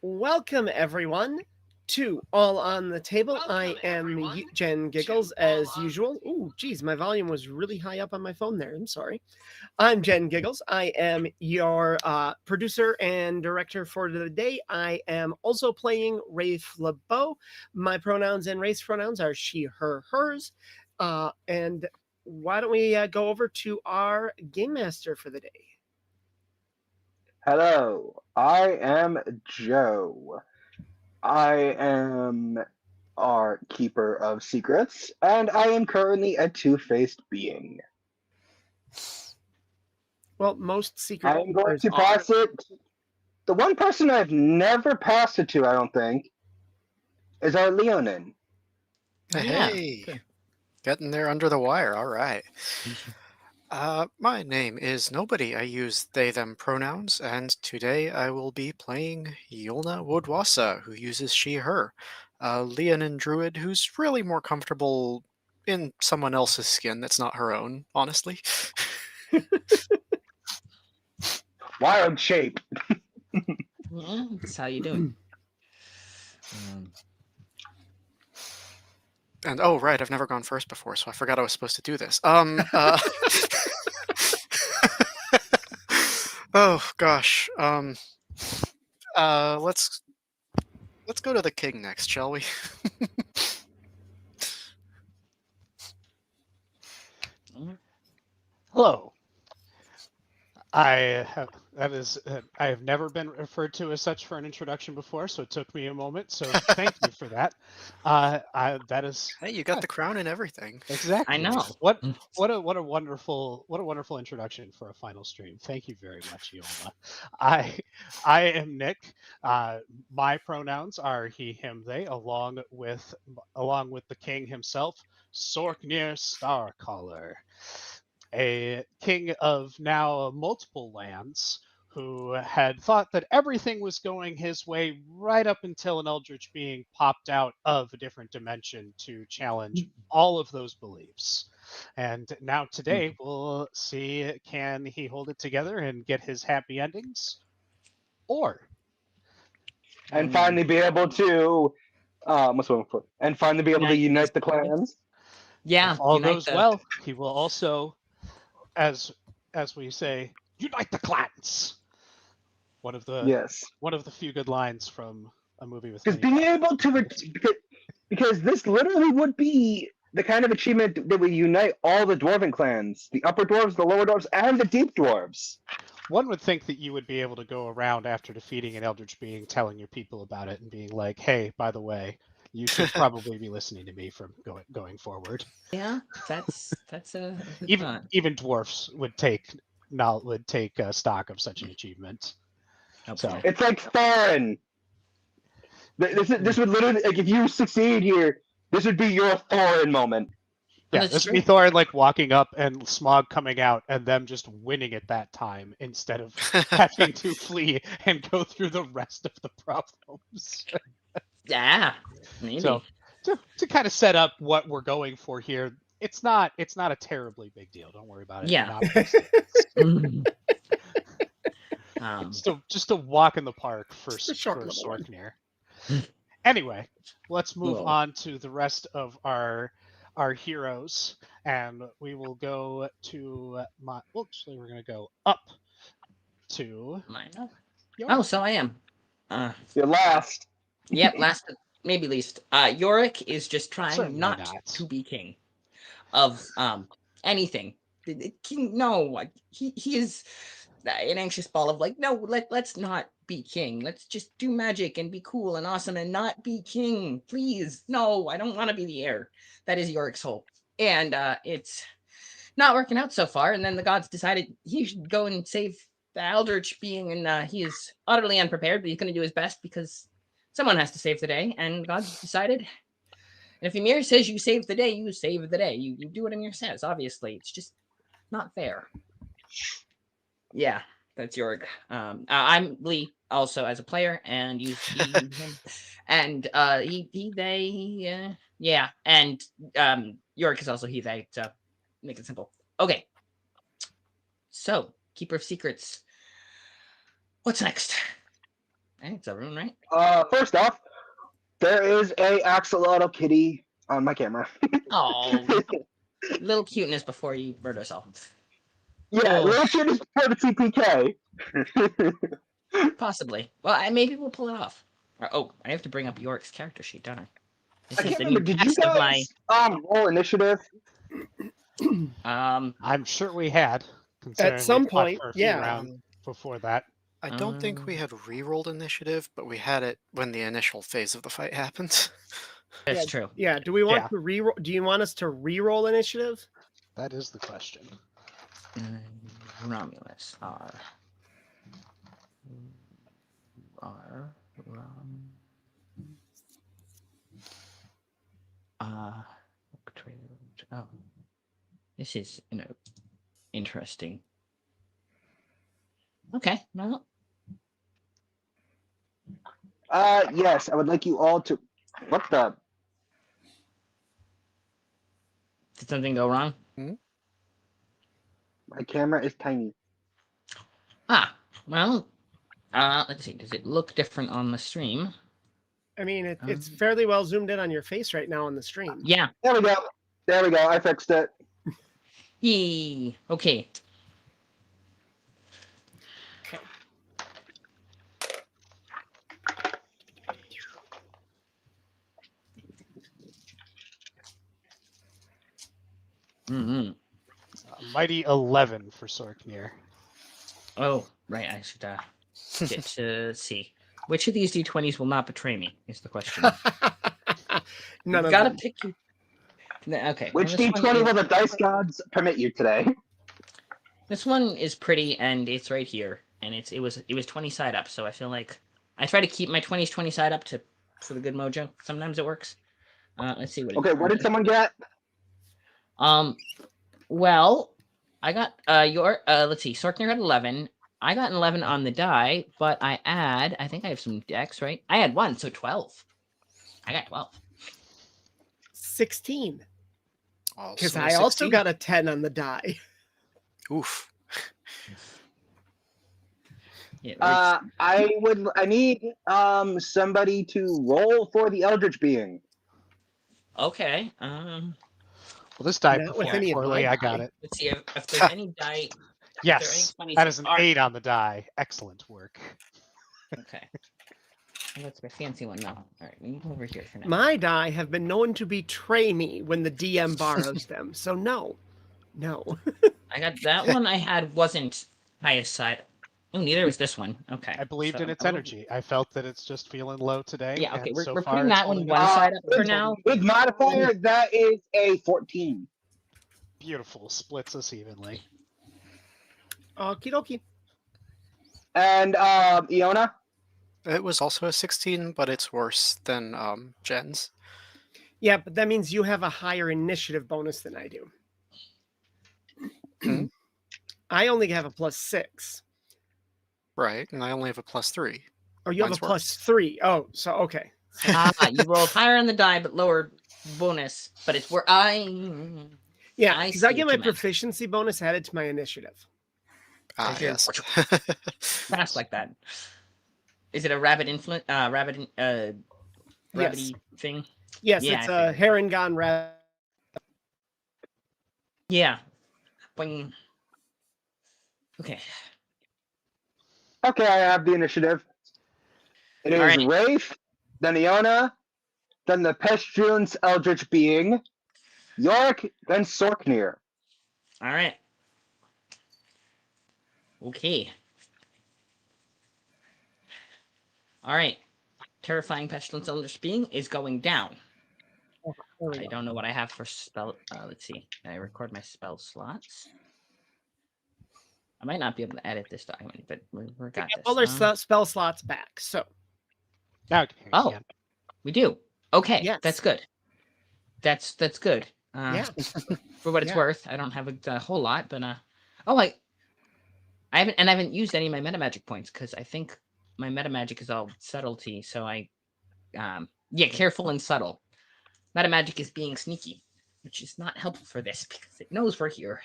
Welcome, everyone, to All on the Table. I am Jen Giggles, as usual. Ooh, geez, my volume was really high up on my phone there. I'm sorry. I'm Jen Giggles. I am your producer and director for the day. I am also playing Rafe LeBeau. My pronouns and race pronouns are she, her, hers. And why don't we go over to our game master for the day? Hello, I am Joe. I am our keeper of secrets, and I am currently a two-faced being. Well, most secret I am going keepers to are. pass it. The one person I've never passed it to, I don't think, is our Leonin. Yeah. Hey, getting there under the wire. All right. My name is Nobody. I use they, them pronouns, and today I will be playing Yolna Woodwassa, who uses she, her. A Leonin druid who's really more comfortable in someone else's skin that's not her own, honestly. Wild shape. Well, that's how you do it. And oh, right, I've never gone first before, so I forgot I was supposed to do this. Oh gosh. Let's go to the king next, shall we? Hello. I have I have never been referred to as such for an introduction before, so it took me a moment. So thank you for that. That is Hey, you got the crown and everything. exactly. I know. What a wonderful introduction for a final stream. Thank you very much, Yolma. I am Nick. My pronouns are he, him, they, along with the king himself, Sorknir Starcaller, a king of now multiple lands who had thought that everything was going his way right up until an eldritch being popped out of a different dimension to challenge all of those beliefs. And now today we'll see, can he hold it together and get his happy endings, or And finally be able to, what's one for? And finally be able to unite the clans. Yeah. if all unite goes the- well, he will also, as we say, unite the clans. One of the Yes. few good lines from a movie with Because many being able to, because this literally would be the kind of achievement that would unite all the dwarven clans, the upper dwarves, the lower dwarves, and the deep dwarves. One would think that you would be able to go around after defeating an eldritch being, telling your people about it and being like, "Hey, by the way, you should probably be listening to me from going forward." Yeah, that's a good Even thought. dwarfs would take stock of such an achievement. So It's like Thorin. This would literally, like, if you succeed here, this would be your Thorin moment. yeah, That's this would be true. Thorin like walking up and Smog coming out and them just winning at that time instead of having to flee and go through the rest of the problems. Yeah, maybe. So to kind of set up what we're going for here, it's not a terribly big deal. Don't worry about it. Yeah. Just a walk in the park for Just a short little one. Sorknir. Anyway, let's move Whoa. on to the rest of our heroes, and we will go to actually, we're going to go up to Mine. Oh, Yorick. so I am. You're last. Yep, last but maybe least. Yorick is just trying Certainly not not. to be king of anything. King, no, he is an anxious ball of like, no, let's not be king. Let's just do magic and be cool and awesome and not be king. Please. No, I don't want to be the heir. That is Yorick's hope. And it's not working out so far. And then the gods decided he should go and save the Eldritch being, and he is utterly unprepared, but he's going to do his best because someone has to save the day. And the gods decided, and if Ymir says you save the day, you save the day. You do what Ymir says, obviously. It's just not fair. Yeah, that's Yorick. I'm Lee also as a player, and use he, him, and he they yeah, and Yorick is also he they. So make it simple. Okay. So Keeper of Secrets. What's next? I think it's everyone, right? First off, there is a axolotl kitty on my camera. Oh, little cuteness before you murder yourself. Yeah, Oh. little kid is part of CPK. Possibly. Well, maybe we'll pull it off. Oh, I have to bring up York's character sheet, don't I? This I is can't the remember. new Did you cast of my. guys roll initiative? I'm sure we had, considering some we fought point, for a few yeah. rounds before that. I don't think we had re-rolled initiative, but we had it when the initial phase of the fight happened. That's true. Yeah. Do we want Yeah. to re-roll? Do you want us to re-roll initiative? That is the question. Romulus R oh, this is interesting. Okay, well, Yes, I would like you all to. What the? did something go wrong? My camera is tiny. Well, let's see. Does it look different on the stream? I mean, it's fairly well zoomed in on your face right now on the stream. Yeah. There we go. There we go. I fixed it. Yee. Okay. Mm-hmm. Mighty 11 for Sorknir. Oh, right. I should get to see. Which of these D20s will not betray me is the question. None You of gotta them. pick your. Okay. Which well, this one D20 is- will the dice gods permit you today? This one is pretty, and it's right here, and it was 20 side up. So I feel like I try to keep my 20s 20 side up for the good mojo. Sometimes it works. Let's see what. Okay, what did someone get? Well, I got let's see, Sorkner got 11. I got an 11 on the die, but I think I have some decks, right? I had 1, so 12. I got 12. 16. Because Also I also 16. got a 10 on the die. Oof. Yeah, I need somebody to roll for the Eldritch Being. okay. Well, this die Not with performed any of poorly. my I got die. it. Let's see if there's any die. Yes, any 20s that is an are- 8 on the die. Excellent work. Okay. That's my fancy one now. All right, we can go over here for now. My die have been known to betray me when the DM borrows them. So no. I got that one. I had wasn't highest side. Oh, neither was this one. Okay. I believed so in its a little- energy. I felt that it's just feeling low today. Yeah, okay, and we're so putting far it's that one holding one up. side up for now. With modifier, that is a 14. Beautiful. Splits us evenly. Okie dokie. And Iona? It was also a 16, but it's worse than Jen's. Yeah, but that means you have a higher initiative bonus than I do. Hmm. I only have a +6. Right, and I only have a +3. Oh, you Mine's have a worse. +3. Oh, so okay. You rolled higher on the die, but lower bonus. But it's where Yeah, I because I see get what my you meant. proficiency bonus added to my initiative. Ah, If you're- yes. fast like that. Is it a rabbit influence? Rabbit rabbity thing? Yes, Yeah, it's I a figured. Harangon rabbit. Yeah. Boing. Okay. Okay, I have the initiative. It is Alright. Wraith, then Iona, then the Pestilence Eldritch Being, York, then Sorknir. All right. Okay. All right. Terrifying pestilence eldritch being is going down. There we I go. don't know what I have for spell. Let's see. Can I record my spell slots? I might not be able to edit this document, but we're got Yeah, this. all their spell slots back. So Now I can hear you, Oh. Ken. We do. Okay, Yes. that's good. That's good. yeah, For what it's Yeah. worth, I don't have a whole lot, but I haven't used any of my meta magic points because I think my meta magic is all subtlety. So careful and subtle. Meta magic is being sneaky, which is not helpful for this because it knows we're here.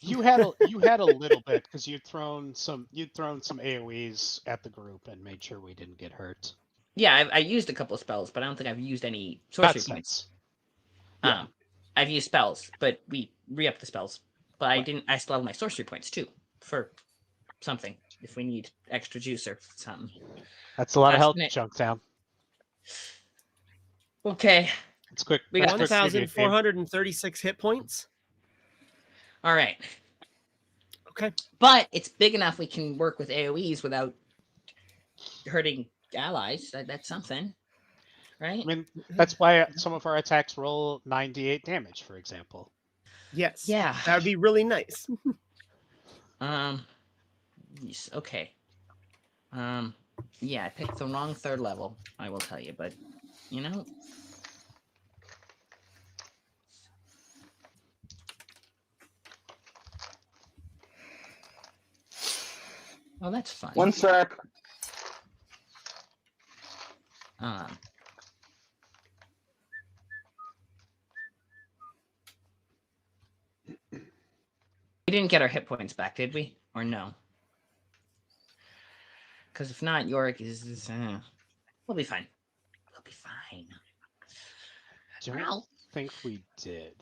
You had a little bit because you'd thrown some AoEs at the group and made sure we didn't get hurt. Yeah, I used a couple of spells, but I don't think I've used any That sorcery points. sense. Yeah. I've used spells, but we re-upped the spells. But I Right. didn't. I still have my sorcery points too for something if we need extra juice or something. That's a lot of Last health, minute. Junktown. Okay. It's quick. We got that's quick video game. 1,436 hit points. All right. Okay. But it's big enough we can work with AoEs without hurting allies. That's something, right? I mean, that's why some of our attacks roll 98 damage, for example. Yes. Yeah. That would be really nice. Yes, okay. Yeah, I picked the wrong third level, I will tell you, but you know. Well, that's fun. One sec. We didn't get our hit points back, did we? Or no? Because if not, Yorick is we'll be fine. We'll be fine. Don't think we did.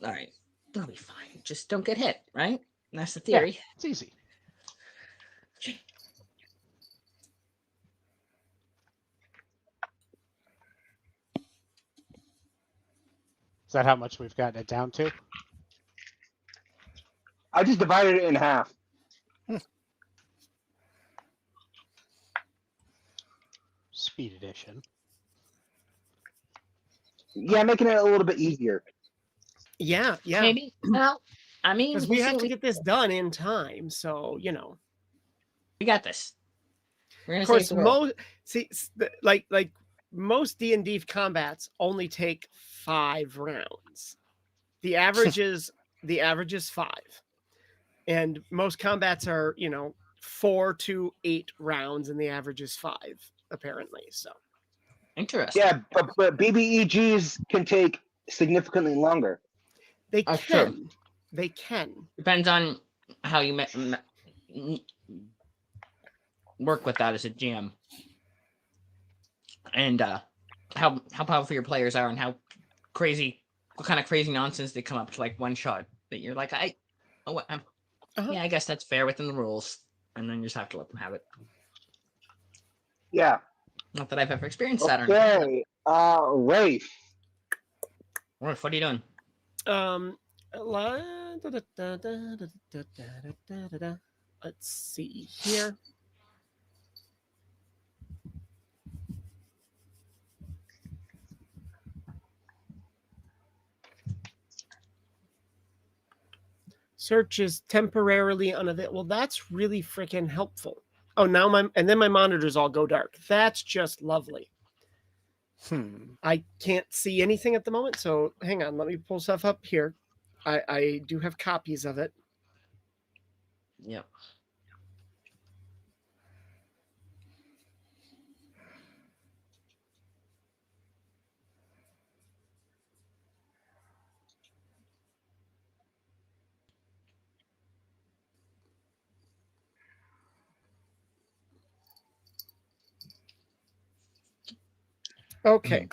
All right. We'll be fine. Just don't get hit, right? That's the theory. It's easy. Is that how much we've gotten it down to? I just divided it in half. Speed edition. Yeah, making it a little bit easier. Yeah, yeah. Maybe. Well, I mean, Because we have to get this done in time, so you know. we got this. We're gonna Of course, save the world. like most D&D combats only take 5 rounds. The average is 5, and most combats are 4 to 8 rounds, and the average is 5 apparently. So Interesting. Yeah, but BBEGs can take significantly longer. they That's can, true. they can. Depends on how you work with that as a GM, and how powerful your players are, and what kind of crazy nonsense they come up to, like one shot that you're like, yeah, I guess that's fair within the rules, and then you just have to let them have it. Yeah. Not that I've ever experienced that. Okay. Rafe. What are you doing? Let's see here. Search is temporarily unavailable. Well, that's really freaking helpful. Oh, now my monitors all go dark. That's just lovely. I can't see anything at the moment, so hang on. Let me pull stuff up here. I do have copies of it. Yep. Okay.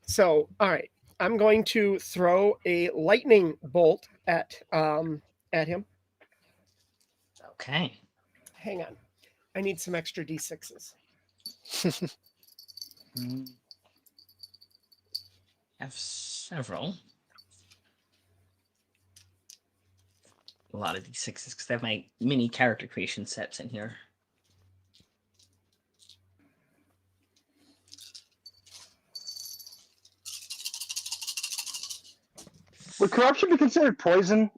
So, all right. I'm going to throw a lightning bolt at him. Okay. Hang on. I need some extra D6s. Have several. A lot of D6s because I have my mini character creation sets in here. Would corruption be considered poison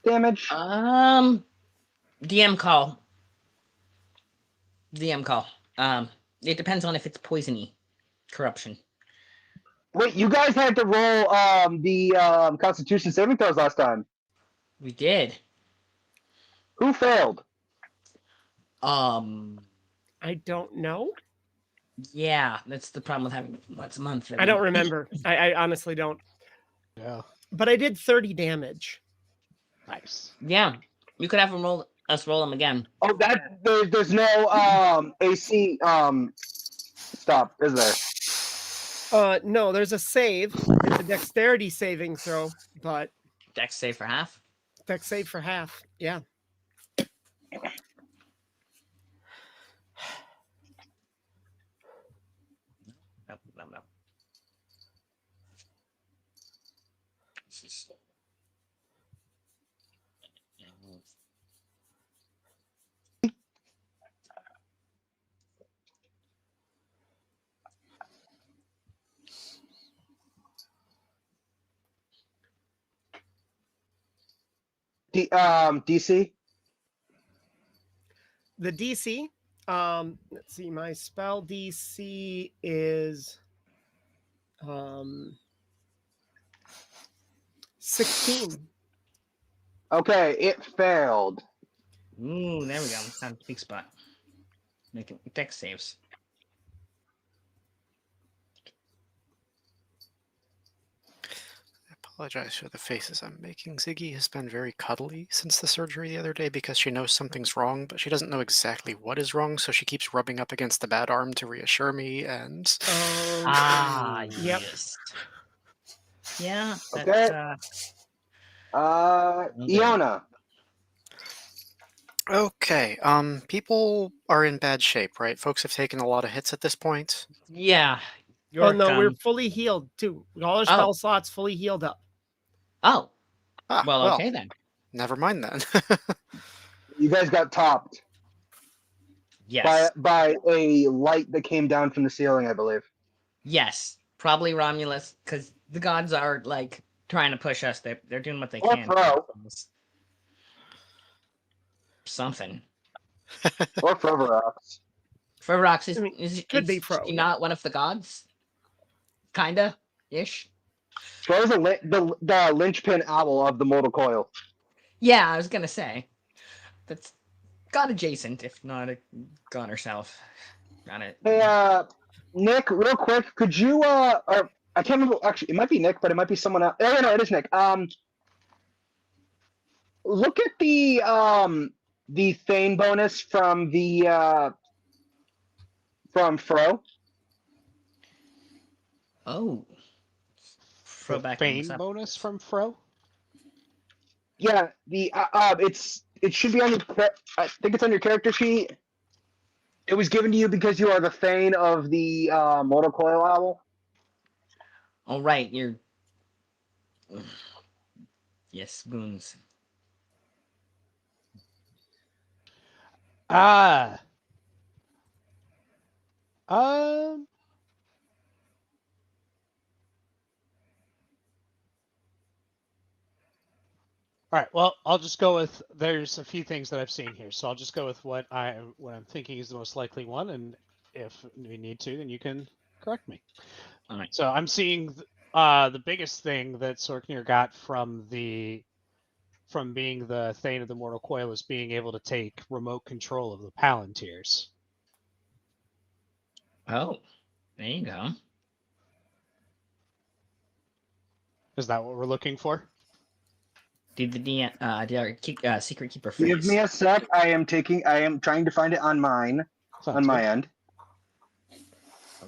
damage? DM call. DM call. It depends on if it's poisony corruption. Wait, you guys had to roll the Constitution saving throws last time. We did. Who failed? I don't know. Yeah, that's the problem with having once a month. I don't remember. I honestly don't. Yeah. but I did 30 damage. Nice. Yeah, you could have him roll them again. Oh, there's no AC stop, is there? No, there's a save. It's a dexterity saving throw, but Dex save for half. dex save for half. Yeah. No. DC. The DC. Let's see. My spell DC is 16. Okay, it failed. Ooh, there we go. Found a big spot. Making dex saves. I apologize for the faces I'm making. Ziggy has been very cuddly since the surgery the other day because she knows something's wrong, but she doesn't know exactly what is wrong, so she keeps rubbing up against the bad arm to reassure me, and Yep. Yes. Yeah. Okay. That's, Iona. okay, people are in bad shape, right? Folks have taken a lot of hits at this point. yeah. Oh no, we're York, fully healed too. All our spell slots fully healed up. Oh, Ah, well, well, okay then. never mind then. You guys got topped Yes. by a light that came down from the ceiling, I believe. Yes. Probably Romulus, because the gods are like trying to push us. They're doing what they Or can. Fro. Something. Or Fervorox. Ferrox I mean, is could be is Fro, she yeah. not one of the gods? Kinda ish. Fro's the linchpin owl of the mortal coil. Yeah, I was gonna say. That's god adjacent, if not a god herself. Got it. Hey, Nick, real quick, could you or I can't remember, actually it might be Nick, but it might be someone else. Oh no, it is Nick. Look at the Thane bonus from the from Fro. Oh. Throw The back Fane bonus from Fro? Yeah, it should be on your I think it's on your character sheet. It was given to you because you are the Thane of the mortal coil owl. Oh right, you're yes, boons. Ah. All right. Well, I'll just go with. There's a few things that I've seen here, so I'll just go with what I'm thinking is the most likely one, and if we need to, then you can correct me. All right. So I'm seeing the biggest thing that Sorknir got from being the Thane of the Mortal Coil is being able to take remote control of the Palantirs. Oh, there you go. Is that what we're looking for? Did our secret keeper freeze? Give me a sec. I am trying to find it on mine. Sounds on my good. end. Oh.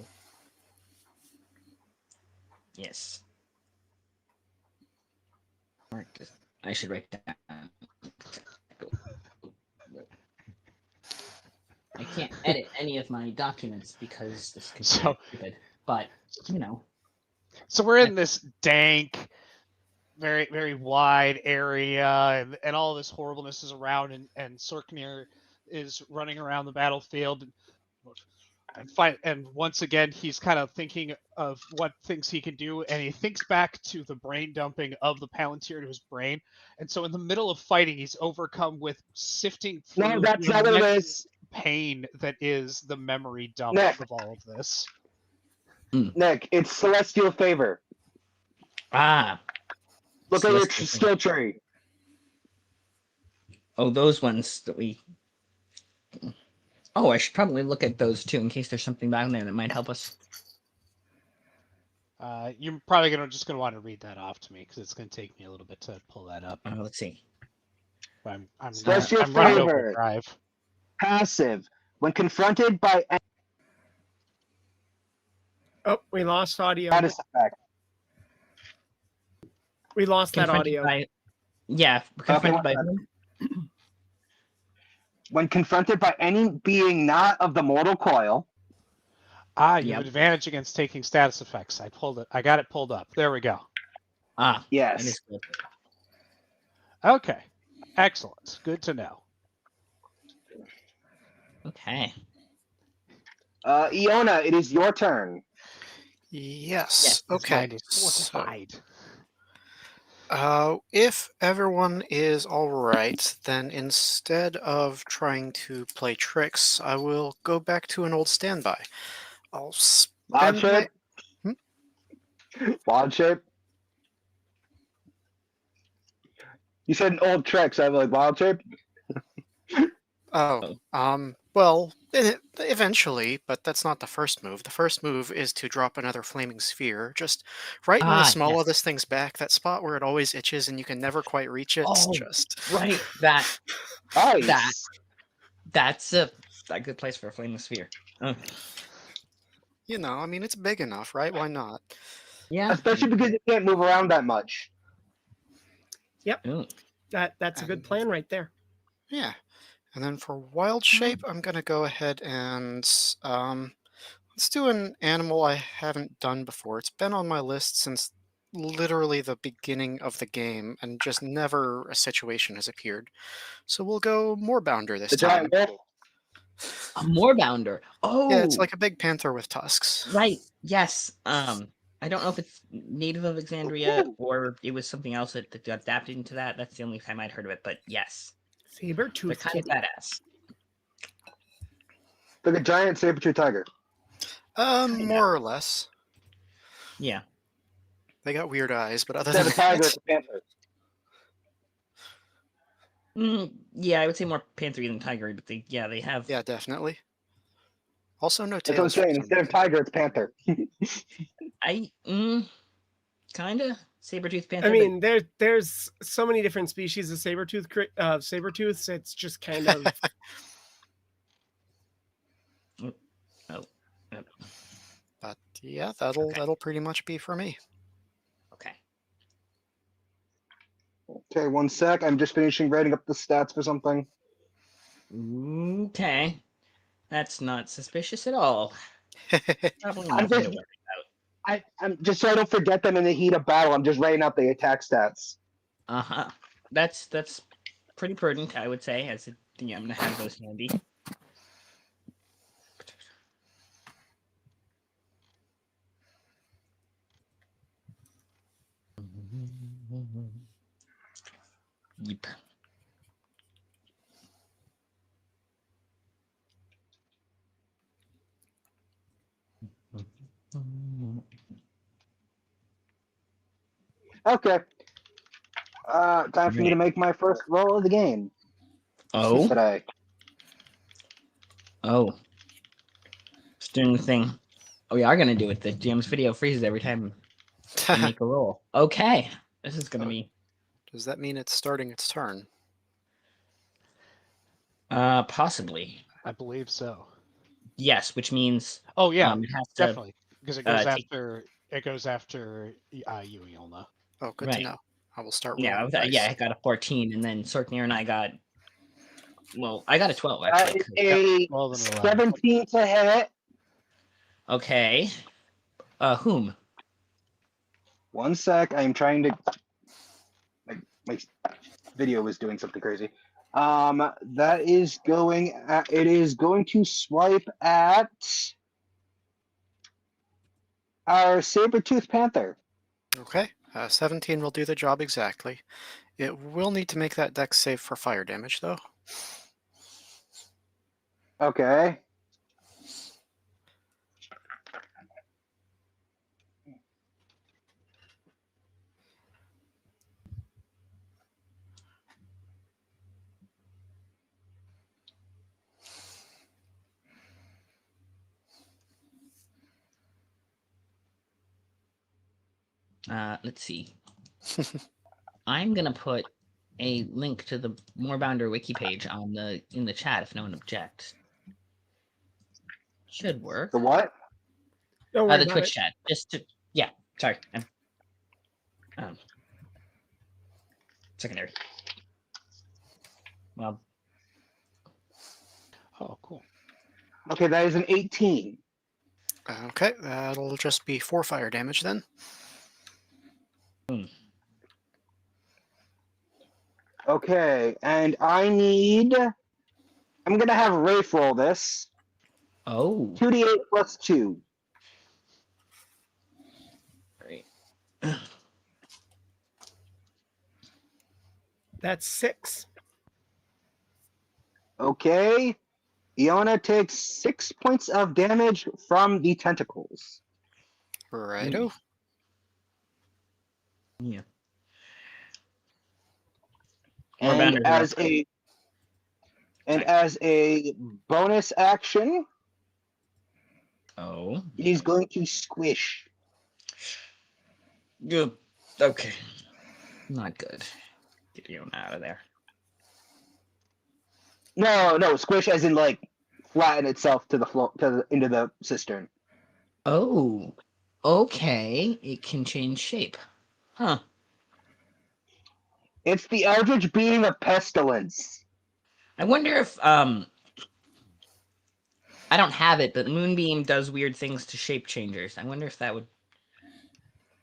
Yes. I should write that down. I can't edit any of my documents because this could be stupid. But you know. So we're in this dank, very, very wide area, and all this horribleness is around, and Sorknir is running around the battlefield and fight. And once again, he's kind of thinking of what things he can do, and he thinks back to the brain dumping of the Palantir to his brain. And so, in the middle of fighting, he's overcome with sifting through No, that's the not what it immense is. pain that is the memory dump Nick. of all of this. Nick, it's Celestial Favor. Ah. Look at your Celestial skill tree. Oh, those ones that we. Oh, I should probably look at those too in case there's something down there that might help us. You're probably just gonna want to read that off to me because it's gonna take me a little bit to pull that up. Let's see. Special I'm running favor. overdrive. Passive. When confronted by any Oh, we lost audio. status effect. We lost that Confronted audio. by, yeah, confronted by one whom? When confronted by any being not of the mortal coil. You have Yep. advantage against taking status effects. I got it pulled up. There we go. That Yes. is good. Okay. Excellent. Good to know. Okay. Iona, it is your turn. Yes. Yes, His Okay. mind is So, fortified. if everyone is all right, then instead of trying to play tricks, I will go back to an old standby. I'll Wild spend my. shape. Wild shape. You said an old trick, so I'm like wild shape. Well, eventually, but that's not the first move. The first move is to drop another flaming sphere, just right in the small of Yes. this thing's back, that spot where it always itches and you can never quite reach it. Oh, Just right. That's Nice. a good place for a flaming sphere. Oh, I mean, it's big enough, right? Why not? yeah. Especially because you can't move around that much. Ooh. That's a good plan right there. Yeah. And then for wild shape, I'm gonna go ahead and let's do an animal I haven't done before. It's been on my list since literally the beginning of the game, and just never a situation has appeared. So we'll go Moorbounder this The time. giant wolf. A Moorbounder. Oh, Yeah, it's like a big panther with tusks. right. Yes. I don't know if it's native of Exandria or it was something else that got adapted into that. That's the only time I'd heard of it. But yes, they're Saber-tooth kind of kitty. badass. Like a giant saber-tooth tiger. More or less. Yeah. They got weird eyes, but other Instead than of a tiger, that, it's a panther. Yeah, I would say more panthery than tiger, but they have. yeah, definitely. Also, no That's what I'm tails. for saying. some Instead of reason. tiger, it's panther. Kinda saber-tooth panther. I mean, there's so many different species of saber-tooths. It's just kind of But yeah, that'll pretty much be for me. okay. Okay, one sec. I'm just finishing writing up the stats for something. Okay, that's not suspicious at all. Probably I'm nothing to just, worry I'm just so I don't forget them in the heat of battle. I'm just writing out the attack stats. about. That's pretty prudent, I would say. As I'm gonna have those handy. Yep. Okay. Time for me to make my first roll of the game Oh, today. it's doing the thing. Oh, we are gonna do it. The GM's video freezes every time you make a roll. Okay, this is gonna be Does that mean it's starting its turn? possibly I believe so. yes, which means Oh yeah, it has to definitely. Because it goes take- after you, Iona. Oh, good Right. to know. I will start yeah, rolling yeah. dice. I got a 14, and then Sorknir and I got I got a 12 That actually. is a 12 and 11. 17 to hit. Okay, whom? One sec. I'm trying to. My video was doing something crazy. That is going. It is going to swipe at our saber-tooth panther. Okay, 17 will do the job exactly. It will need to make that dex save for fire damage, though. Okay. Let's see. I'm gonna put a link to the Moorbounder wiki page in the chat if no one objects. Should work. The what? Don't worry The about Twitch it. chat. Just to sorry. Secondary. Well, Oh, cool. Okay, that is an 18. Okay, that'll just be 4 fire damage then. Okay, and I'm gonna have Rafe roll this. oh, 2d8 plus 2. great. That's 6. Okay. Iona takes 6 points of damage from the tentacles. Righto. Yeah. And Moorbounder's are up. as a bonus action, Oh. he's going to squish. Good. Okay. Not good. Get you out of there. No, squish as in like flatten itself to the floor into the cistern. Oh. Okay. It can change shape. Huh. It's the Eldritch Being of Pestilence. I wonder if I don't have it, but Moonbeam does weird things to shape changers. I wonder if that would.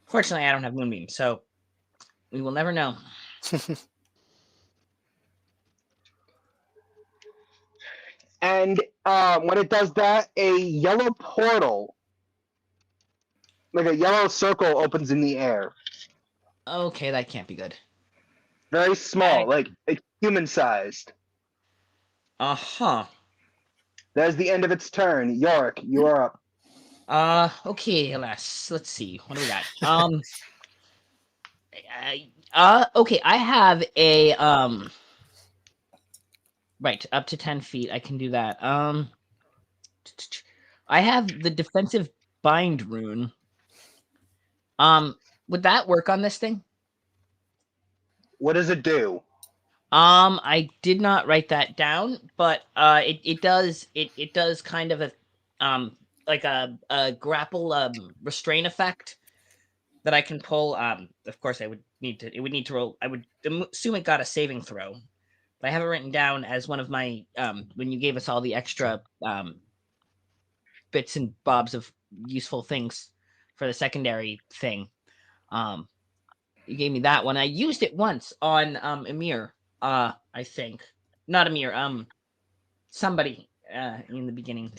Fortunately, I don't have Moonbeam, so we will never know. And when it does that, a yellow portal, like a yellow circle, opens in the air. Okay, that can't be good. Very small, like human-sized. Uh-huh. That is the end of its turn. Yorick, you are up. Okay, let's see. What do we got? Okay, I have a right, up to 10 feet. I can do that. I have the defensive bind rune. Would that work on this thing? What does it do? I did not write that down, but it does kind of a like a grapple restrain effect that I can pull. Of course, it would need to roll. I would assume it got a saving throw, but I have it written down as one of my when you gave us all the extra bits and bobs of useful things for the secondary thing. You gave me that one. I used it once on Emir. I think not Amir. Somebody in the beginning.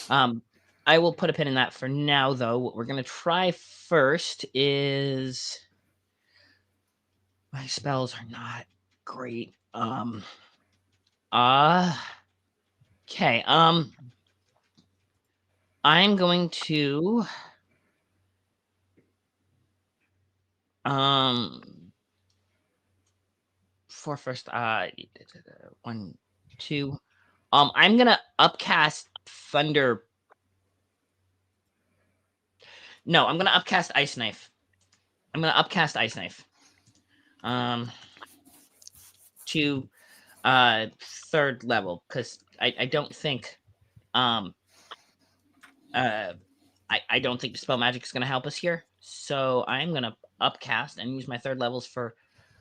I will put a pin in that for now, though. What we're gonna try first is my spells are not great. Okay. I'm going to for first 1 2 I'm gonna upcast thunder. No, I'm gonna upcast ice knife. To third level, because I don't think I don't think dispel magic is gonna help us here. So I'm gonna upcast and use my third levels for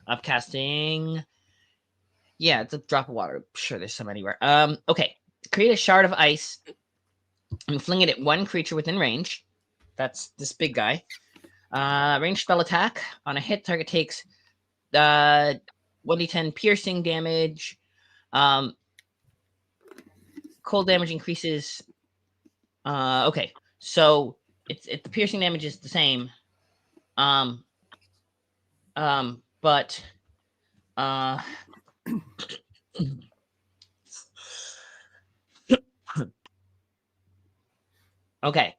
upcasting. Yeah, it's a drop of water. I'm sure there's some anywhere. Okay. Create a shard of ice and fling it at one creature within range. That's this big guy. Range spell attack. On a hit, target takes 1d10 piercing damage. Cold damage increases. Okay. So it's the piercing damage is the same. But okay.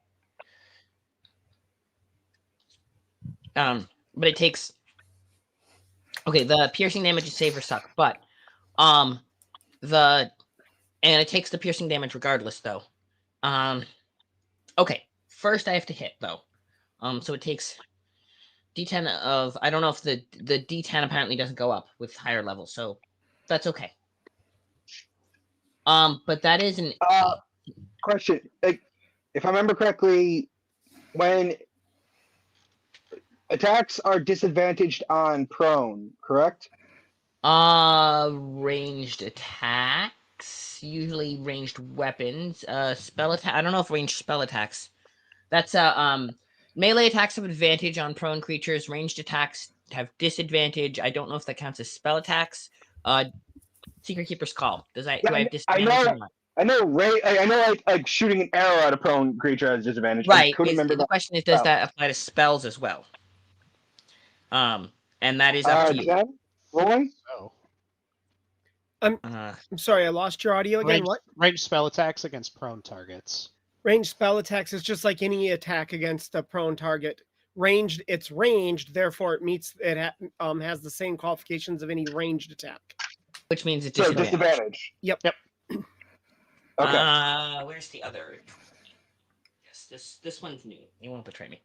But it takes. Okay, the piercing damage is save or suck, but and it takes the piercing damage regardless, though. Okay, first I have to hit though. So it takes D10 of, I don't know if the D10 apparently doesn't go up with higher levels, so that's okay. But that is an Question: like, if I remember correctly, when attacks are disadvantaged on prone, correct? Ranged attacks, usually ranged weapons. Spell attack. I don't know if ranged spell attacks. That's melee attacks have advantage on prone creatures. Ranged attacks have disadvantage. I don't know if that counts as spell attacks. Secret Keeper's Call. Do I have disadvantage or not? I know. I know. Like shooting an arrow at a prone creature has disadvantage. I Right. couldn't remember The that. question is, does that apply to spells as well? And that is up to you. Jen, rolling. Oh. I'm sorry, I lost your audio again. What? Ranged spell attacks against prone targets. Ranged spell attacks is just like any attack against a prone target. Ranged, it's ranged, therefore it meets it has the same qualifications of any ranged attack. Which means it's So disadvantage. disadvantage. Yep. Okay. Where's the other? Yes, this one's new. It won't betray me.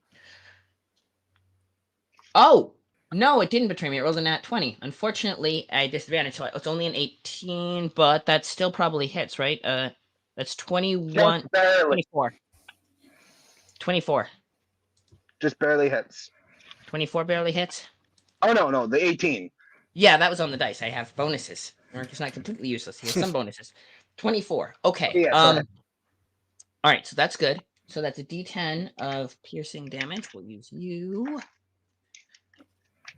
Oh no, it didn't betray me. It rolled a nat 20. Unfortunately, I disadvantaged, so it's only an 18, but that still probably hits, right? That's 21, Just barely. 24. 24. Just barely hits. 24 barely hits. Oh no, the 18. Yeah, that was on the dice. I have bonuses. It's not completely useless. He has some bonuses. 24. Okay. Yeah, sorry. All right, so that's good. So that's a D10 of piercing damage. We'll use you.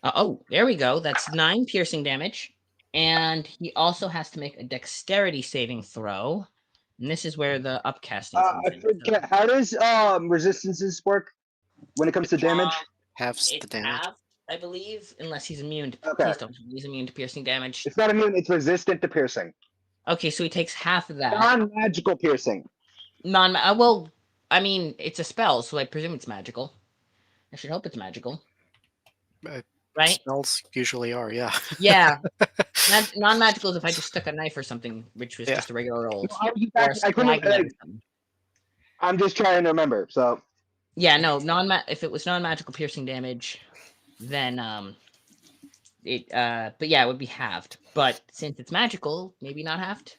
Oh, there we go. That's 9 piercing damage. And he also has to make a dexterity saving throw. And this is where the upcasting comes I in. forget. How does resistances work when it comes to damage? Halves the It's damage. half, I believe, unless he's immune to Okay. please don't tell me he's immune to piercing damage. It's not immune. It's resistant to piercing. Okay, so he takes half of that. Non-magical piercing. Well, I mean, it's a spell, so I presume it's magical. I should hope it's magical. Right? Spells usually are, yeah. Yeah. Non-magical is if I just stuck a knife or something, which was just a regular old. I couldn't. I'm just trying to remember. So. Yeah, no, if it was non-magical piercing damage, then but yeah, it would be halved. But since it's magical, maybe not halved.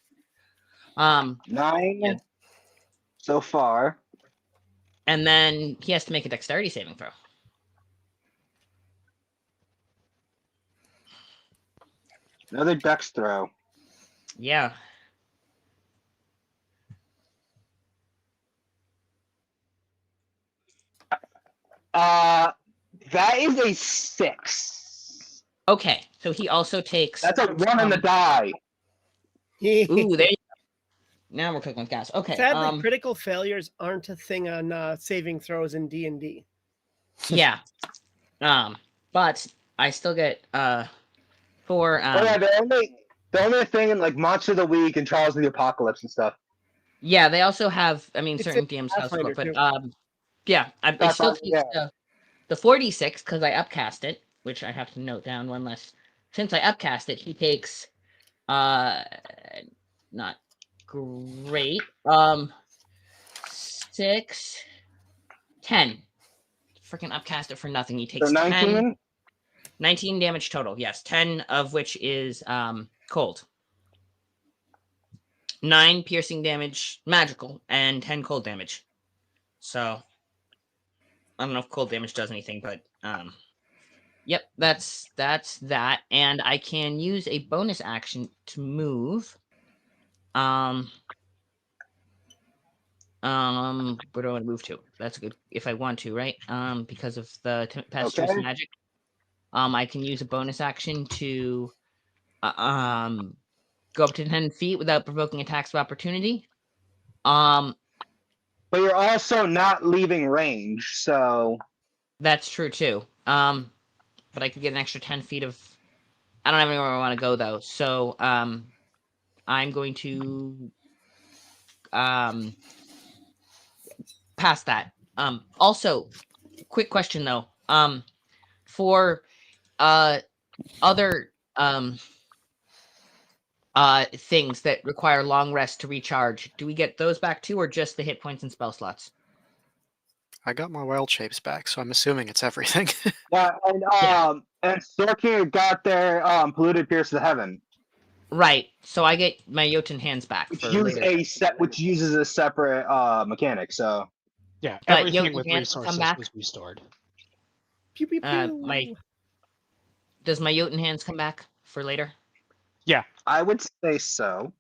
9 so far. And then he has to make a dexterity saving throw. Another dex throw. Yeah. That is a 6. Okay, so he also takes. That's a 1 on the die. Ooh, there you go. Now we're cooking with gas. Okay. Sadly, critical failures aren't a thing on saving throws in D&D. Yeah. But I still get for yeah, the only thing in like Monster of the Week and Trials of the Apocalypse and stuff. Yeah, they also have. I mean, It's certain in DMs have Pathfinder, but too. yeah, I still take the 46 because I upcast it, which I have to note down one less. Since I upcast it, he takes not great 6 10. Freaking upcast it for nothing. He takes So 19? 19 damage total. Yes, 10 of which is cold. 9 piercing damage magical and 10 cold damage. So I don't know if cold damage does anything, but yep, that's that. And I can use a bonus action to move. Where do I want to move to? That's good if I want to, right? Because of the tempestuous magic. I can use a bonus action to go up to 10 feet without provoking attacks of opportunity. But you're also not leaving range, so That's true too. But I could get an extra 10 feet of. I don't have anywhere I want to go though, so I'm going to pass that. Also, quick question though. For other things that require long rest to recharge, do we get those back too, or just the hit points and spell slots? I got my wild shapes back, so I'm assuming it's everything. Yeah, Yeah. and Sorkin got their polluted pierce of the heaven, Right. So I get my Jotun hands back which for later. which uses a separate mechanic. So Yeah, But everything Jotun with hands will come resources back. was restored. Pew pew pew. Does my Jotun hands come back for later? I would say so.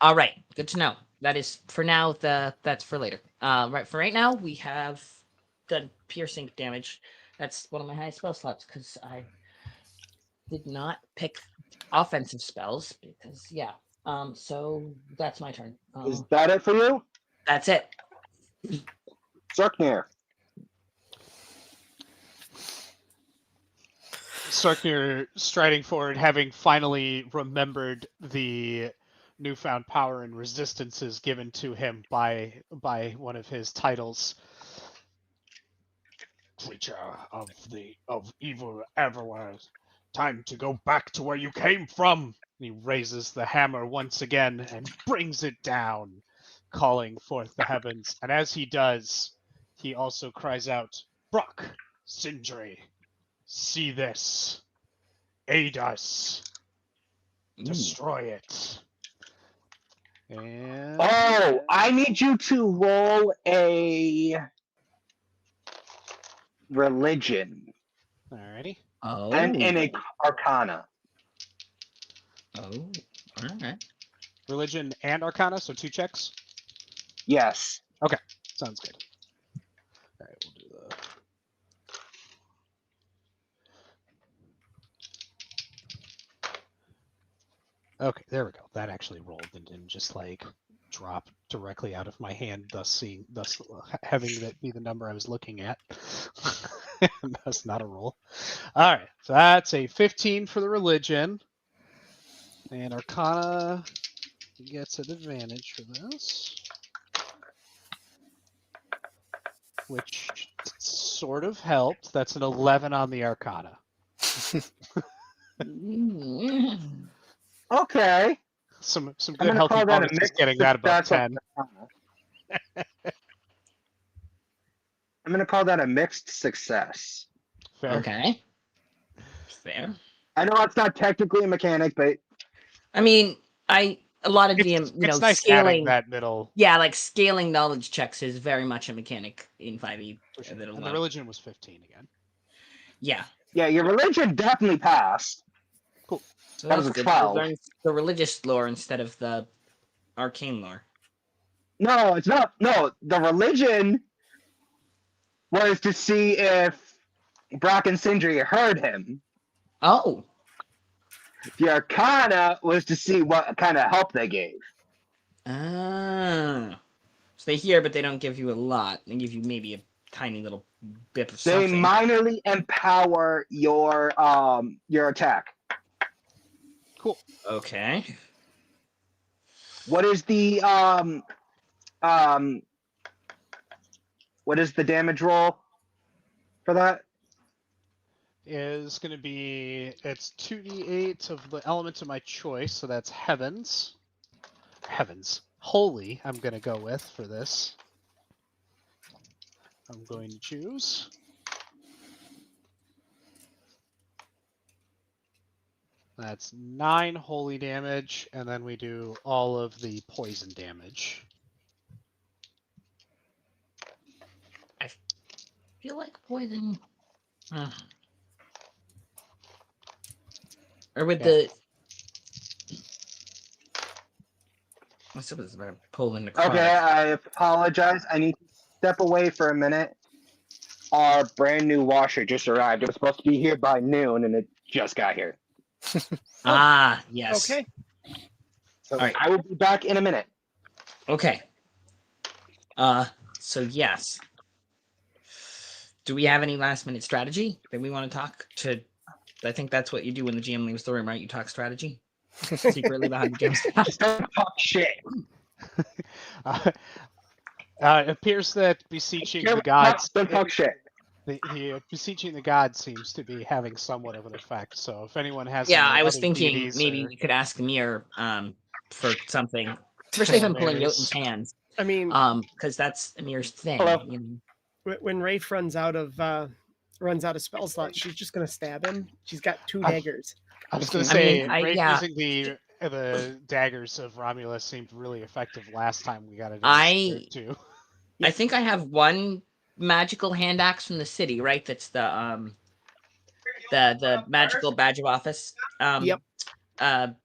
All right, good to know. That is for now. That's for later. Right. For right now, we have done piercing damage. That's one of my highest spell slots because I did not pick offensive spells because yeah. So that's my turn. Is that it for you, That's it. Sorknir? Sarkir striding forward, having finally remembered the newfound power and resistances given to him by one of his titles. Creature of evil everywhere, time to go back to where you came from. And he raises the hammer once again and brings it down, calling forth the heavens. And as he does, he also cries out, "Brock, Sindri, see this. Aid us. Destroy it." And Oh, I need you to roll a religion alrighty. Oh. and a arcana. Oh. All right. Religion and Arcana, so 2 checks. Yes. Sounds good. Alright, we'll do the Okay, there we go. That actually rolled and didn't just like drop directly out of my hand, thus having that be the number I was looking at. That's not a roll. All right, so that's a 15 for the religion, and Arcana gets an advantage for this, which sort of helped. That's an 11 on the Arcana. Okay. Some I'm good gonna healthy call that a bonuses mixed getting that above success on 10. Arcana. I'm gonna call that a mixed success. Fair. Okay. Fair. I know it's not technically a mechanic, but I mean, a lot of It's, DM, it's nice adding scaling. that middle. Yeah, like scaling knowledge checks is very much a mechanic in 5e. For sure. that a And lot the of- religion was 15 again. Yeah. yeah, your religion definitely passed. So That that's was a good. 12. We learned the religious lore instead of the arcane lore. No, it's not. No, the religion was to see if Brock and Sindri heard him. Oh. The Arcana was to see what kind of help they gave. Ah. So they hear, but they don't give you a lot. They give you maybe a tiny little bit of They something. minorly empower your attack. Cool. Okay. What is the what is the damage roll for that? Is going to be, it's 2d8 of the element of my choice, so that's heavens. Holy, I'm going to go with for this. I'm going to choose. That's 9 holy damage, and then we do all of the poison damage. I feel like poison. Or with the. I suppose about pulling the Okay, I apologize. I need to step away for a minute. Our brand new washer just arrived. It was supposed to be here by noon, and it just got here. Ah, yes. Okay. So All right. I will be back in a minute. Okay. So yes. Do we have any last minute strategy that we want to talk to? I think that's what you do when the GM leaves the room, right? You talk strategy secretly behind the GM's back. Just don't talk shit. It appears that beseeching the Don't gods, talk shit. the beseeching the gods seems to be having somewhat of an effect. So if anyone has, Yeah, any I was other thinking deities maybe or- we could ask Amir for something, especially if I'm pulling Hilarious. Jotun's hands, I mean, because that's Amir's thing. Hello. You know? when Rafe runs out of spell slots, she's just gonna stab him. She's got 2 I- daggers. I was going to I mean, say, I- Rafe yeah. using the daggers of Romulus seemed really effective last time we got it. Too. I think I have one magical hand axe from the city, right? That's the magical badge of office. Yep. Hand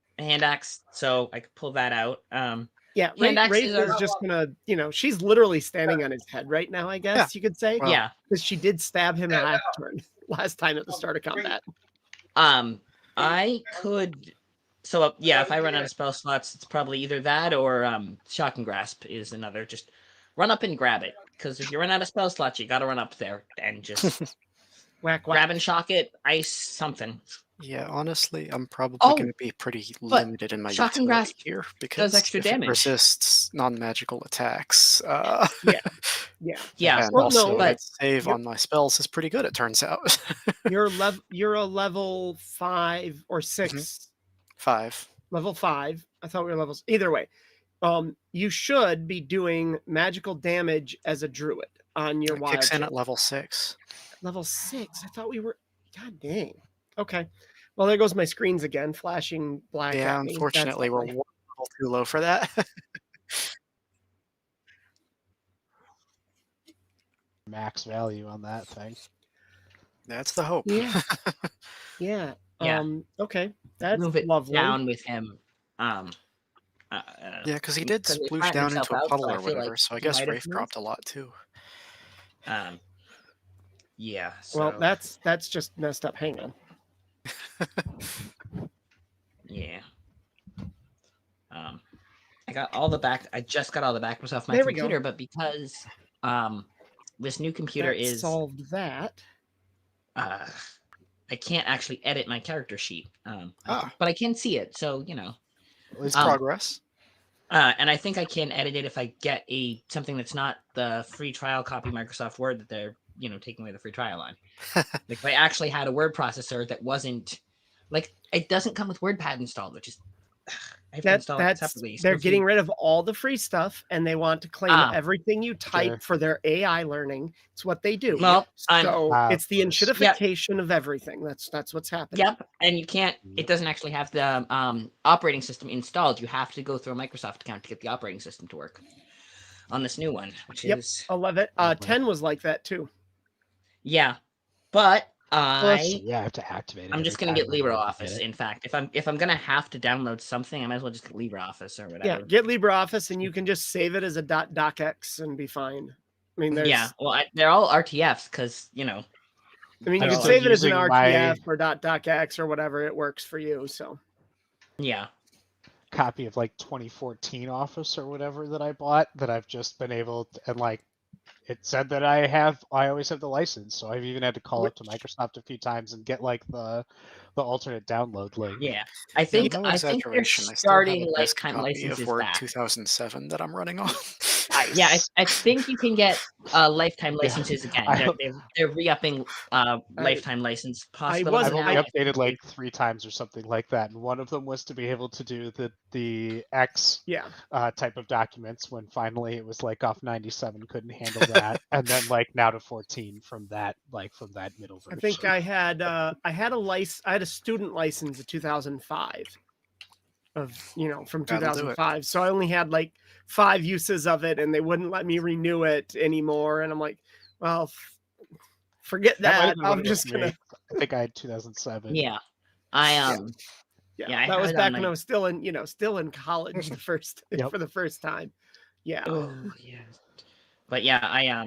axe. So I could pull that out. Yeah, Hand Rafe axes is are- just gonna, she's literally standing on his head right now, I guess you could say. Well, Yeah. Because she did stab him last time at the start of combat. I could. So yeah, if I run out of spell slots, it's probably either that or shock and grasp is another. Just run up and grab it, because if you run out of spell slots, you got to run up there and just Whack, grab whack. and shock it, ice something. Yeah, honestly, I'm probably Oh, going to be pretty but limited in my shock and utility grasp here because extra if it damage. resists non-magical attacks. Yeah. Yeah, And Well, also, no, but its save you're- on my spells is pretty good, it turns out. You're a level 5 or 6. 5. Level 5. I thought we were levels. Either way, you should be doing magical damage as a druid on your It wild kicks in shape. at level 6. Level 6. I thought we were. God dang. Okay. Well, there goes my screens again, flashing black. Yeah, at me. That's unfortunately, we're lovely. one level too low for that. Max value on that thing. That's the hope. Yeah. Yeah. Yeah. Okay. That's move it lovely. down with him. Yeah, because he did 'cause he sploosh flattened down himself into a out, puddle so I or feel whatever, like so I he guess might have Rafe moved. dropped a lot too. Yeah. Well, So, that's just messed up. Hang on. yeah. I got all the back. I just got all the backups off my There we go. computer, but because this new computer That is solved that. I can't actually edit my character sheet. Ah. But I can see it, so At least Progress. and I think I can edit it if I get something that's not the free trial copy Microsoft Word that they're taking away the free trial on. Like if I actually had a word processor that wasn't like it doesn't come with WordPad installed, which is I have to install it separately. They're getting rid of all the free stuff and they want to claim everything you type Sure. for their AI learning. It's what they do. Well, So it's the of course. enshittification of everything. That's what's happening. Yep, and you can't. It doesn't actually have the operating system installed. You have to go through a Microsoft account to get the operating system to work on this new one, which Yep. is 11, 10 was like that too. yeah. But I have to activate it. I'm just every gonna get time I LibreOffice. get it. In fact, if I'm gonna have to download something, I might as well just get LibreOffice or whatever. Yeah, get LibreOffice and you can just save it as a .docx and be fine. I mean, there's Yeah, well, they're all RTFs because I mean, you I'm can still save it as an using RTF or .docx or whatever it works for you. So yeah. Copy of like 2014 Office or whatever that I bought that I've just been able to, and like it said that I always have the license, so I've even had to call up to Microsoft a few times and get like the alternate download link. Yeah, I think no I think they're exaggeration. I still have starting a disk lifetime copy licenses of Word back. 2007 that I'm running on. Yeah, I think you can get lifetime licenses again. I- They're re-upping lifetime license. Possible. wasn't- I've only I- updated like 3 times or something like that, and one of them was to be able to do the X yeah, type of documents when finally it was like off 97 couldn't handle that, and then like now to 14 from that middle I version. think I had a student license in 2005 of from That'll do it. 2005. So I only had like 5 uses of it and they wouldn't let me renew it anymore. And I'm like, well, forget That might that. have been what I'm it was just for me. gonna I think I had 2007. Yeah, yeah, Yeah, I that was had it back on when my- I was still in college Yep. for the first time. Yeah. Oh yeah, but yeah,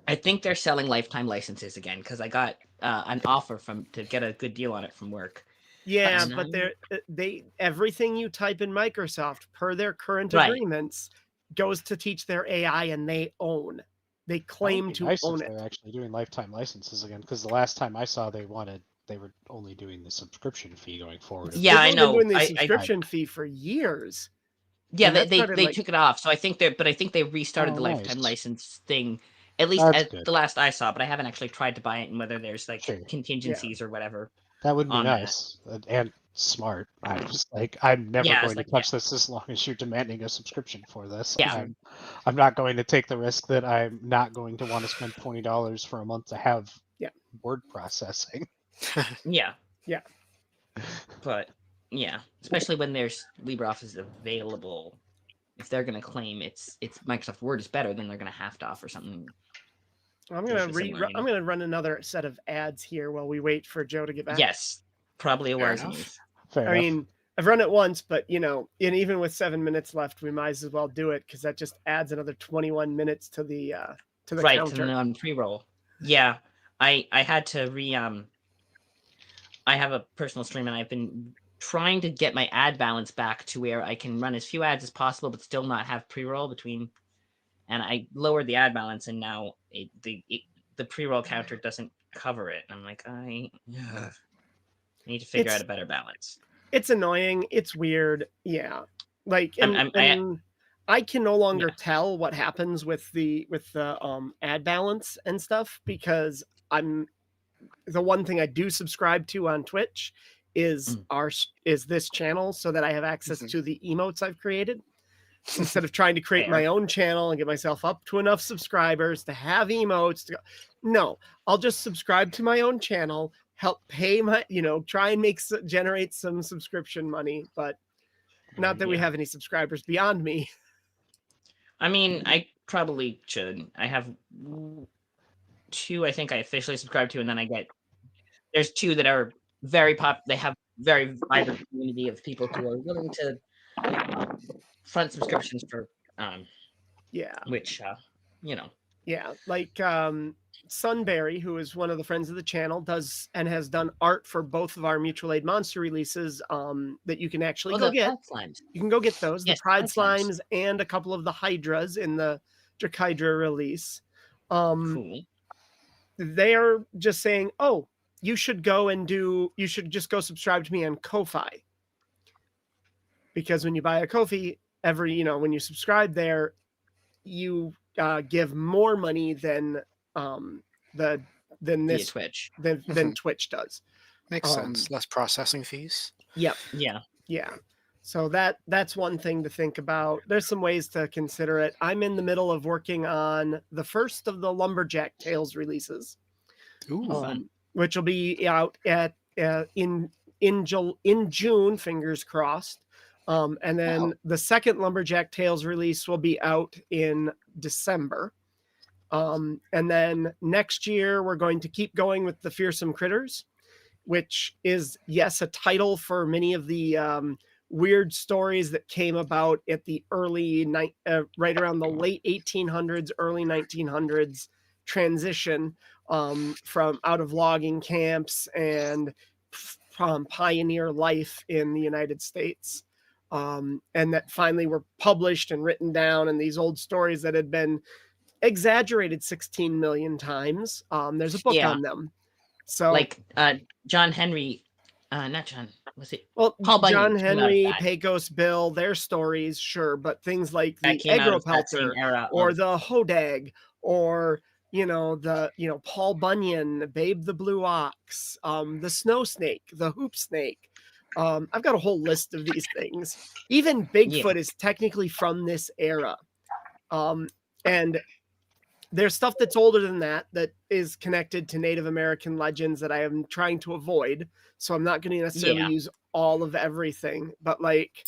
I think they're selling lifetime licenses again because I got an offer to get a good deal on it from work. Yeah, But but they everything you type in Microsoft per their current Right. agreements goes to teach their AI and they own. They claim to nice own if it. they're actually doing lifetime licenses again, because the last time I saw they were only doing the subscription fee going forward. Yeah, They've I only know. been doing the I- subscription fee for years. Yeah, And they that they, started, they like- took it off. So I think they restarted Oh, the lifetime nice. license thing. At least That's at good. the last I saw, but I haven't actually tried to buy it and whether there's like Sure. contingencies or whatever. That would be on that. nice. And smart. I'm just like, I'm never Yeah, going it's to like, touch this as long as you're demanding a subscription for this. Yeah. I'm not going to take the risk that I'm not going to want to spend $20 for a month to have Yeah. word processing. yeah. Yeah. But yeah, especially when there's LibreOffice available. If they're gonna claim it's Microsoft Word is better, then they're gonna have to offer something. I'm gonna usually similar, you know? I'm gonna run another set of ads here while we wait for Joe to get back. Yes, probably a Fair wise enough. move. Fair I enough. mean, I've run it once, but you know, and even with 7 minutes left, we might as well do it because that just adds another 21 minutes to the Right, counter. and then on pre-roll. Yeah, I had to I have a personal stream, and I've been trying to get my ad balance back to where I can run as few ads as possible, but still not have pre-roll between. And I lowered the ad balance, and now the pre-roll counter doesn't cover it. I'm like, I need to figure out a better balance. It's annoying. It's weird. Yeah, like I'm- and I can no longer tell what happens with the ad balance and stuff because I'm the one thing I do subscribe to on Twitch is this channel so that I have access to the emotes I've created instead of trying to create my own channel and get myself up to enough subscribers to have emotes to go. No, I'll just subscribe to my own channel, help pay my, try and generate some subscription money, but not that we have any subscribers beyond me. I mean, I probably should. I have 2 I think I officially subscribe to, and then there's 2 that are very they have very vibrant community of people who are willing to front subscriptions for which Yeah, like Sunberry, who is one of the friends of the channel, does and has done art for both of our mutual aid monster releases that you can actually go get. Slimes. You can go get those, Yes, the Pride Pride Slimes. Slimes and a couple of the Hydras in the Drakehydra release. Cool. They are just saying, oh, you should just go subscribe to me on Ko-Fi. Because when you buy a Ko-Fi, when you subscribe there, you give more money than Twitch. than Twitch does. Makes sense. Less processing fees. Yep. Yeah. So that's one thing to think about. There's some ways to consider it. I'm in the middle of working on the first of the Lumberjack Tales releases, which will be out in June. Fingers crossed. And then the second Lumberjack Tales release will be out in December. And then next year, we're going to keep going with the Fearsome Critters, which is, yes, a title for many of the weird stories that came about at the right around the late 1800s, early 1900s transition from out of logging camps and from pioneer life in the United States. And that finally were published and written down, and these old stories that had been exaggerated 16 million times. There's a book on them. So like John Henry, not John, was it? Well, Paul Bunyan John Henry, that. Pecos Bill, their stories, sure, but things like That the came out of that Agropelter same era or of- the Hodag or Paul Bunyan, Babe the Blue Ox, the Snow Snake, the Hoop Snake. I've got a whole list of these things. Even Bigfoot is technically from this era. And there's stuff that's older than that is connected to Native American legends that I am trying to avoid. So I'm not going to necessarily use all of everything, but like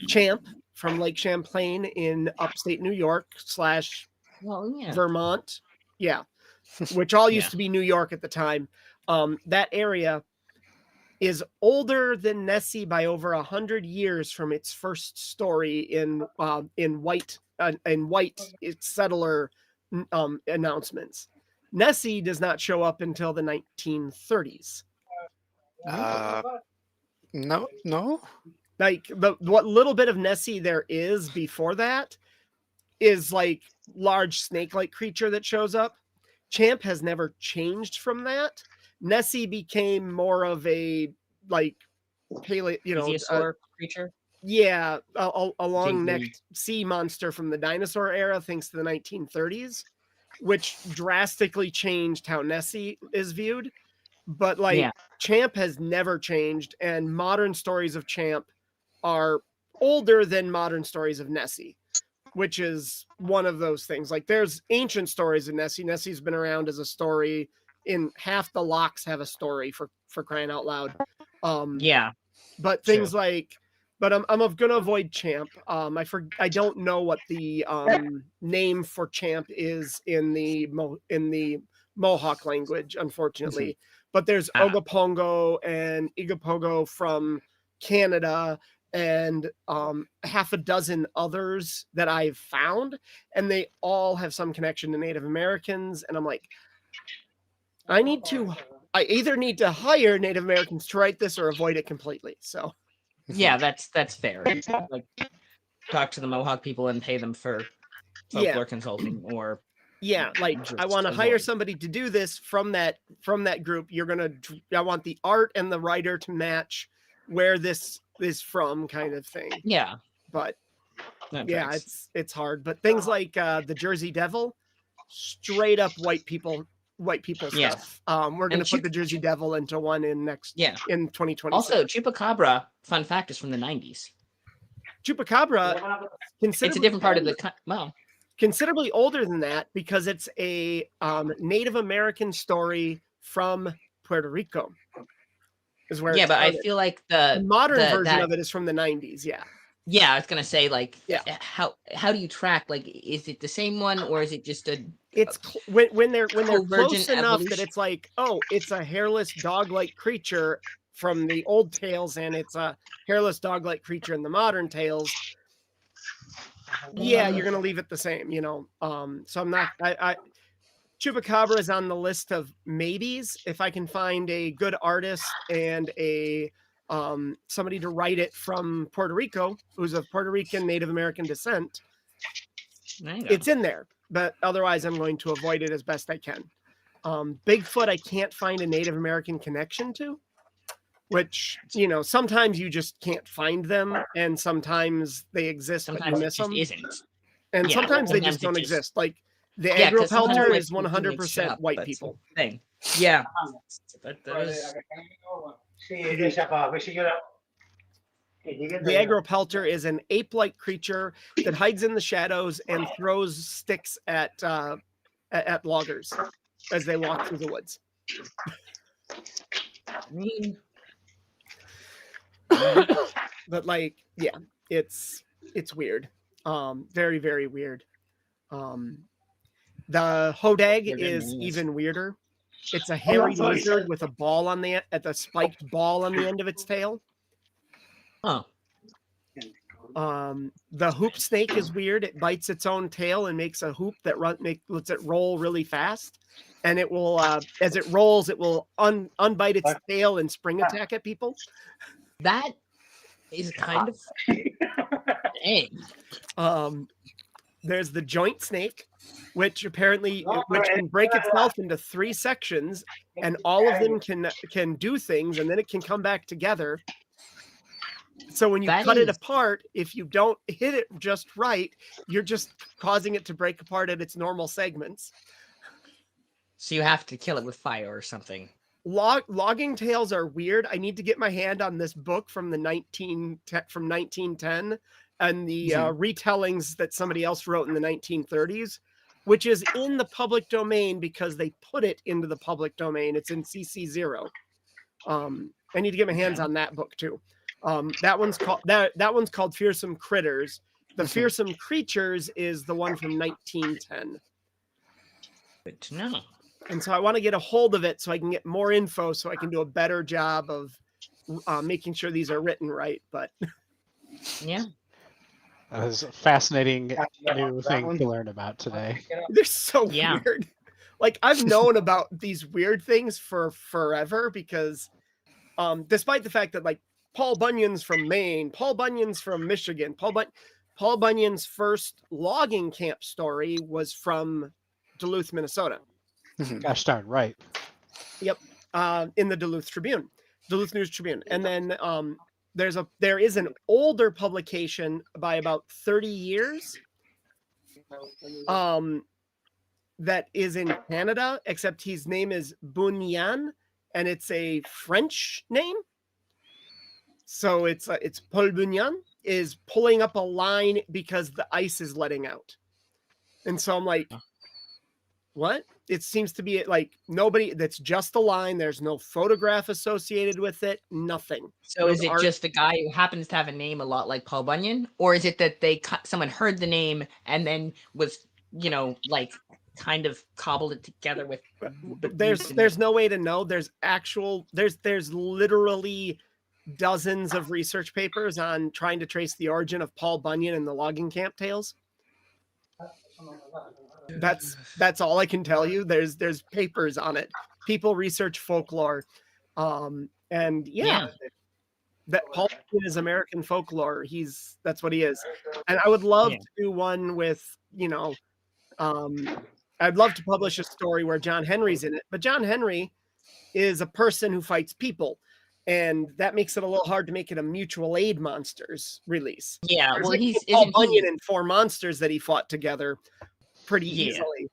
Champ from Lake Champlain in upstate New York / Vermont. Yeah. Which all used to be New York at the time. That area is older than Nessie by over 100 years from its first story in white settler announcements. Nessie does not show up until the 1930s. No. Like what little bit of Nessie there is before that is like large snake-like creature that shows up. Champ has never changed from that. Nessie became more of a like plesiosaur creature. Yeah, a long-necked sea monster from the dinosaur era, thanks to the 1930s, which drastically changed how Nessie is viewed. but like Yeah. Champ has never changed, and modern stories of Champ are older than modern stories of Nessie, which is one of those things. Like there's ancient stories of Nessie. Nessie's been around as a story. In half the locks have a story for crying out loud. Yeah. But True. things like, but I'm gonna avoid Champ. I don't know what the name for Champ is in the Mohawk language, unfortunately. But there's Ah. Ogopongo and Igapogo from Canada, and half a dozen others that I've found, and they all have some connection to Native Americans. And I'm like, I either need to hire Native Americans to write this or avoid it completely. So Yeah, that's fair. Like, talk to the Mohawk people and pay them for folklore consulting, or yeah, like I just want to hire avoid. somebody to do this from that group. I want the art and the writer to match where this is from, kind of thing. Yeah. But that yeah, tracks. it's hard. But things like the Jersey Devil, straight up white people Yeah. stuff. We're gonna And put the Jersey Devil into one in 2020. Also, Chupacabra, fun fact, is from the 90s. Chupacabra, It's a different part of the considerably older than that, because it's a Native American story from Puerto Rico. Is where but I feel like the modern version of it is from the 90s. Yeah, I was gonna say, like, Yeah. how do you track? Like, is it the same one, or is it just a? It's when they're close enough evolution? that it's like, oh, it's a hairless dog-like creature from the old tales, and it's a hairless dog-like creature in the modern tales. Yeah, you're gonna leave it the same, so I'm not. Chupacabra is on the list of maybes if I can find a good artist and a somebody to write it from Puerto Rico, who's of Puerto Rican Native American descent. It's in there, but otherwise I'm going to avoid it as best I can. Bigfoot, I can't find a Native American connection to, which, sometimes you just can't find them, and sometimes they exist, but you miss them. Isn't. And sometimes they just don't exist. Like the agropelter is 100% white people. Thing. Yeah. But there's... The agropelter is an ape-like creature that hides in the shadows and throws sticks at loggers as they walk through the woods. But like, yeah, it's weird. Very, very weird. The hodag is even weirder. It's a hairy lizard with a ball on the spiked ball on the end of its tail. Oh. The hoop snake is weird. It bites its own tail and makes a hoop that lets it roll really fast. And it will, as it rolls, it will unbite its tail and spring attack at people. That is kind of dang. There's the joint snake, which can break itself into 3 sections, and all of them can do things, and then it can come back together. So when you cut it apart, if you don't hit it just right, you're just causing it to break apart at its normal segments. So you have to kill it with fire or something. Logging tales are weird. I need to get my hand on this book from 1910 and the retellings that somebody else wrote in the 1930s, which is in the public domain because they put it into the public domain. It's in CC0. I need to get my hands on that book too. That one's called Fearsome Critters. The Fearsome Creatures is the one from 1910. Good to know. And so I want to get a hold of it so I can get more info so I can do a better job of making sure these are written right. But yeah, that is a fascinating new thing to learn about today. They're so weird. Like, I've known about these weird things for forever because despite the fact that, like, Paul Bunyan's from Maine, Paul Bunyan's from Michigan, Paul Bunyan's first logging camp story was from Duluth, Minnesota. Gosh darn right. Yep. In the Duluth News Tribune. And then there is an older publication by about 30 years that is in Canada, except his name is Bunyan, and it's a French name. So it's Paul Bunyan is pulling up a line because the ice is letting out. And so I'm like, what? It seems to be like nobody, that's just a line. There's no photograph associated with it, nothing. So No is it art. just a guy who happens to have a name a lot like Paul Bunyan, or is it that someone heard the name and then was, you know, like kind of cobbled it together with There's no way to know. There's literally dozens of research papers on trying to trace the origin of Paul Bunyan and the logging camp tales. That's all I can tell you. There's papers on it. People research folklore. And yeah, that Paul Bunyan is American folklore. That's what he is. And I would love to do one with, you know, I'd love to publish a story where John Henry's in it, but John Henry is a person who fights people, and that makes it a little hard to make it a mutual aid monsters release. Yeah, There's well, like he's Paul isn't Bunyan he? and 4 monsters that he fought together pretty easily.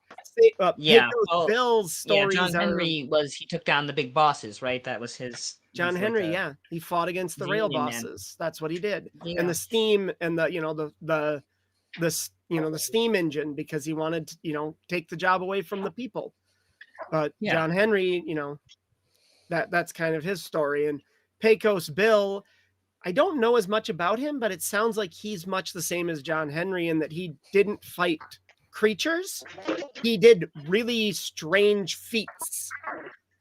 Yeah, Pedro Bill's stories John are Henry he took down the big bosses, right? That was his. John he's Henry, like he fought against the he's rail Indian man. bosses. That's what he did. Yeah. And the steam and the steam engine, because he wanted to, you know, take the job away from the people. But John Henry, you know, that's kind of his story. And Pecos Bill, I don't know as much about him, but it sounds like he's much the same as John Henry in that he didn't fight creatures. He did really strange feats.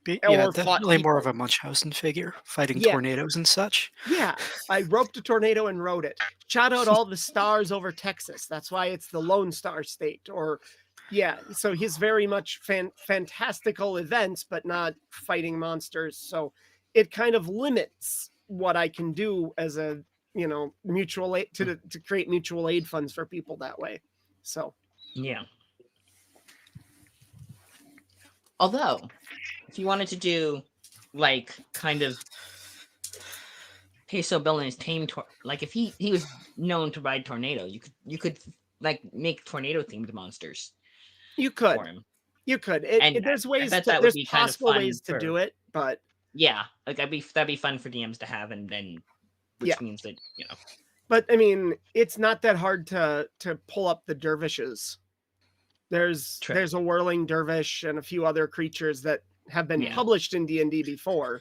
Yeah, definitely more of a Munchausen figure, fighting tornadoes and such. Yeah, I roped a tornado and rode it. Shot out all the stars over Texas. That's why it's the Lone Star State. Or, yeah, so he's very much fantastical events, but not fighting monsters. So it kind of limits what I can do as a, you know, mutual aid to create mutual aid funds for people that way. So yeah. Although, if you wanted to do like kind of Peso Bill and his tame like if he was known to ride tornado, you could like make tornado themed monsters. You could. For him. You could. There's ways. There's possible ways to do it, but yeah, like that'd be fun for DMs to have, and then which means that, you know. But I mean, it's not that hard to pull up the dervishes. There's a whirling dervish and a few other creatures that have been published in D&D before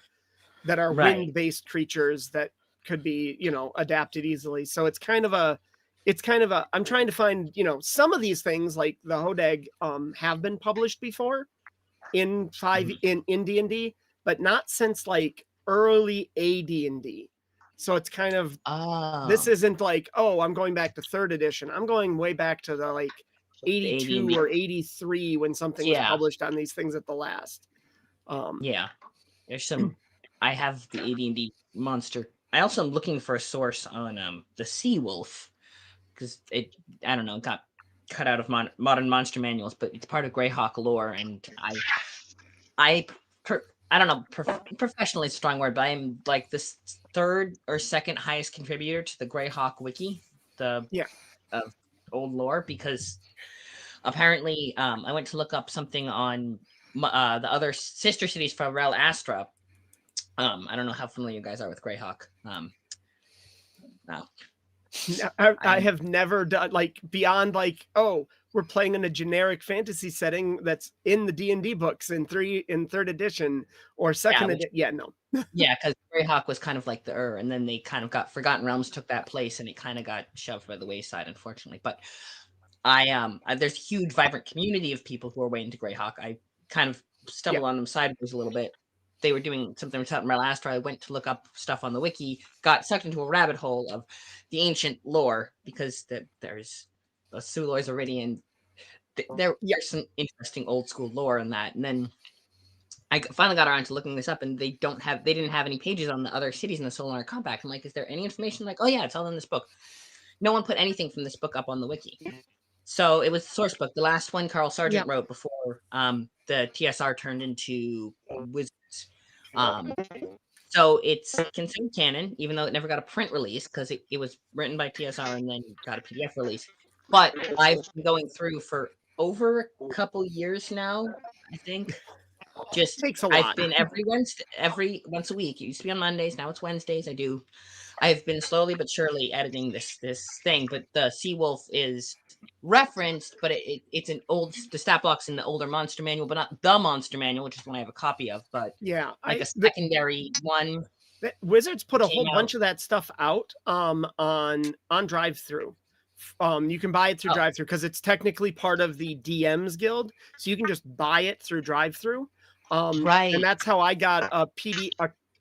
that are wind-based creatures that could be, you know, adapted easily. So it's kind of a I'm trying to find, you know, some of these things like the Hodag have been published before in in D&D, but not since like early AD&D. So it's kind of this isn't like, oh, I'm going back to 3rd edition. I'm going way back to the like 82 or 83 when something was published on these things at the last. There's some. I have the AD&D monster. I also am looking for a source on the Sea Wolf, because I don't know, got cut out of modern monster manuals, but it's part of Greyhawk lore, and I don't know, professionally is a strong word, but I'm like the 3rd or 2nd highest contributor to the Greyhawk wiki, of old lore, because apparently I went to look up something on the other sister cities for Rel Astra. I don't know how familiar you guys are with Greyhawk. No. I have never done like beyond like, oh, we're playing in a generic fantasy setting that's in the D&D books in 3rd edition or 2nd edition. Yeah, no. Yeah, because Greyhawk was kind of like and then they kind of got Forgotten Realms took that place, and it kind of got shoved by the wayside, unfortunately. But there's a huge vibrant community of people who are way into Greyhawk. I kind of stumbled on them sideways a little bit. They were doing something with Rel Astra. I went to look up stuff on the wiki, got sucked into a rabbit hole of the ancient lore, because there's the Suloi's already in. There's some interesting old school lore in that. And then I finally got around to looking this up, and they didn't have any pages on the other cities in the Solar Compact. I'm like, is there any information? Like, oh yeah, it's all in this book. No one put anything from this book up on the wiki. So it was the source book, the last one Carl Sargent wrote before the TSR turned into Wizards. So it's considered canon, even though it never got a print release, because it was written by TSR and then got a PDF release. But I've been going through for over a couple years now, I think, Just Takes a I've lot. been every once a week. It used to be on Mondays, now it's Wednesdays. I've been slowly but surely editing this thing, but the Seawolf is referenced, but it's the stat block's in the older monster manual, but not the monster manual, which is one I have a copy of, but Yeah, like a secondary one. Wizards put a came whole out. bunch of that stuff out on drive-through. You can buy it through Oh. drive-through because it's technically part of the DMs Guild, so you can just buy it through drive-through. Right. And that's how I got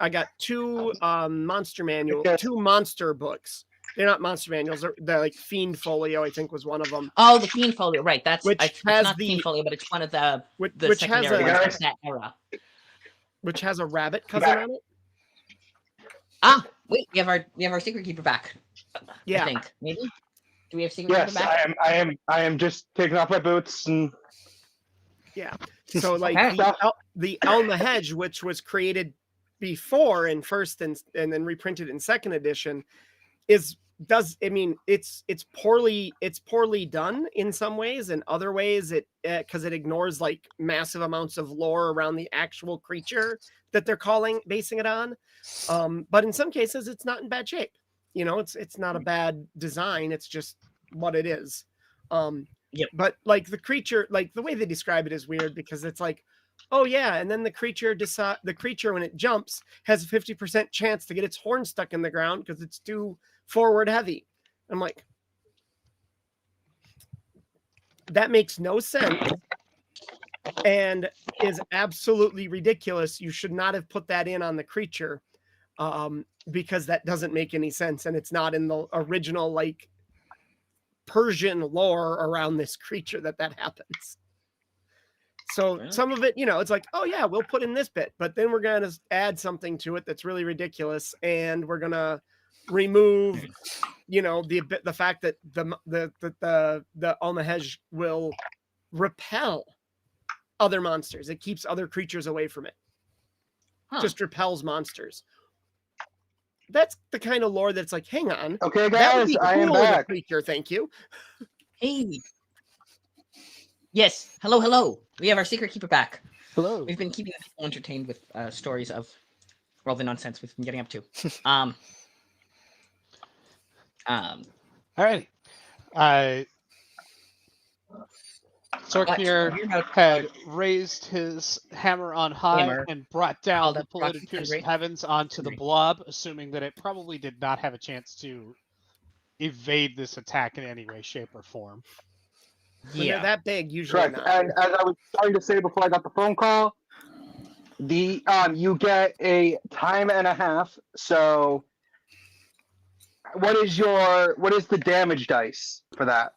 I got two two monster books. They're not monster manuals. They're like Fiend Folio, I think, was one of them. Oh, the Fiend Folio, right? It's has not the Fiend Folio, but it's one of the which has secondary ones a- from that era. which has a rabbit cousin on it. Ah, wait, we have our secret keeper back. Yeah. I think maybe. Do we have secret keeper Yes, back? I am just taking off my boots and Yeah. So like Okay. the Elma Hedge, which was created before in first and then reprinted in second edition, it's poorly done in some ways. In other ways, because it ignores like massive amounts of lore around the actual creature that they're basing it on. But in some cases, it's not in bad shape. It's not a bad design. It's just what it is. Yep. But like the creature, like the way they describe it is weird because it's like, oh yeah, and then the creature when it jumps has a 50% chance to get its horn stuck in the ground because it's too forward heavy. I'm like, that makes no sense and is absolutely ridiculous. You should not have put that in on the creature because that doesn't make any sense, and it's not in the original like Persian lore around this creature that happens. So some of it, it's like, oh yeah, we'll put in this bit, but then we're gonna add something to it that's really ridiculous, and we're gonna remove, the fact that the Almahej will repel other monsters. It keeps other creatures away from it. Just repels monsters. That's the kind of lore that's like, hang on. okay, That would guys, be I am cool in a back. creature, thank you. Hey. Yes. Hello. We have our secret keeper back. Hello. We've been keeping people entertained with stories of all the nonsense we've been getting up to. All right. Sorknir had raised his hammer on high and brought down the polluted pierce of heavens onto the blob, assuming that it probably did not have a chance to evade this attack in any way, shape, or form. When they're that big, usually correct. not. And as I was trying to say before I got the phone call, you get a time and a half. So what is the damage dice for that?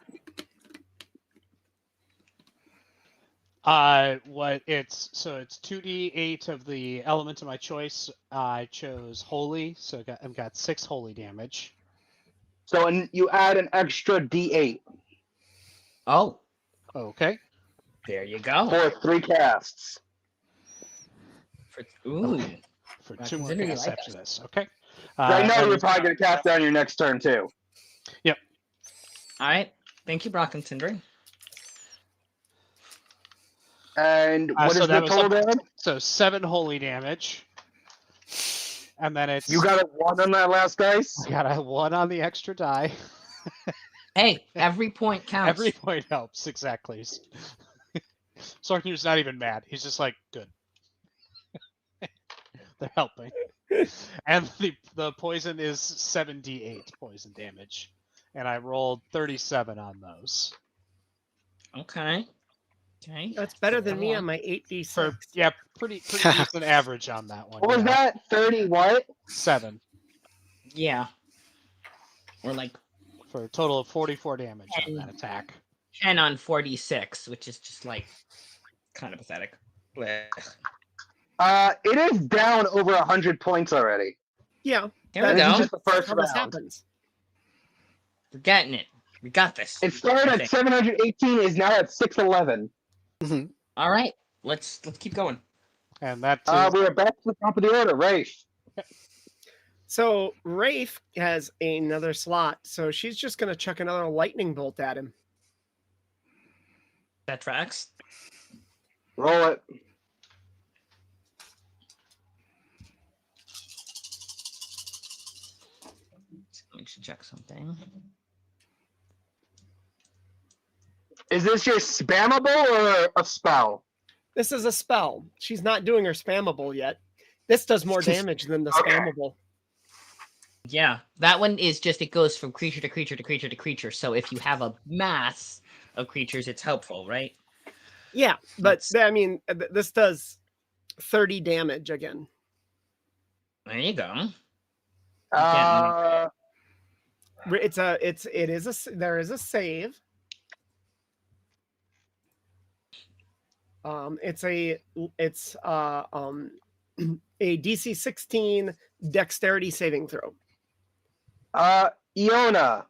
It's 2d8 of the element of my choice. I chose holy, so I've got 6 holy damage. So you add an extra d8. Oh. Okay. There you go. For 3 casts. For 2 more casts after this. Okay. I know you're probably going to cast that on your next turn too. Yep. All right. Thank you, Brock and Tindri. And what is the total damage? So 7 holy damage. And then it's... You got a 1 on that last dice? I got a 1 on the extra die. Hey, every point counts. Every point helps, exactly. Sorknir's not even mad. He's just like, good. They're helping. And the poison is 7d8 poison damage. And I rolled 37 on those. Okay. That's better than me on my 8d6. Yeah, pretty decent average on that one. What was that? 30 what? 7. Yeah. Or like... For a total of 44 damage on that attack. 10 on 46, which is just like kind of pathetic. It is down over 100 points already. Yeah. Here we go. This is just the first How this round. happens. We're getting it. We got this. It started at 718, is now at 611. All right. Let's keep going. And that we are back to the top of the order, Rafe. So Rafe has another slot, so she's just going to chuck another lightning bolt at him. That tracks. Roll it. check something. Is this your spammable or a spell? This is a spell. She's not doing her spammable yet. This does more damage than the Okay. spammable. Yeah, that one is just, it goes from creature to creature to creature to creature. So if you have a mass of creatures, it's helpful, right? Yeah, but I mean, this does 30 damage again. There you go. Uh, There is a save. It's a DC 16 dexterity saving throw. Iona,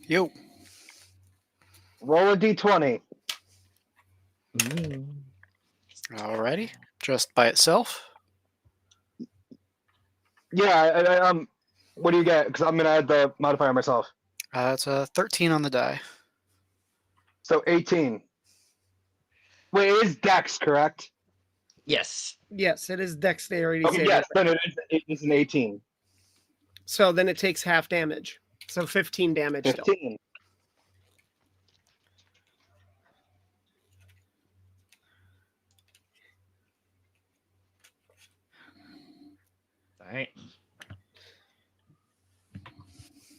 Yo. roll a d20. Alrighty. Just by itself. Yeah, what do you get? Because I'm gonna add the modifier myself. It's a 13 on the die. So 18. Wait, it is Dex, correct? Yes. Yes, it is dexterity Okay, saving. yes, then it is an 18. So then it takes half damage. So 15 damage still. 15. All right.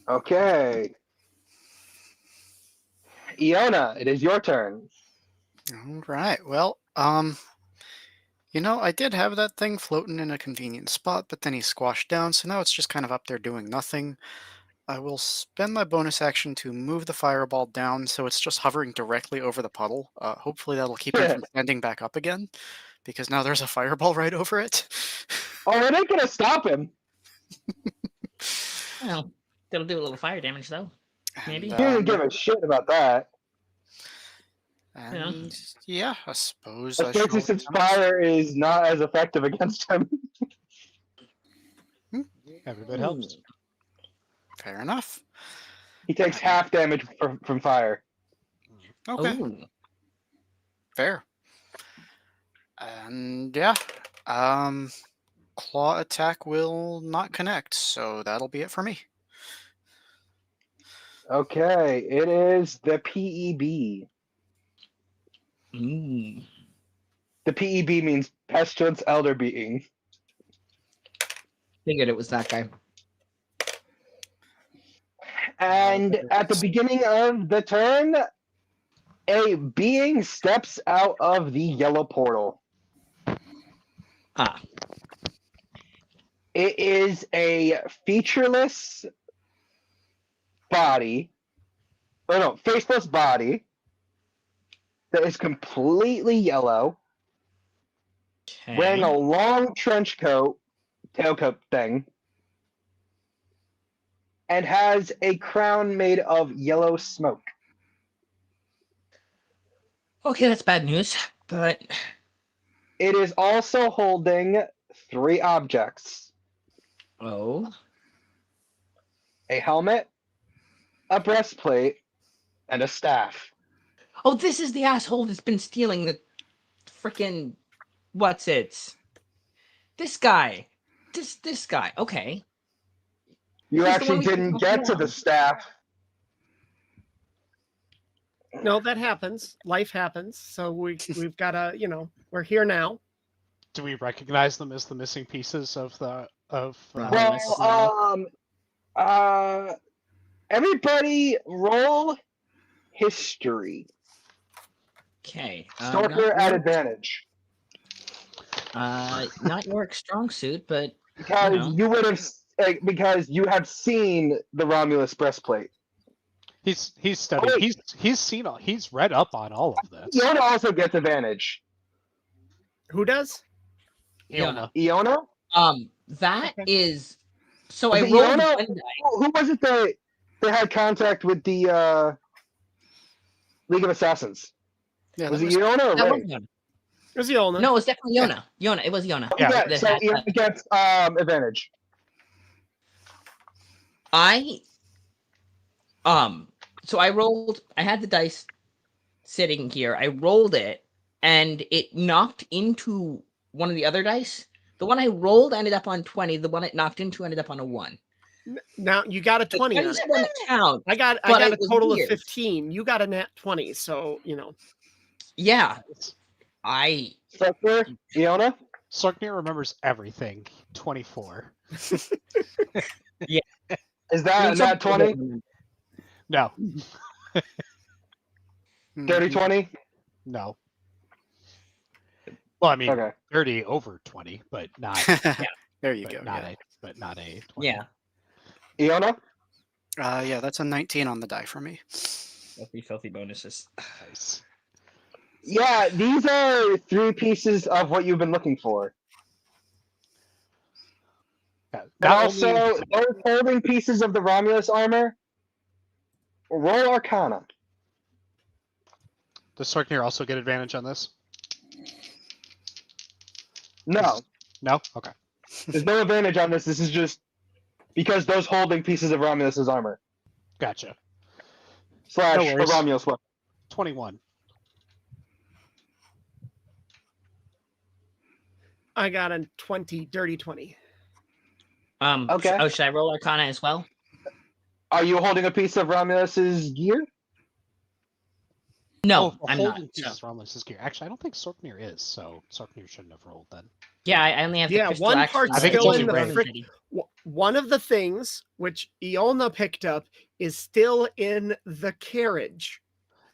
Okay. Iona, it is your turn. All right. Well, I did have that thing floating in a convenient spot, but then he squashed down, so now it's just kind of up there doing nothing. I will spend my bonus action to move the fireball down so it's just hovering directly over the puddle. Hopefully that'll keep him from standing back up again, because now there's a fireball right over it. Oh, it ain't gonna stop him. Well, that'll do a little fire damage, though. Maybe. He didn't give a shit about that. And yeah, I suppose I Especially should. since fire is not as effective against him. Every bit helps. Fair enough. He takes half damage from fire. Okay. Ooh. Fair. And yeah, claw attack will not connect, so that'll be it for me. Okay, it is the PEB. Ooh. The PEB means Pestilence Elder Being. Figured it was that guy. And at the beginning of the turn, a being steps out of the yellow portal. Ah. It is a featureless body, or no, faceless body that is completely yellow, Okay. wearing a long trench coat, tailcoat thing, and has a crown made of yellow smoke. Okay, that's bad news, but It is also holding 3 objects: oh, a helmet, a breastplate, and a staff. oh, this is the asshole that's been stealing the freaking what's it? This guy, this guy. Okay, You He's the actually one we didn't took get to down. the staff. No, that happens. Life happens. So we've got to, we're here now. Do we recognize them as the missing pieces of the Romulus? Everybody roll history. Okay. Sorcerer at advantage. Not York's strong suit, but Because you would have, because you have seen the Romulus breastplate. He's studied. Oh, wait. He's read up on all of this. Iona also gets advantage. Who does? Iona. Iona? that Okay. is. So Was I it rolled Iona? one die. Who was it that had contact with the League of Assassins? Yeah, Was that it was Iona or That was Ray? Yona. It was Yolna. No, it was definitely Yona. Yona. It was Yona. Yeah. that So had Iona that. gets advantage. So I rolled. I had the dice sitting here. I rolled it, and it knocked into one of the other dice. The one I rolled ended up on 20. The one it knocked into ended up on a 1. Now you got a 20 on 20's it. the one that counts. I got but a it was total of weird. 15. You got a nat 20, so Yeah, I Sucker, Iona? Sorknir remembers everything. 24. Is I mean, that some nat people 20? don't remember. No, Dirty 20? no. Well, I mean, Okay. 30 over 20, but not. There you but go. Not Yeah. but not a 20. Yeah, Iona? Yeah, that's a 19 on the die for me. filthy bonuses. Nice. Yeah, these are 3 pieces of what you've been looking for. Yeah, And not also, only those holding pieces of the Romulus armor, roll Arcana. does Sorknir also get advantage on this? No, No. Okay. there's no advantage on this. This is just because those holding pieces of Romulus's armor. Gotcha. / No a worries. Romulus weapon. 21. I got a 20, dirty 20. Okay. Should I roll Arcana as well? Are you holding a piece of Romulus's gear? No, for I'm not. holding So. pieces Romulus's gear. Actually, I don't think Sorknir is, so Sorknir shouldn't have rolled then. Yeah, I only have the Yeah, crystal one axe part's and I think it's still only in the red. frick. One of the things which Iolna picked up is still in the carriage.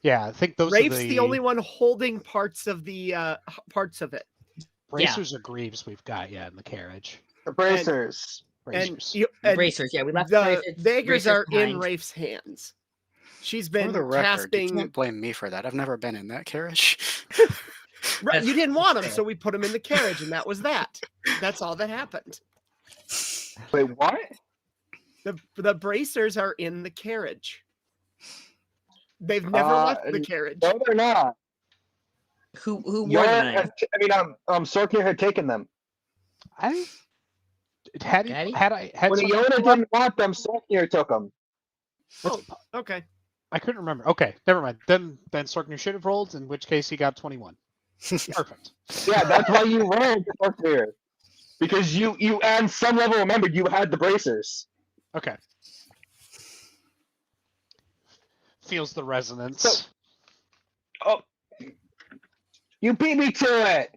Yeah, I think those Rafe's are the only one holding parts of the parts of it. bracers or greaves we've got, in the carriage. The bracers. Bracers. And bracers. Yeah, we left the bracers daggers are in behind. Rafe's hands. She's For been the record, you casting. can't blame me for that. I've never been in that carriage. Right, you didn't want them, fair. so we put them in the carriage, and that was that. That's all that happened. Wait, what? The bracers are in the carriage. They've never left the carriage. No, they're not. Who wore Your, them? Sorknir had taken them. I had Daddy? When Sorknir Iona them? didn't want them, Sorknir took them. Oh, okay. I couldn't remember. Okay, never mind. Then Sorknir should have rolled, in which case he got 21. Perfect. Yeah, that's why you rolled Sorknir. Because you on some level remembered you had the bracers. Okay. Feels the resonance. So- Oh, you beat me to it.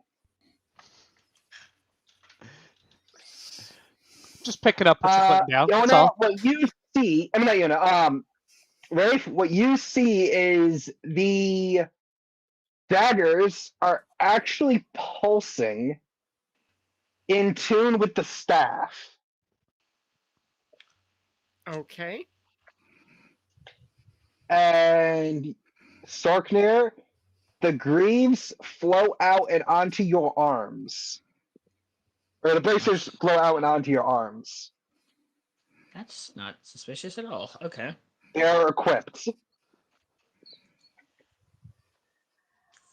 Just picking up what you're putting down. That's Iona, all. what you see, I mean, not Iona, Rafe, what you see is the daggers are actually pulsing in tune with the staff. Okay. And Sorknir, the greaves flow out and onto your arms. Or the bracers flow out and onto your arms. That's not suspicious at all. Okay. They're equipped.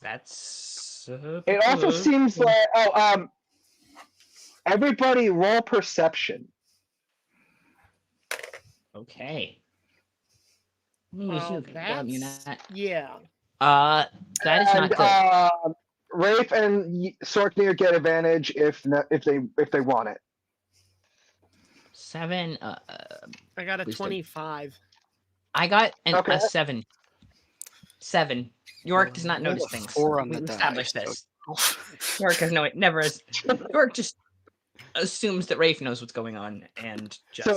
That's. It also seems like everybody roll perception. Okay. Oh, yeah. That is not good. Rafe and Sorknir get advantage if they want it. 7. I got a Wisdom. 25. I got Okay. a 7. 7. York does not Roll notice a things. 4 on We the die. established so- this. York has never has. York just assumes that Rafe knows what's going on and just.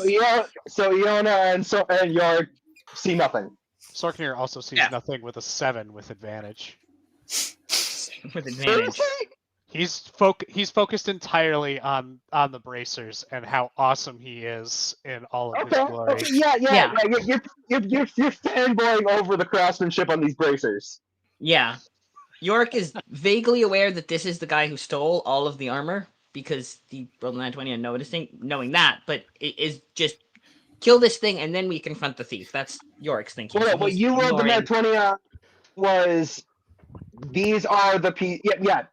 So Iona and York see nothing. Sorknir also sees Yeah. nothing with a 7 with advantage. with advantage. Seriously? He's focused entirely on the bracers and how awesome he is in all of his glory. Okay. Yeah. You're fanboying over the craftsmanship on these bracers. Yeah. York is vaguely aware that this is the guy who stole all of the armor because he rolled a 920 and knowing that, but it is just kill this thing and then we confront the thief. That's York's thinking. Well, So what he's you rolled the ignoring- net 20 on was these are the pieces.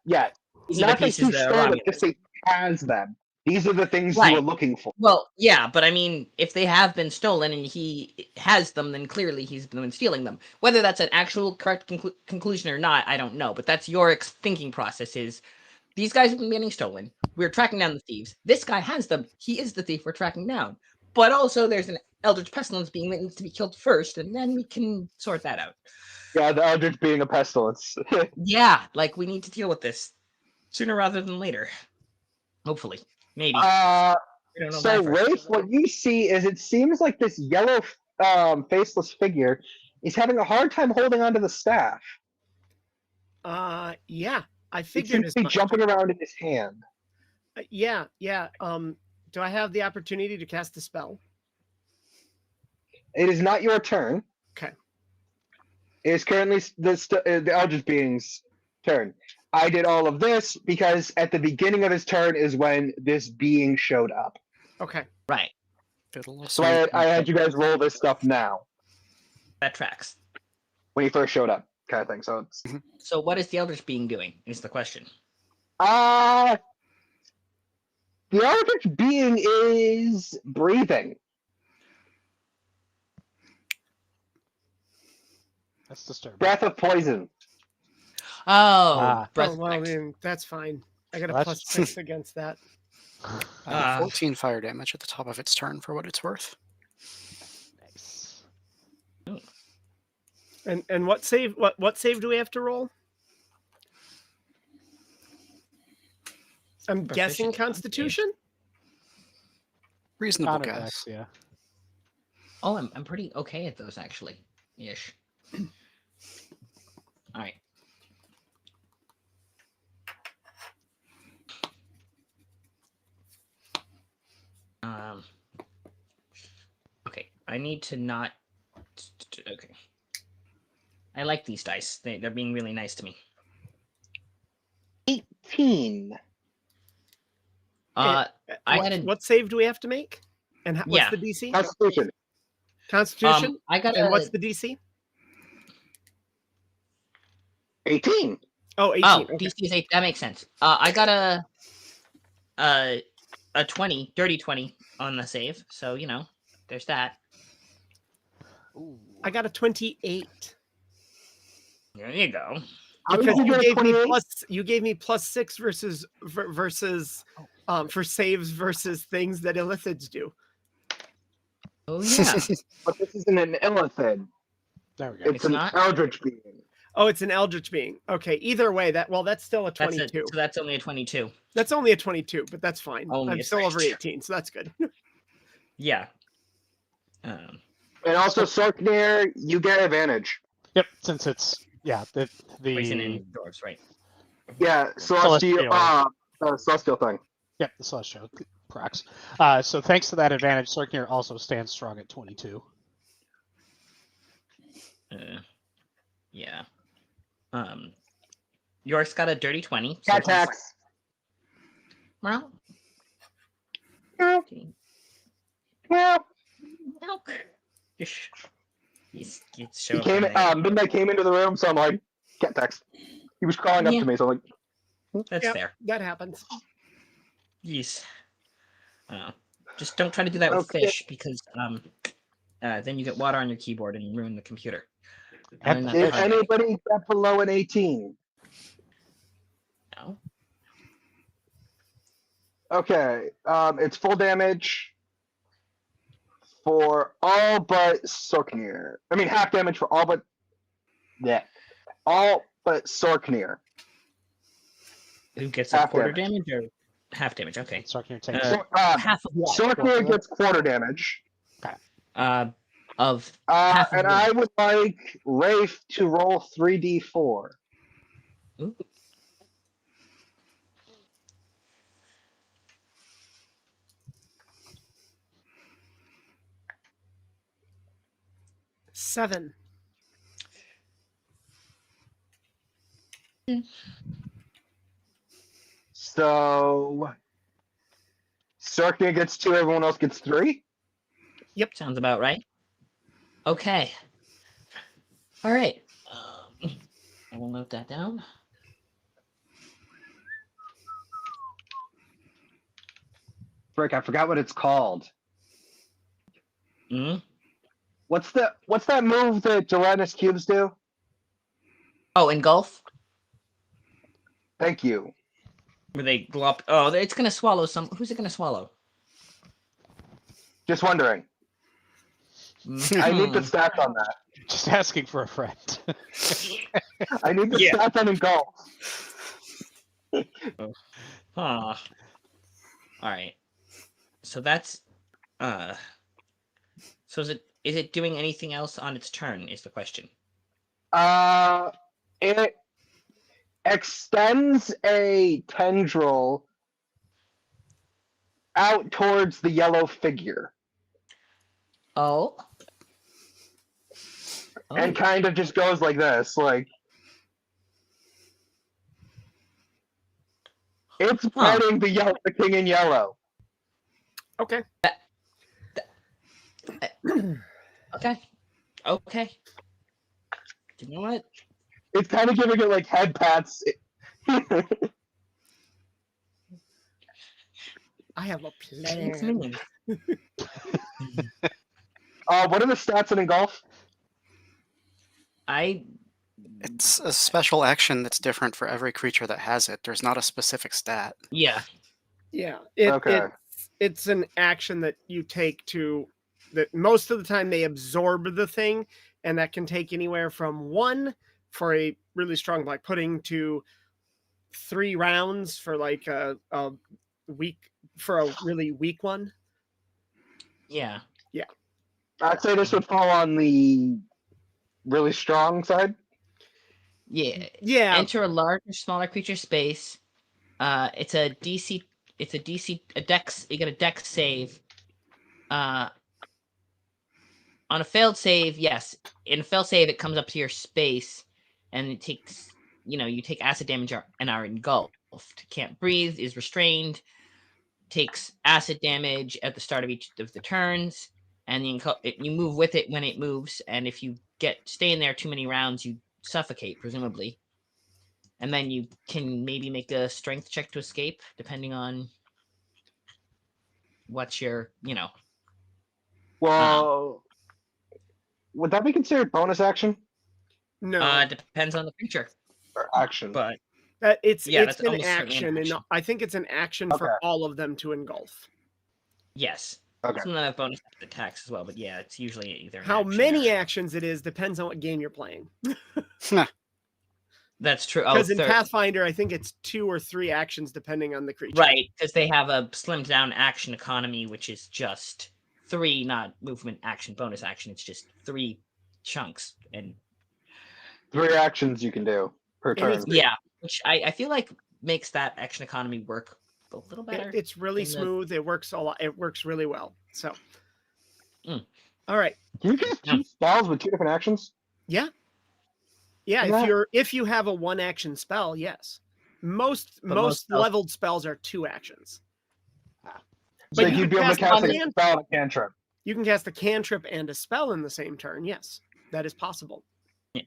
Yeah. These are the Not that pieces he that are stole it, Romulus. just he has them. These are the things you Right. were looking for. Well, yeah, but I mean, if they have been stolen and he has them, then clearly he's been stealing them. Whether that's an actual correct conclusion or not, I don't know. But that's Yorick's thinking process is, these guys have been getting stolen. We're tracking down the thieves. This guy has them. He is the thief we're tracking down. but also there's an Eldritch Pestilence being that needs to be killed first, and then we can sort that out. Yeah, the Eldritch being a pestilence. Yeah, like we need to deal with this sooner rather than later. Hopefully, maybe. We don't know So that for sure. Rafe, what you see is it seems like this yellow faceless figure is having a hard time holding onto the staff. Yeah, I It figured seems as to be much. jumping around in his hand. Yeah. Do I have the opportunity to cast a spell? It is not your turn. Okay. It is currently the Eldritch Being's turn. I did all of this because at the beginning of his turn is when this being showed up. Okay. Right, So I had you guys roll this stuff now that tracks. when he first showed up, kind of thing. So it's So what is the Eldritch Being doing? Is the question. the Eldritch Being is breathing. That's disturbing. Breath of poison. Oh, breath Oh, well, effect. then that's fine. I got a Well, plus that's- 6 against that. 14 fire damage at the top of its turn for what it's worth. Nice. And what save? What save do we have to roll? I'm guessing Proficient, huh? Constitution. Reasonable Counter guess. dex, yeah. Oh, I'm pretty okay at those actually, ish. All right. Okay, I need to not. Okay. I like these dice. They're being really nice to me. 18. I what, had a what save do we have to make? And what's Yeah. the DC? Constitution. Constitution. I got And a what's the DC? 18. Oh, 18. oh okay. DC is 8. That makes sense. I got a 20, dirty 20 on the save. So you know, there's that. Ooh. I got a 28. There you go. How did Because you you get a gave me 28? +6 versus for saves versus things that illithids do. Oh yeah. But this isn't an illithid. There we go. It's an not? Eldritch Being. Oh, it's an Eldritch Being. Okay, either way, that's still a 22. So that's only a 22. That's only a 22, but that's fine. Only I'm a still over 22. 18, so that's good. Yeah. And also, Sorknir, you get advantage. Yep, since it's the Poison in dwarves, right? Yeah, Celestial. Celestial thing. Yep, the celestial cracks. So thanks to that advantage, Sorknir also stands strong at 22. Yeah. York's got a dirty 20. So Cat tax. Well, Meow, okay. meow. Milk. He's He showing came, Midnight came into the room, so I'm like, cat tax. He was crawling up Yeah. to me, so I'm like, That's Yep. fair. That happens. Yes. Just don't try to do that with Okay. fish because then you get water on your keyboard and ruin the computer. Yep. And then did that's hard. anybody get below an 18? No. Okay, it's full damage for all but Sorknir. I mean, half damage for all but Sorknir. Who gets Half a quarter damage. damage or half damage? Okay. Sorknir takes Uh, half of what? Sorknir gets quarter damage. Of half of And what? I would like Rafe to roll 3d4. Ooh. Seven. So Sorknir gets 2, everyone else gets 3. Sounds about right. Okay. All right. I will note that down. Frick, I forgot what it's called. Hmm? What's that move that gelatinous cubes do? Oh, engulf. Thank you. Where they glop. Oh, it's gonna swallow some. Who's it gonna swallow? Just wondering. I need the stats on that. Just asking for a friend. I need the Yeah. stats on engulf. All right. So that's so is it doing anything else on its turn is the question. It extends a tendril out towards the yellow figure Oh. and kind of just goes like this, like it's petting the king in yellow. Okay. Okay. Okay. You know what? It's kind of giving it like head pats. I have a It's plan. minions. What are the stats in engulf? It's a special action that's different for every creature that has it. There's not a specific stat. Yeah. Yeah. Okay. It's an action that you take to that most of the time they absorb the thing, and that can take anywhere from 1 for a really strong like pudding to 3 rounds for like a weak for a really weak one. Yeah. I'd say this would fall on the really strong side. Yeah. Yeah. Enter a large or smaller creature space. It's a DC. A dex. You get a dex save. On a failed save, yes. In a failed save, it comes up to your space, and it takes. You take acid damage and are engulfed. Can't breathe. Is restrained. Takes acid damage at the start of each of the turns, and you move with it when it moves. And if you stay in there too many rounds, you suffocate, presumably. And then you can maybe make a strength check to escape, depending on what's your, Well, would that be considered bonus action No. depends on the creature. or action? But It's that's an almost certainly an action, and action. I think it's an action Okay. for all of them to engulf. yes, Okay. some of them have bonus attacks as well. But yeah, it's usually either an How action many or- actions it is depends on what game you're playing. That's true. Because in Pathfinder, I think it's 2 or 3 actions depending on the creature. Right, because they have a slimmed down action economy, which is just 3, not movement, action, bonus action. It's just 3 chunks, and 3 actions you can do per turn. yeah, which I feel like makes that action economy work a little better. It's really than the- smooth. It works a lot. It works really well. So, Mm. all right. Can you cast 2 spells with 2 different actions? Yeah. If you have a 1 action spell, yes. Most most spells- leveled spells are 2 actions. So But you you'd could be able to cast cast one a spell and a cantrip. You can cast a cantrip and a spell in the same turn. Yes, that is possible. Yeah.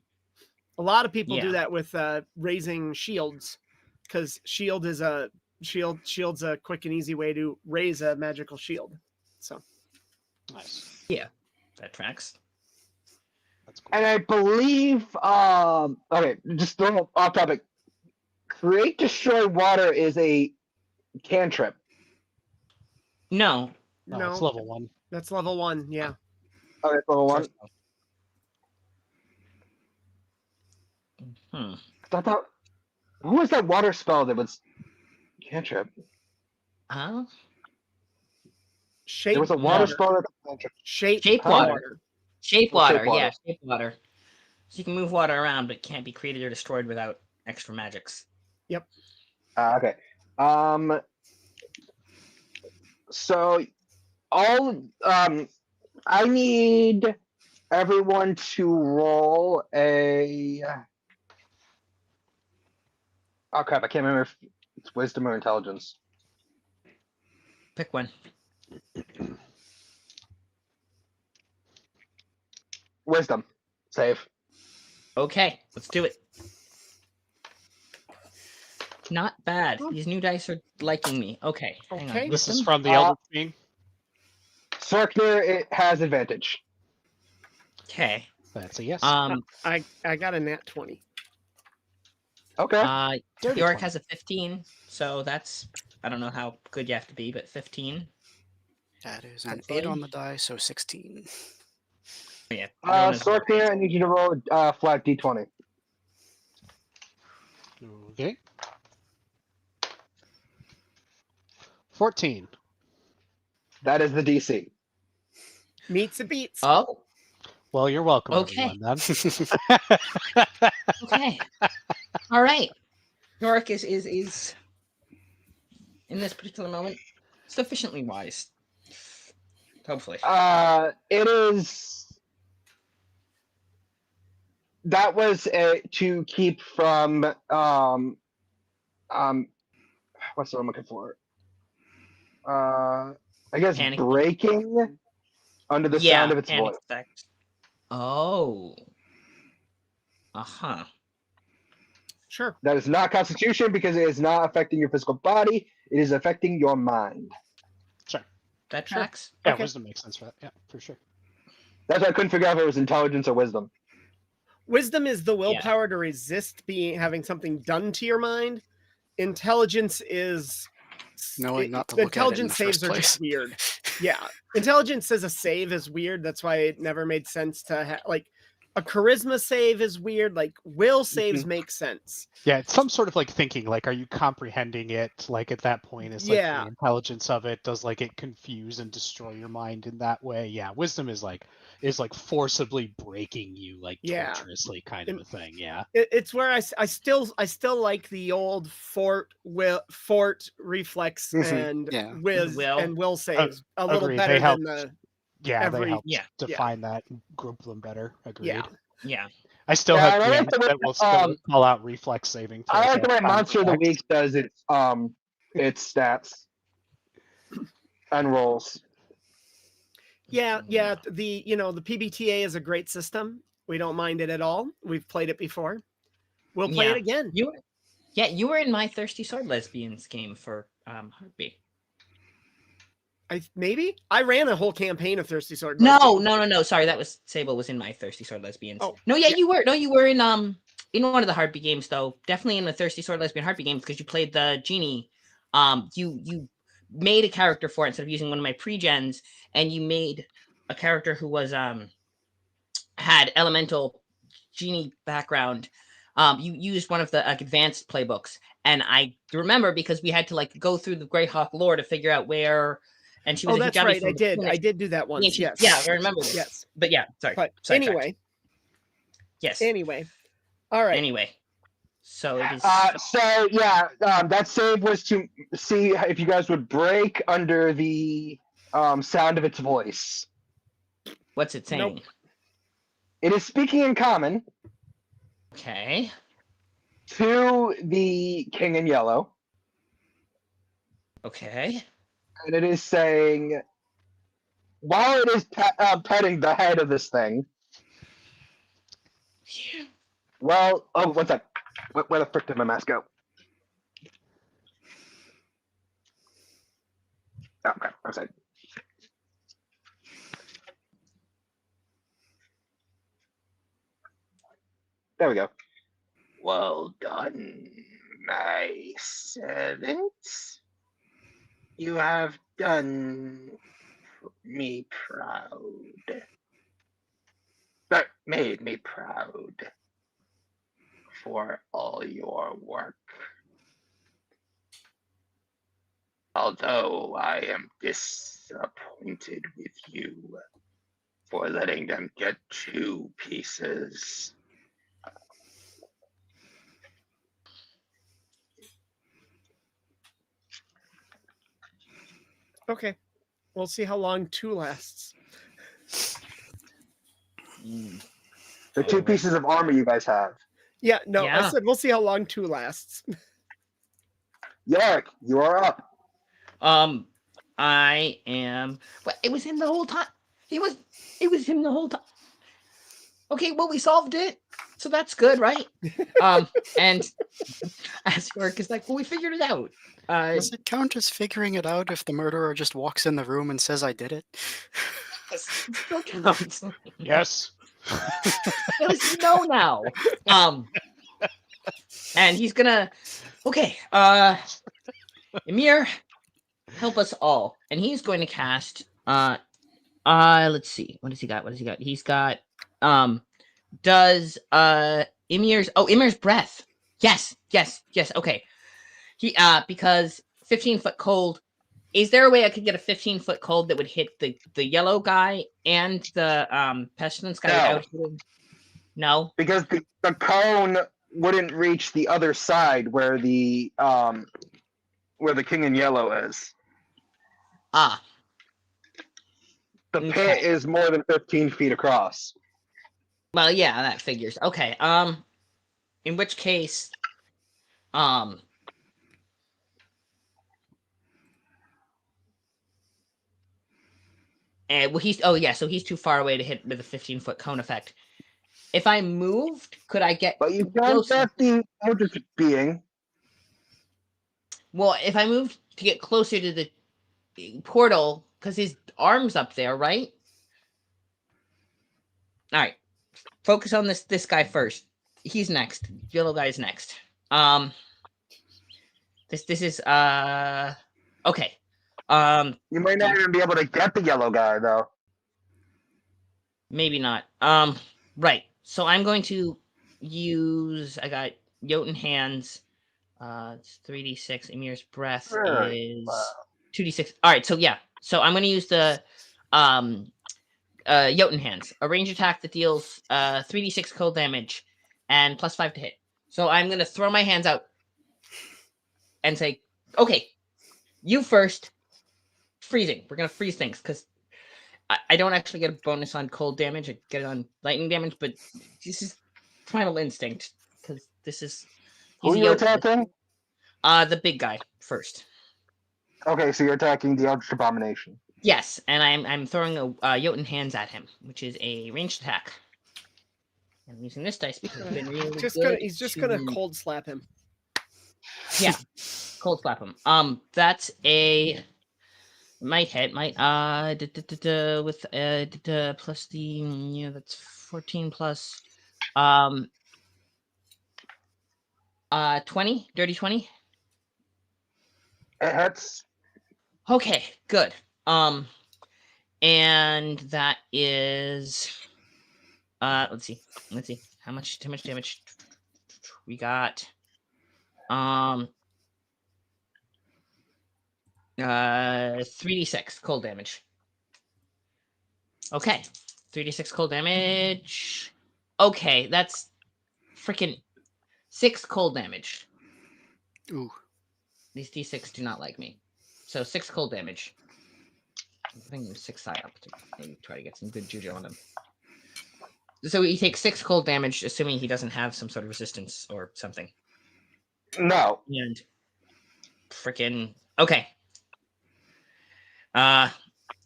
A lot of people do Yeah. that with raising shields, because shield's a quick and easy way to raise a magical shield. So Nice. that tracks. That's cool. And I believe, okay, just throwing off topic. Create Destroy Water is a cantrip. No, No, it's no, level 1. that's level 1. Yeah. Okay, level 1. Hmm. I thought, who was that water spell that was cantrip? Huh? Shape There was a water spell that was cantrip. Shape Shape water. water. Shape Well, water, shape water. yeah, shape water. So you can move water around, but can't be created or destroyed without extra magics. Okay. So I need everyone to roll a. Oh crap! I can't remember if it's wisdom or intelligence. Pick one. Wisdom. Save. Okay, let's do it. Not bad. These new dice are liking me. Okay. Hang Okay. on. This is Wisdom? from the Elder Queen. Circular, it has advantage. Okay. That's a yes. I got a nat 20. Okay. Dirty Yorick 20. has a 15, so that's I don't know how good you have to be, but 15. That is an Hopefully. 8 on the die, so 16. Yeah. Yona's Scorpion, I working. need you to roll flat d20. Okay. 14. That is the DC. Meets the beats. Oh, Well, you're welcome, Okay. everyone, then. okay. All right. Yorick is in this particular moment sufficiently wise. Hopefully. It is. That was to keep from what's the word I'm looking for? I guess Panic. breaking under the sound of its panic voice. effect. Oh. Uh-huh. Sure. That is not Constitution because it is not affecting your physical body. It is affecting your mind. Sure. That Sure. tracks. Yeah, Okay. wisdom makes sense for that. Yeah, for sure. That's why I couldn't figure out if it was intelligence or wisdom. Wisdom is the willpower to resist having something done to your mind. Intelligence is Knowing not to look at it in the intelligence saves first are place. just weird. Yeah, intelligence as a save is weird. That's why it never made sense to like a charisma save is weird. Like will saves make sense. Yeah, it's some sort of like thinking, like, are you comprehending it? Like at that point, it's like Yeah. the intelligence of it. Does like it confuse and destroy your mind in that way? Yeah, wisdom is like forcibly breaking you, like Yeah. torturously kind of a thing. Yeah. It's where I still like the old fort reflex and Yeah. will saves a little agreed. better They help. than the Yeah, they every- help yeah, define that and group them better. Agreed. yeah. Yeah. I still Yeah, have and I like games the way that will call out reflex saving. I throws like the way at Monster of the reflex. Week does its stats and rolls. Yeah, the the PBTA is a great system. We don't mind it at all. We've played it before. We'll play it again. You were in my Thirsty Sword Lesbians game for Heartbeat. Maybe I ran a whole campaign of Thirsty Sword. No. Lesbians. Sorry, that was Sable was in my Thirsty Sword Lesbians. Oh, no, you were. No, you were in one of the Heartbeat games though. Definitely in the Thirsty Sword Lesbian Heartbeat games because you played the genie. You made a character for it instead of using one of my pre-gens, and you made a character who was had elemental genie background. You used one of the advanced playbooks, and I remember because we had to like go through the Greyhawk lore to figure out where. And she was oh, that's hijabi right. from I the did. Phoenix. I did do that once. Yeah, Yes. yeah, I remember this. Yes. But yeah, sorry. But Sidetracked. anyway. Yes. Anyway. All right. Anyway. So it is. That save was to see if you guys would break under the sound of its voice. What's it saying? Nope. It is speaking in common Okay. to the King in Yellow, Okay. and it is saying, while it is petting the head of this thing. Well, oh, what's that? Where the frick did my mask go? Oh, okay, outside. There we go. Well done, my servants. You have done me proud. But made me proud for all your work. Although I am disappointed with you for letting them get 2 pieces. Okay. We'll see how long 2 lasts. The 2 pieces of armor you guys have. Yeah. No. I Yeah. said we'll see how long 2 lasts. Yorick, you are up. I am. But it was him the whole time. It was him the whole time. Okay, well we solved it, so that's good, right? And as York is like, well, we figured it out. Does it count as figuring it out if the murderer just walks in the room and says, I did it? Still counts. Yes. At least you know now. And he's gonna. Okay, Emir, help us all, and he's going to cast Let's see. What does he got? What does he got? He's got does Ymir's breath. Yes. Okay. He because 15-foot cold. Is there a way I could get a 15-foot cold that would hit the yellow guy and the pestilence guy No. without hitting? No. Because the cone wouldn't reach the other side where the king in yellow is. Ah. The Okay. pit is more than 15 feet across. Well, yeah, that figures. Okay. In which case, well, so he's too far away to hit with a 15-foot cone effect. If I moved, could I get But you can't closer? get the eldritch being. Well, if I moved to get closer to the portal, because his arm's up there, right? All right. Focus on this guy first. He's next. Yellow guy's next. This is okay. You might not even be able to get the yellow guy though. Maybe not. Right. So I'm going to use. I got Jotun hands. It's 3d6. Ymir's breath is 2d6. All right. So yeah. So I'm going to use the Jotun hands, a range attack that deals 3d6 cold damage and +5 to hit. So I'm going to throw my hands out and say, okay, you first. Freezing. We're going to freeze things because I don't actually get a bonus on cold damage. I get it on lightning damage, but this is primal instinct because this is. Who are you attacking? The big guy first. Okay, so you're attacking the Eldritch Abomination. Yes, and I'm throwing a Jotun hands at him, which is a ranged attack. I'm using this dice because I've been really good. He's just gonna cold slap him. Yeah, cold slap him. That's a might hit. Might with plus the that's 14 plus 20, dirty 20. It hits. Okay, good. And that is let's see how much damage we got. 3d6 cold damage. Okay, 3d6 cold damage. Okay, that's freaking 6 cold damage. Ooh. These d6 do not like me. So 6 cold damage. I'm putting 6 side up to maybe try to get some good juju on him. So he takes 6 cold damage, assuming he doesn't have some sort of resistance or something. No. And freaking okay. And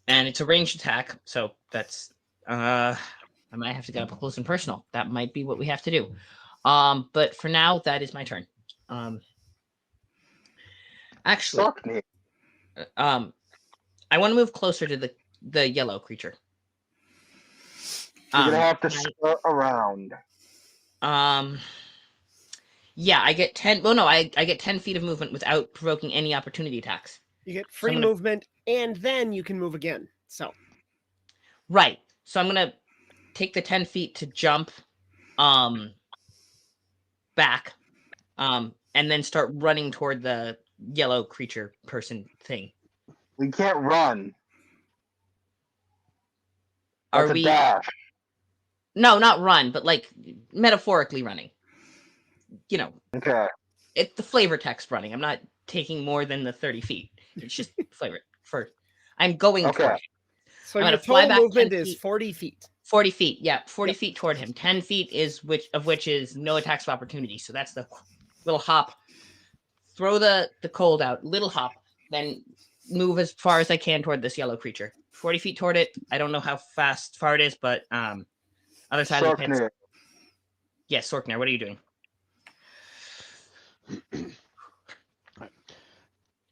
it's a ranged attack, so that's I might have to get up close and personal. That might be what we have to do. But for now, that is my turn. Actually, Suck me. I want to move closer to the yellow creature. You're gonna have to skirt around. Yeah, I get 10. Well, no, I get 10 feet of movement without provoking any opportunity attacks. You get free movement, and then you can move again. So, right. So I'm gonna take the 10 feet to jump, back, and then start running toward the yellow creature person thing. We can't run. Are That's a dash. No, not run, but like metaphorically running. You know. Okay. It's the flavor text running. I'm not taking more than the 30 feet. It's just flavor for. I'm going toward him. So I'm your gonna fly total back movement 10 is feet. 40 feet. 40 feet, yeah, 40 feet toward him. 10 feet is which is no attacks of opportunity. So that's the little hop. Throw the cold out, little hop, then move as far as I can toward this yellow creature. 40 feet toward it. I don't know how far it is, but other side of the pit. Yes, Sorkner, what are you doing?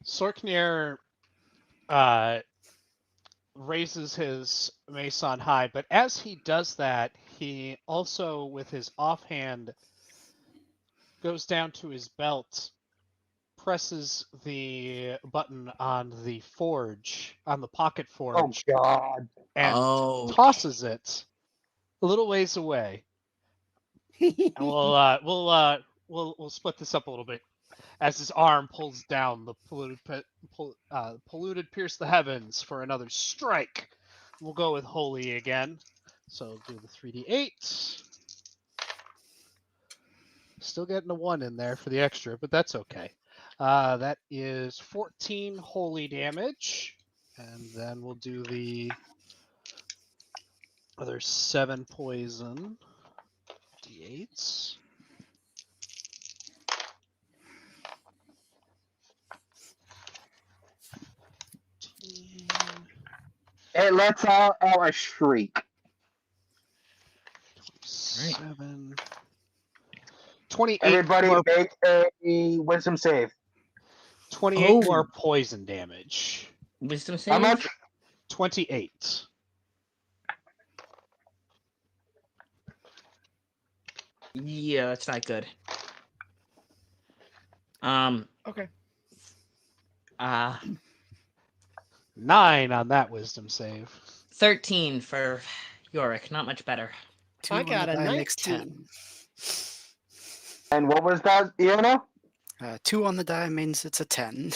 Sorkner raises his mace on high, but as he does that, he also, with his offhand, goes down to his belt, presses the button on the forge, on the pocket Oh forge, God! and Oh. tosses it a little ways away. And we'll split this up a little bit. As his arm pulls down, the polluted pierce the heavens for another strike. We'll go with holy again. So do the 3d8. Still getting a 1 in there for the extra, but that's okay. That is 14 holy damage. And then we'll do the other 7 poison d8s. It lets out a shriek. 7. 28 Everybody more, make a wisdom save. 28 Oh. more poison damage. Wisdom How save? much? 28. Yeah, that's not good. Okay. 9 on that wisdom save. 13 for Yorick. Not much better. 2 I on got the a die makes 19. 10. And what was that, Iona? 2 on the die means it's a 10.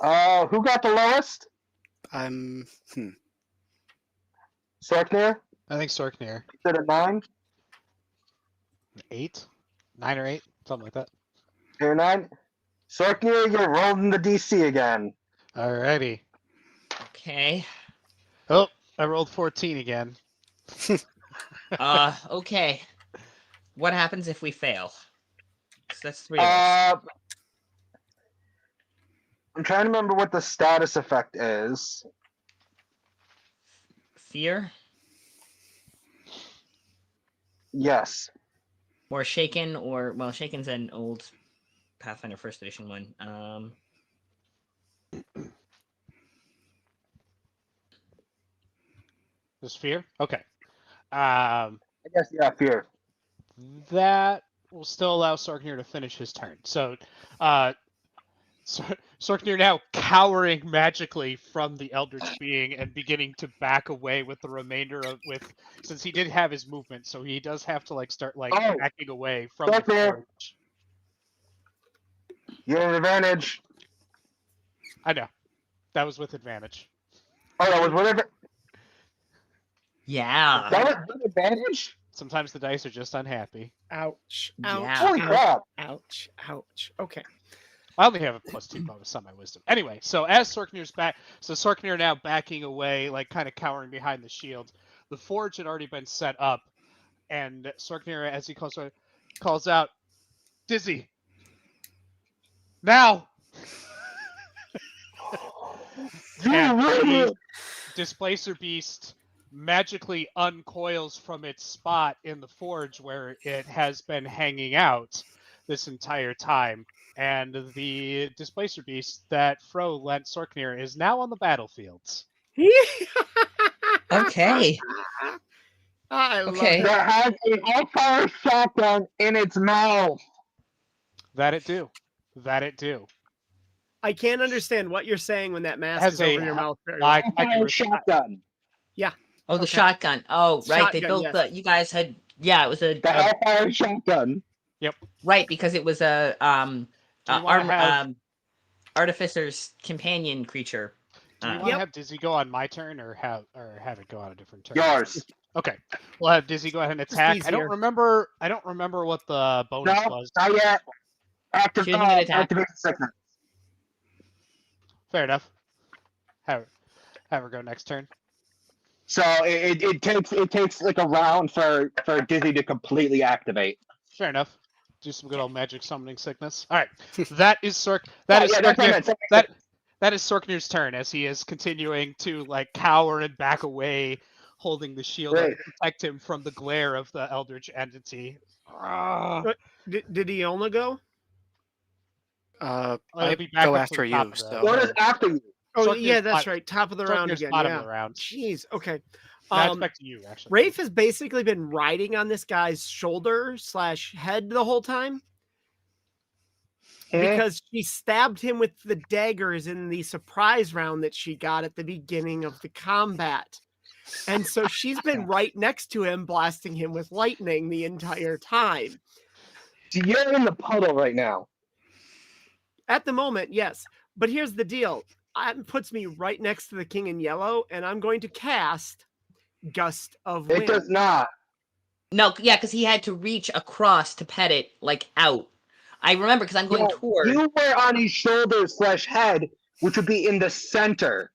Who got the lowest? I'm. Sorkner? I think Sorknir. Is it a 9? 8? 9 or 8? Something like that. You're a 9? Sorkner, you're rolling the DC again. Alrighty. Okay. Oh, I rolled 14 again. Okay. What happens if we fail? So that's 3 of us. I'm trying to remember what the status effect is. Fear Yes. or Shaken or well, Shaken's an old Pathfinder First Edition one. Just fear? Okay. I guess, yeah, fear. That will still allow Sorknir to finish his turn. So, Sorknir now cowering magically from the Eldritch being and beginning to back away with the remainder of since he did have his movement, so he does have to start backing away from the Sorknir. forge. You have an advantage. I know. That was with advantage. Oh, that was whatever. Yeah. That was with advantage? Sometimes the dice are just unhappy. Ouch. Yeah. Ouch. Holy ouch, crap. Ouch. Ouch. Okay. I only have a +2 bonus on my wisdom. Anyway, so as Sorknir's back, Sorknir now backing away, kind of cowering behind the shield. The forge had already been set up, and Sorknir, as he calls out, "Dizzy, now!" And the Displacer Beast magically uncoils from its spot in the forge where it has been hanging out this entire time. And the Displacer Beast that Fro lent Sorknir is now on the battlefields. Okay. I love Okay. it. That has a hellfire shotgun in its mouth. That it do. That it do. I can't understand what you're saying when that mask Has is over a your mouth. Very well. Hellfire shotgun. Oh, the Okay. shotgun. Oh, right. They Shotgun, built yes. you guys had. Yeah, it was The hellfire shotgun. right because it was a Do we wanna have- artificer's companion creature. Do we want to have Dizzy go on my turn or have it go on a different turn? Yours. Okay. We'll have Dizzy go ahead and attack. I don't easier. remember what the bonus No, was. not yet. Choosing an attack. Activate sickness. Fair enough. Have her go next turn. So it takes like a round for Dizzy to completely activate. Fair enough. Do some good old magic summoning sickness. All right. That is Yeah, that's what I Sorknir. meant. That is Sorknir's turn as he is continuing to cower and back away, holding the shield up Great. to protect him from the glare of the Eldritch entity. Ah. Did Iona go? He'll I be back go up to after the top you. of the So What is after you? Oh, Sorknir's yeah, that's bot- right. Top of the round Sorknir's again. bottom Yeah. of the round. Jeez. Okay. That's back to you, actually. Rafe has basically been riding on this guy's shoulder/head the whole time because she stabbed him with the daggers in the surprise round that she got at the beginning of the combat. And so she's been right next to him, blasting him with lightning the entire time. You're in the puddle right now. At the moment, yes. But here's the deal. It puts me right next to the king in yellow, and I'm going to cast Gust of Wind. It does not. No, yeah, because he had to reach across to pet it, like, out. I remember, because I'm going toward. You were on his shoulders/head, which would be in the center.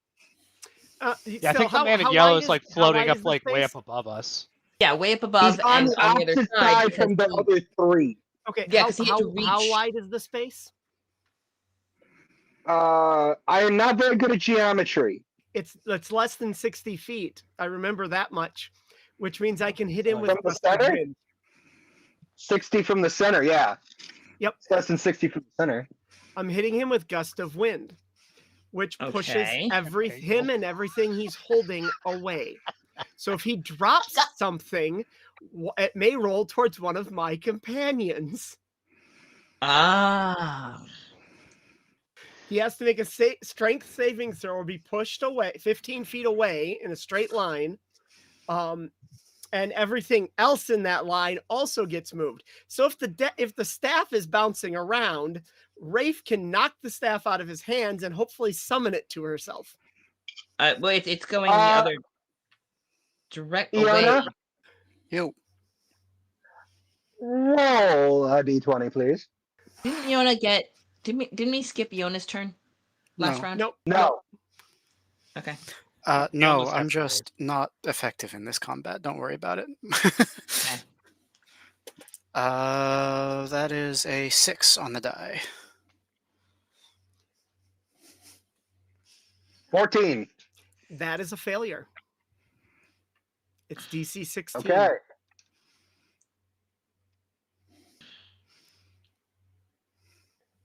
I think the man in yellow is like floating up, like way up above us. Yeah, way up above. He's on and the on the other opposite side side from the other three. Okay, yeah, because he had to reach. how wide is the space? I am not very good at geometry. It's less than 60 feet. I remember that much, which means I can hit him with From the Gust of center? Wind. 60 from the center, yeah. Yep. It's less than 60 from the center. I'm hitting him with Gust of Wind, which pushes Okay. him and everything he's holding away. So if he drops something, it may roll towards one of my companions. Ah. He has to make a strength saving throw or be pushed away 15 feet away in a straight line. And everything else in that line also gets moved. So if the staff is bouncing around, Rafe can knock the staff out of his hands and hopefully summon it to herself. Well, it's going the other direct away. Iona, Yo. roll a d20, please. Didn't Iona get? Didn't we skip Iona's turn last No. round? Nope. No. Okay. No, almost I'm have to just not effective in this combat. Don't worry about it. Okay. That is a 6 on the die. 14. That is a failure. It's DC 16. Okay.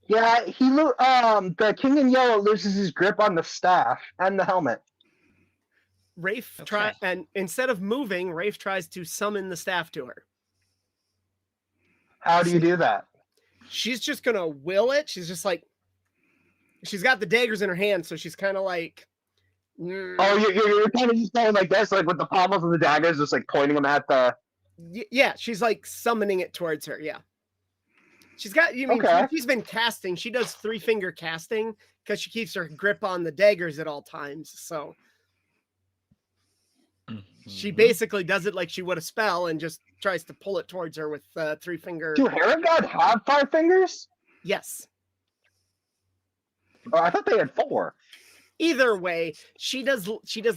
Yeah, the king in yellow loses his grip on the staff and the helmet. Rafe Okay. and instead of moving, Rafe tries to summon the staff to her. How do you do that? She's just gonna will it. She's just like, she's got the daggers in her hand, so she's kind of like. Oh, you're kind of just going like this, like with the pommels of the daggers, just like pointing them at the. Yeah, she's like summoning it towards her. Yeah, she's got. Okay. She's been casting. She does 3-finger casting because she keeps her grip on the daggers at all times. So she basically does it like she would a spell and just tries to pull it towards her with 3-finger. Do Heron God have 5 fingers? Yes. Oh, I thought they had 4. Either way, she does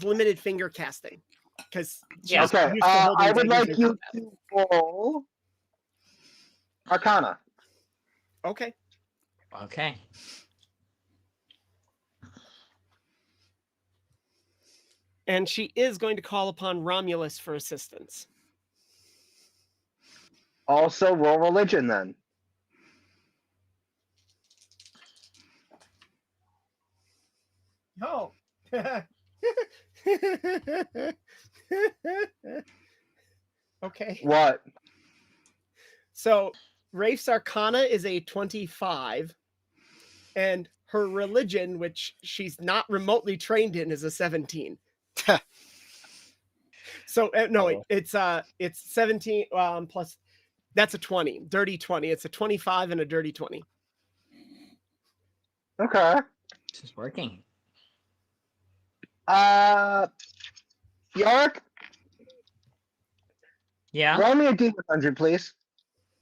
limited finger casting because Okay. I would like you to roll Arcana. Okay. Okay. And she is going to call upon Romulus for assistance. Also, roll religion then. Oh. Okay. What? So Rafe's Arcana is a 25, and her religion, which she's not remotely trained in, is a 17. So no, it's 17 plus. That's a 20, dirty 20. It's a 25 and a dirty 20. Okay. This is working. York, Yeah. roll me a D100, please.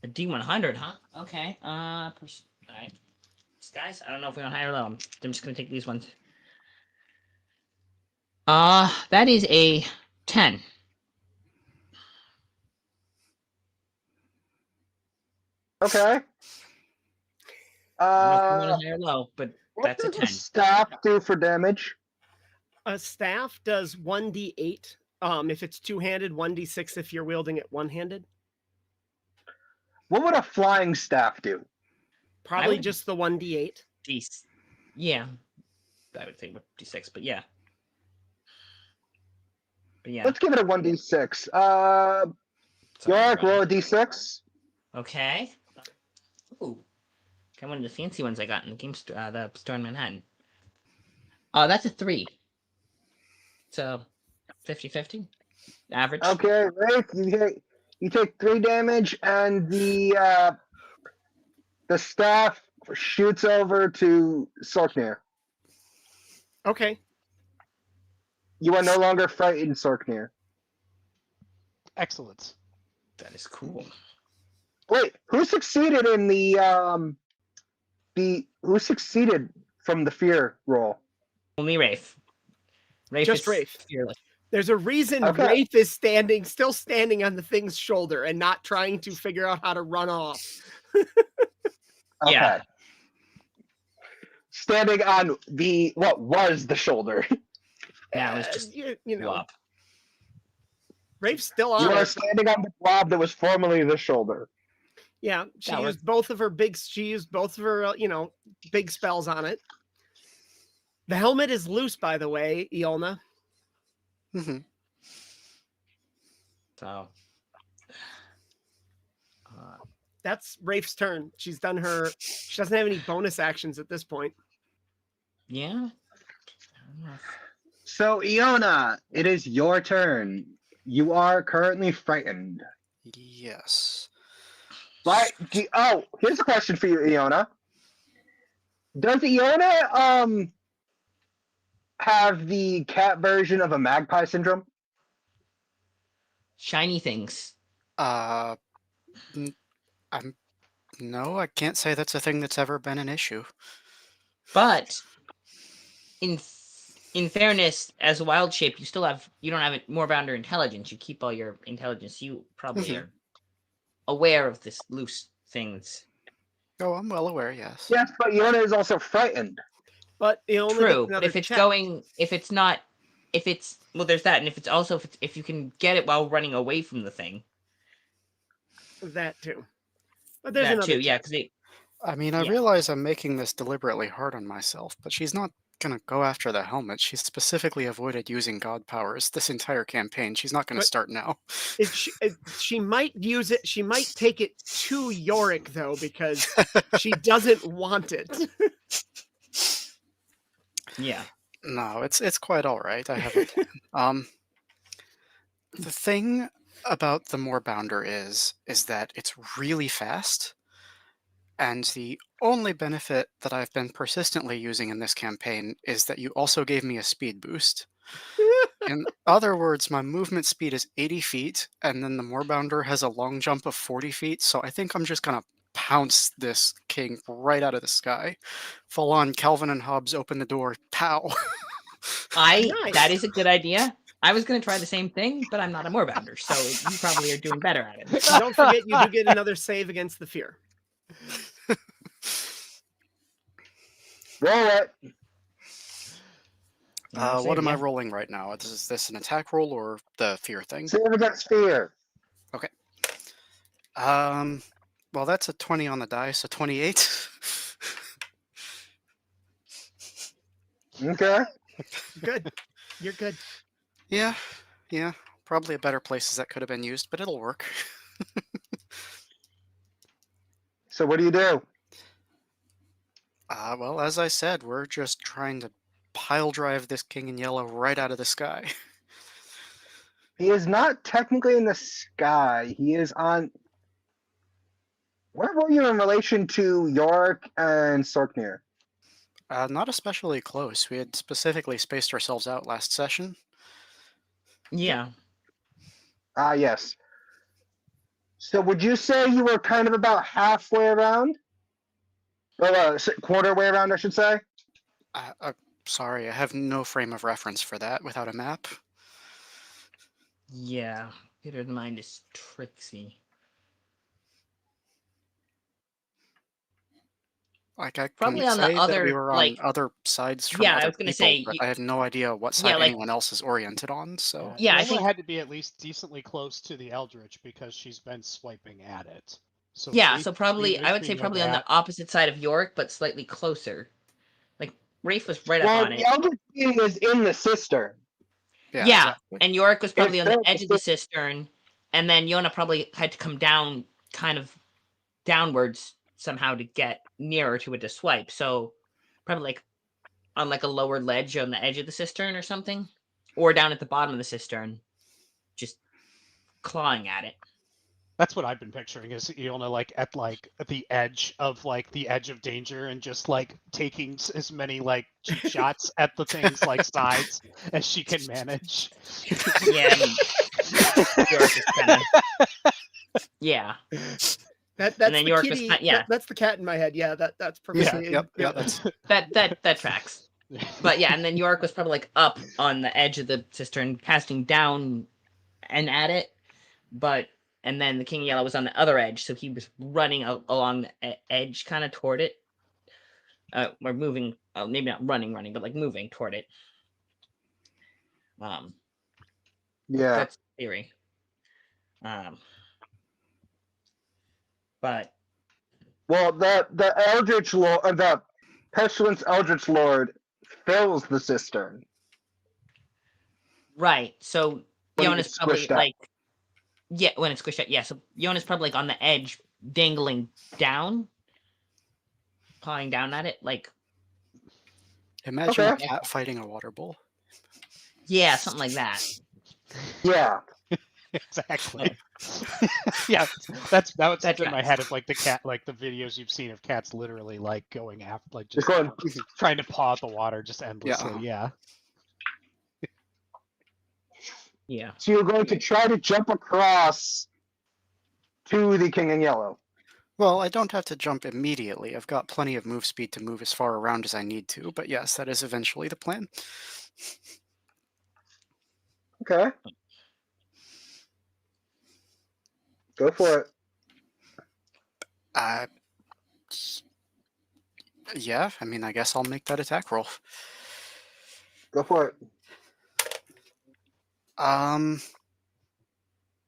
A D100, huh? Okay. All right. Guys, I don't know if we don't higher or low. I'm just gonna take these ones. That is a 10. Okay. I don't know if we want higher or low, but What that's a does 10. staff do for damage? A staff does 1d8. If it's two-handed, 1d6 if you're wielding it one-handed. What would a flying staff do? Probably would- just the 1d8. Yeah. I would think D6, but yeah. But yeah. Let's give it a 1d6. Sorry, Yorick, buddy. roll a d6. Okay. Ooh. Got one of the fancy ones I got in the the store in Manhattan. Oh, that's a 3. So 50-50. Average. Okay, Rafe, you take 3 damage, and the staff shoots over to Sorknir. Okay. You are no longer frightened, Sorknir. Excellent. That is cool. Wait, who succeeded in who succeeded from the fear roll? Only Rafe. Rafe Just is Rafe. fearless. There's a reason Okay. Rafe is still standing on the thing's shoulder and not trying to figure out how to run off. Okay. Yeah. Standing on what was the shoulder. Now it's just you know, flop. Rafe's still You on are it. standing on the blob that was formerly the shoulder. Yeah, she That used both of her big big spells on it. The helmet is loose, by the way, Iolna. Hmm. So That's Rafe's turn. She's done her. She doesn't have any bonus actions at this point. yeah. So, Iona, it is your turn. You are currently frightened. Yes. But here's a question for you, Iona. Does Iona have the cat version of a magpie syndrome? Shiny things. No, I can't say that's a thing that's ever been an issue. But in fairness, as a wild shape, you don't have it more bound or intelligence. You keep all your intelligence. You probably Mhm. are aware of this loose things. Oh, I'm well aware, yes. Yes, but Iona is also frightened. But it only True, gets but another if it's check. there's that, and if you can get it while running away from the thing. That too. But there's That another too, yeah, check. because I mean, I Yeah. realize I'm making this deliberately hard on myself, but she's not gonna go after the helmet. She's specifically avoided using god powers this entire campaign. She's not gonna But- start now. She might use it. She might take it to Yorick though, because she doesn't want it. yeah. No, it's quite all right. I have a plan. The thing about the Moorbounder is that it's really fast, and the only benefit that I've been persistently using in this campaign is that you also gave me a speed boost. In other words, my movement speed is 80 feet, and then the Moorbounder has a long jump of 40 feet, so I think I'm just gonna pounce this king right out of the sky. Full on Calvin and Hobbes open the door, pow! Nice. That is a good idea. I was going to try the same thing, but I'm not a moorbounder, so you probably are doing better at it. And don't forget, you do get another save against the fear. Roll it. What am I rolling right now? Is this an attack roll or the fear thing? Save against fear. Well, that's a 20 on the dice, so 28. Okay. Good. You're good. Yeah. Probably a better places that could have been used, but it'll work. So what do you do? Well, as I said, we're just trying to pile drive this king in yellow right out of the sky. He is not technically in the sky. He is on. Where were you in relation to York and Sorknir? Not especially close. We had specifically spaced ourselves out last session. Yeah. Ah, yes. So would you say you were kind of about halfway around? Well, quarter way around, I should say. Sorry, I have no frame of reference for that without a map. Yeah. Theater of the mind is tricksy. Like, I Probably couldn't on the say that other, we were on like- other sides from Yeah, I other was gonna people, say, but you- I have no idea what side Yeah, like- anyone else is oriented on, so... Yeah, I Iona think- had to be at least decently close to the Eldritch because she's been swiping at it. So Yeah, Rafe so would be probably, I would with say you probably on the that. opposite side of York, but slightly closer. Like, Rafe was right up Well, on it. the Eldritch Being is in the cistern. Yeah, exactly. and Yorick was probably on the that edge of the cistern, and then Yona probably had to come down, kind of downwards somehow to get nearer to it to swipe. So probably like on like a lower ledge on the edge of the cistern or something, or down at the bottom of the cistern, just clawing at it. That's what I've been picturing is Iona at the edge of the edge of danger and just taking as many cheap shots at the thing's sides as she can manage. Yeah, and Yorick is kind of yeah. That's And then the Yorick was kitty. yeah. That's the cat in my head. Yeah, that's perfectly. Yep, that's That tracks. But yeah, and then Yorick was probably up on the edge of the cistern, casting down and at it. And then the King of Yellow was on the other edge, so he was running along the edge, kind of toward it. Or moving, maybe not running, but moving toward it. Yeah. That's the theory. But Well, the Eldritch Lord, the Pestilence Eldritch Lord fills the cistern. right, so When Yona's it's probably squished out. when it's squished out, yeah. So Yona's probably on the edge, dangling down, pawing down at it, Imagine a Okay. cat fighting a water bowl. yeah, something like that. Yeah. Exactly. Yeah, that was That in my tracks. head of the cat, the videos you've seen of cats literally going after, Just just going. trying to paw at the water just endlessly. uh-huh. Yeah. Yeah. So you're going to try to jump across to the King in Yellow. Well, I don't have to jump immediately. I've got plenty of move speed to move as far around as I need to, but yes, that is eventually the plan. Okay. Go for it. Yeah, I mean, I guess I'll make that attack roll. Go for it.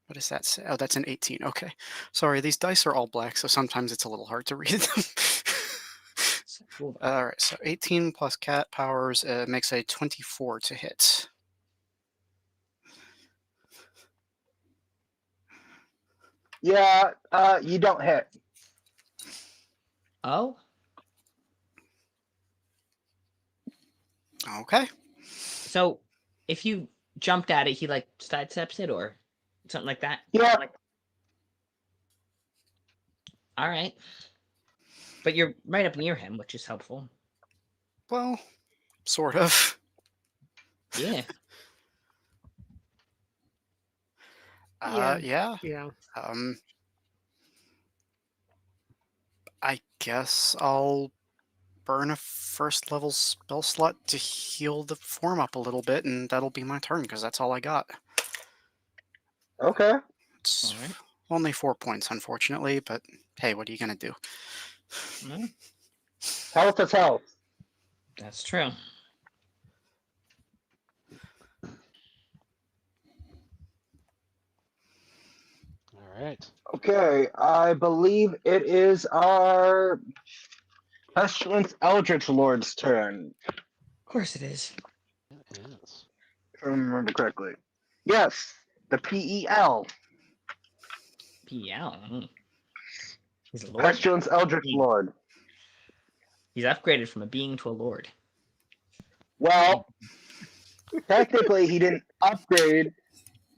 What does that say? Oh, that's an 18. Okay. Sorry, these dice are all black, so sometimes it's a little hard to read them. All right, so 18 plus cat powers makes a 24 to hit. Yeah, you don't hit. Oh, Okay. so if you jumped at it, he sidesteps it or something like that. Yeah. All right, but you're right up near him, which is helpful. Well, sort of. Yeah. Yeah. Yeah. I guess I'll burn a first level spell slot to heal the form up a little bit, and that'll be my turn because that's all I got. Okay. It's All right. only 4 points, unfortunately, but hey, what are you gonna do? Well, Health is health. that's true. All right. Okay, I believe it is our Pestilence Eldritch Lord's turn, Of course it is. Yes. if I remember correctly. Yes, the PEL. PL. He's a lord. Pestilence Eldritch Lord. He's upgraded from a being to a lord. Well, technically he didn't upgrade.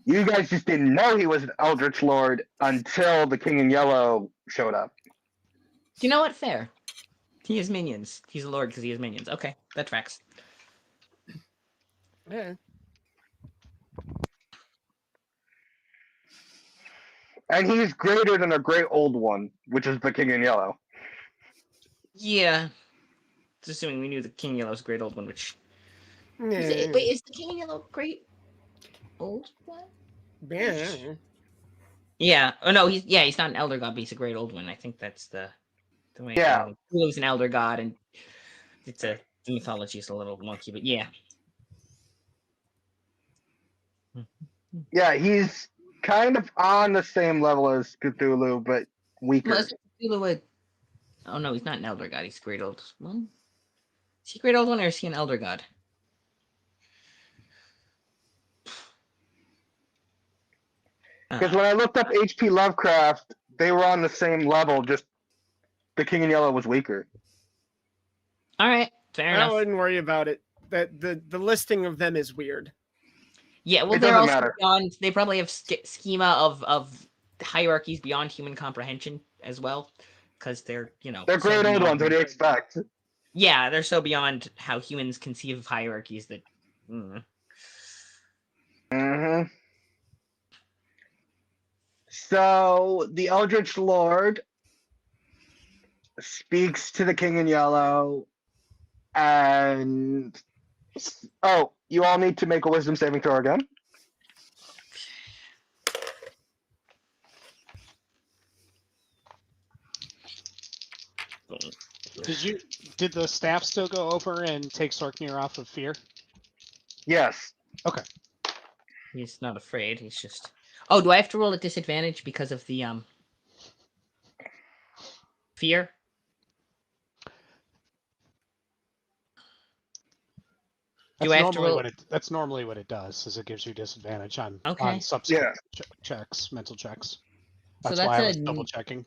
You guys just didn't know he was an Eldritch Lord until the King in Yellow showed up. You know what? Fair. He has minions. He's a lord because he has minions. Okay, that tracks. Yeah. And he's greater than a great old one, which is the King in Yellow. Yeah. Just assuming we knew the King Yellow's a great old one, which Yeah. is the King Yellow great old one? Yeah. Yeah. Oh no, he's not an elder god, but he's a great old one. I think that's the way. Yeah. He's an elder god, and the mythology is a little wonky, but yeah. Yeah, he's kind of on the same level as Cthulhu, but weaker. Well, is Cthulhu oh no, he's not an elder god. He's a great old one. Is he a great old one, or is he an elder god? Because when I looked up HP Lovecraft, they were on the same level. Just the King in Yellow was weaker. All right, fair I enough. wouldn't worry about it. That the listing of them is weird. Yeah, well, It they're doesn't also matter. beyond. They probably have schema of hierarchies beyond human comprehension as well, because they're They're so great old beyond- ones. What do you expect? Yeah, they're so beyond how humans conceive of hierarchies that. Mm-hmm. So the Eldritch Lord speaks to the King in Yellow, and you all need to make a Wisdom saving throw again. Did the staff still go over and take Sorknir off of fear? Yes. He's not afraid. He's just. Oh, do I have to roll at disadvantage because of the fear? Do I have to roll? That's normally what it does, is it gives you disadvantage on Okay. subsequent checks, mental checks. So That's why I was double checking.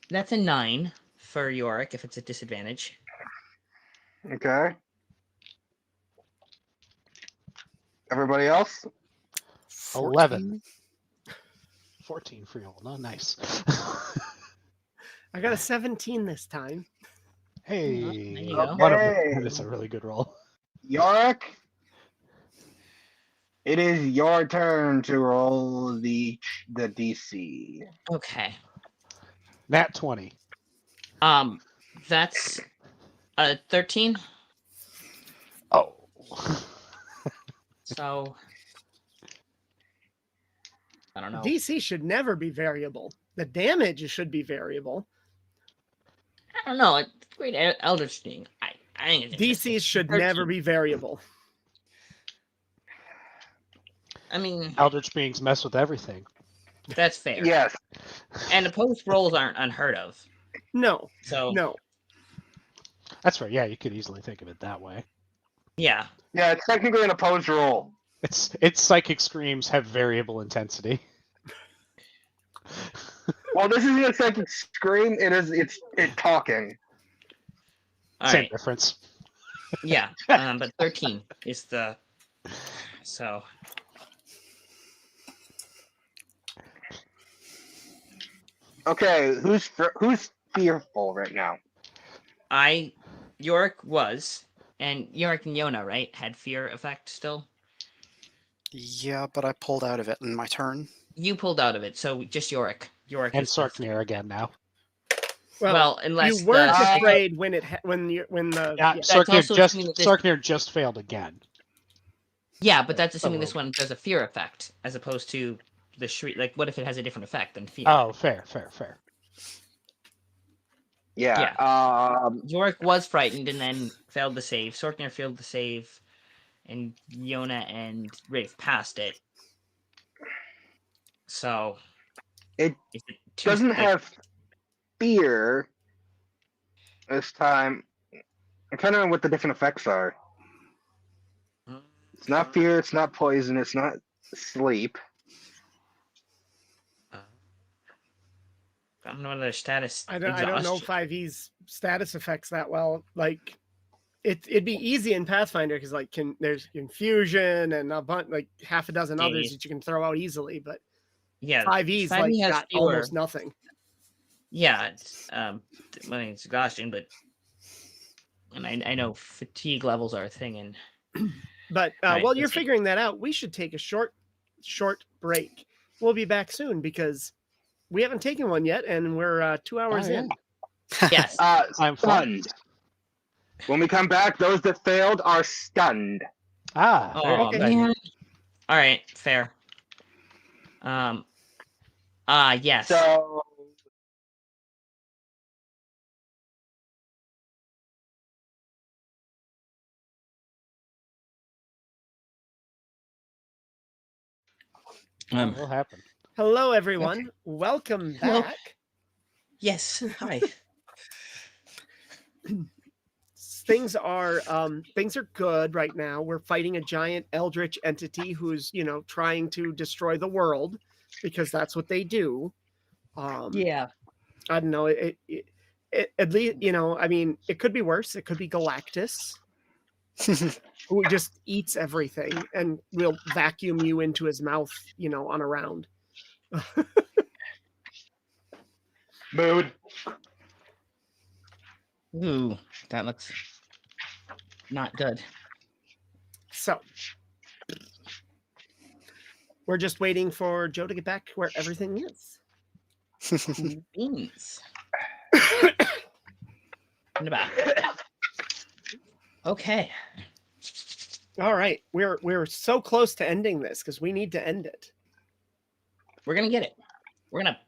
That's a 9 for Yorick if it's a disadvantage. Okay. Everybody else? 11. 14 for Yolna. Nice. I got a 17 this time. Hey, there you go. that is a really good roll. Yorick, it is your turn to roll the DC. Okay. Nat 20. That's a 13. Oh. So I don't know. DC should never be variable. The damage should be variable. I don't know. It's great Eldritch thing. I think it's interesting. DCs should 13. never be variable. I mean, Eldritch beings mess with everything. that's fair. Yes. And opposed rolls aren't unheard of. No, So no. That's right. Yeah, you could easily think of it that way. yeah. Yeah, it's technically an opposed roll. Its psychic screams have variable intensity. Well, this isn't a psychic scream. It's talking. All Same right. difference. Yeah. But 13 is the so. Okay, who's fearful right now? Yorick was, and Yorick and Yona, right, had fear effect still. Yeah, but I pulled out of it in my turn. You pulled out of it, so just Yorick. Yorick And is Sorknir again now. Well, unless you weren't the- afraid when the Yeah, That's also assuming that this- Sorknir just failed again. Yeah, but that's assuming this roll. one does a fear effect as opposed to the shriek. Like, what if it has a different effect than fear? Oh, fair. Yeah. Yorick was frightened and then failed the save. Sorknir failed the save, and Yona and Rafe passed it. So It is it doesn't have fear this time. I'm trying to remember what the different effects are. It's not fear, it's not poison, it's not sleep. I don't know their status. I don't know exhaustion. 5e's status effects that well. Like it'd be easy in Pathfinder because there's confusion and a bunch, like half a dozen others that you can throw out easily, but Yeah, 5e's 5e has got fewer. almost nothing. Yeah, it's it's exhaustion, but and I know fatigue levels are a thing, and But Right, while you're let's see. figuring that out, we should take a short break. We'll be back soon because we haven't taken one yet, and we're 2 hours Oh, yeah. in. yes, I'm Stunned. When we come back, those that failed are stunned. Ah, very Oh Okay. exciting. man. All right, fair. Yes. So That will happen. Hello, everyone. Welcome Hello. back. Yes. Hi. Things are good right now. We're fighting a giant eldritch entity who's trying to destroy the world. because that's what they do. Yeah. I don't know. It at least, you know, I mean, it could be worse. It could be Galactus, who just eats everything and will vacuum you into his mouth, you know, on a round. Mood. Ooh, that looks not good. So we're just waiting for Joe to get back where everything is. Cool beans. In the back. Okay. All right, we're so close to ending this because we need to end it. We're gonna get it. We're gonna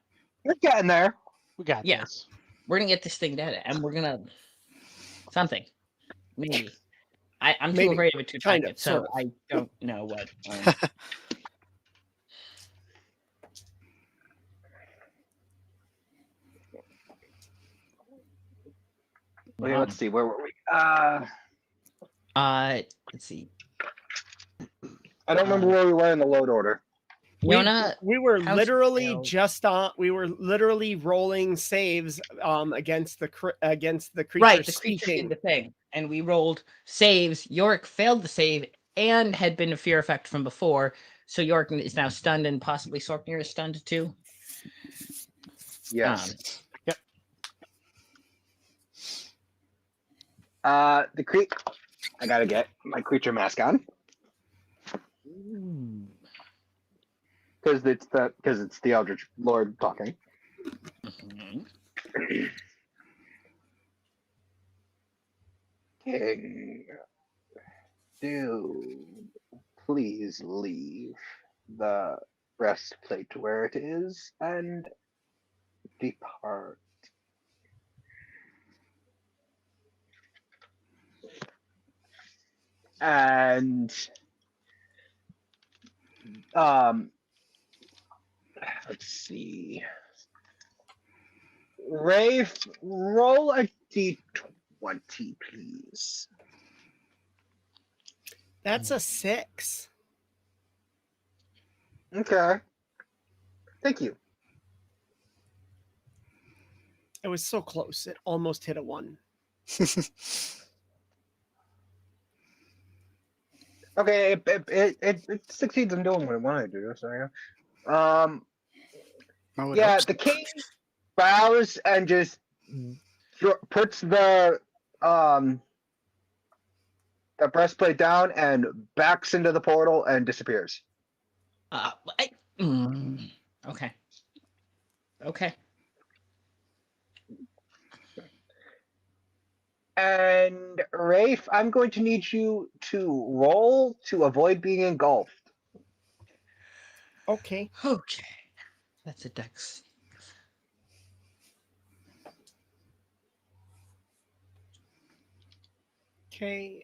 getting there. We got Yeah. this. we're gonna get this thing done, and we're gonna something. Maybe. I'm too Maybe. afraid of it to Kind type of, it, so sort of. I don't know what. Okay, let's see. Where were we? Let's see. I don't remember where we were in the load order. Yona, We were House literally failed. just on. We were literally rolling saves against the creature right, the creature speaking. did the thing, and we rolled saves. Yorick failed the save and had been a fear effect from before, so Yorick is now stunned, and possibly Sorknir is stunned too. Yes. Yep. The I gotta get my creature mask on because it's the Eldritch Lord talking. Mhm. King, do please leave the breastplate where it is and depart. And let's see. Rafe, roll a d20, please. That's a 6. Okay. Thank you. It was so close. It almost hit a 1. Okay, it succeeds in doing what it wanted to do. So yeah. I would Yeah, hope so. the king bows and just puts the breastplate down and backs into the portal and disappears. Okay. Okay. And Rafe, I'm going to need you to roll to avoid being engulfed. Okay. Okay. That's a dex. Okay.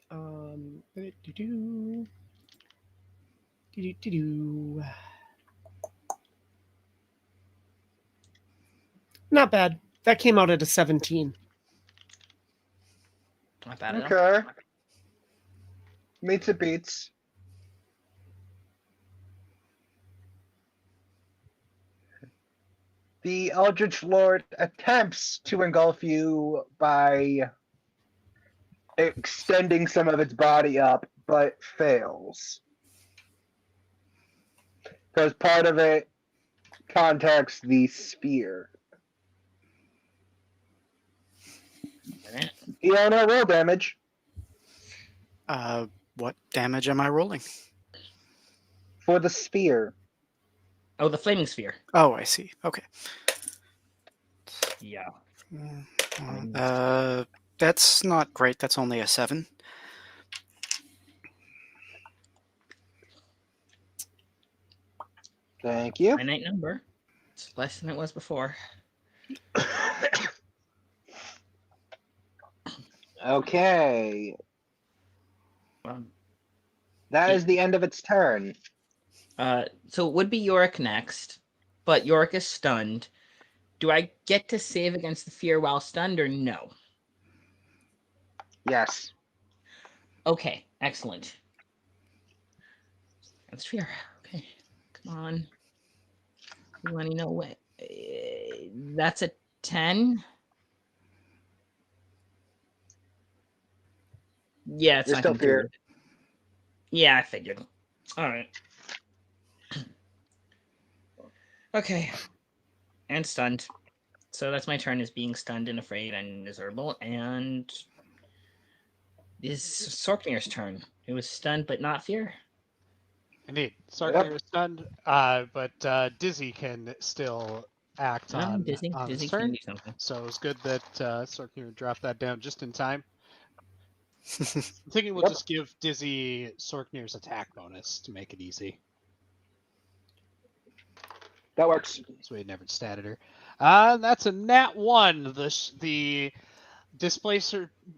Do-do-do-do. Not bad. That came out at a 17. Not bad at all. Okay. Meets it beats. The Eldritch Lord attempts to engulf you by extending some of its body up, but fails. Because part of it contacts the sphere. Alright. Iona, roll damage. What damage am I rolling? For the sphere. Oh, the flaming sphere. Oh, I see. Okay. Yeah. That's not great. That's only a 7. Thank you. Finite number. It's less than it was before. Okay. That is the end of its turn. So it would be Yorick next, but Yorick is stunned. Do I get to save against the fear while stunned or no? Yes. Okay, excellent. That's fear. Okay, come on. You want to know what? That's a 10. Yeah, it's You're not still gonna do fear. it. Yeah, I figured. All right. Okay. And stunned. So that's my turn as being stunned and afraid and miserable. And is Sorknir's turn. It was stunned but not fear. Indeed, Sarkir is stunned, but Dizzy can still act on Dizzy his can turn. do something. So it's good that Sarkir dropped that down just in time. I'm thinking we'll Yep. just give Dizzy Sorknir's attack bonus to make it easy. That works. So we never statted her. That's a nat 1. The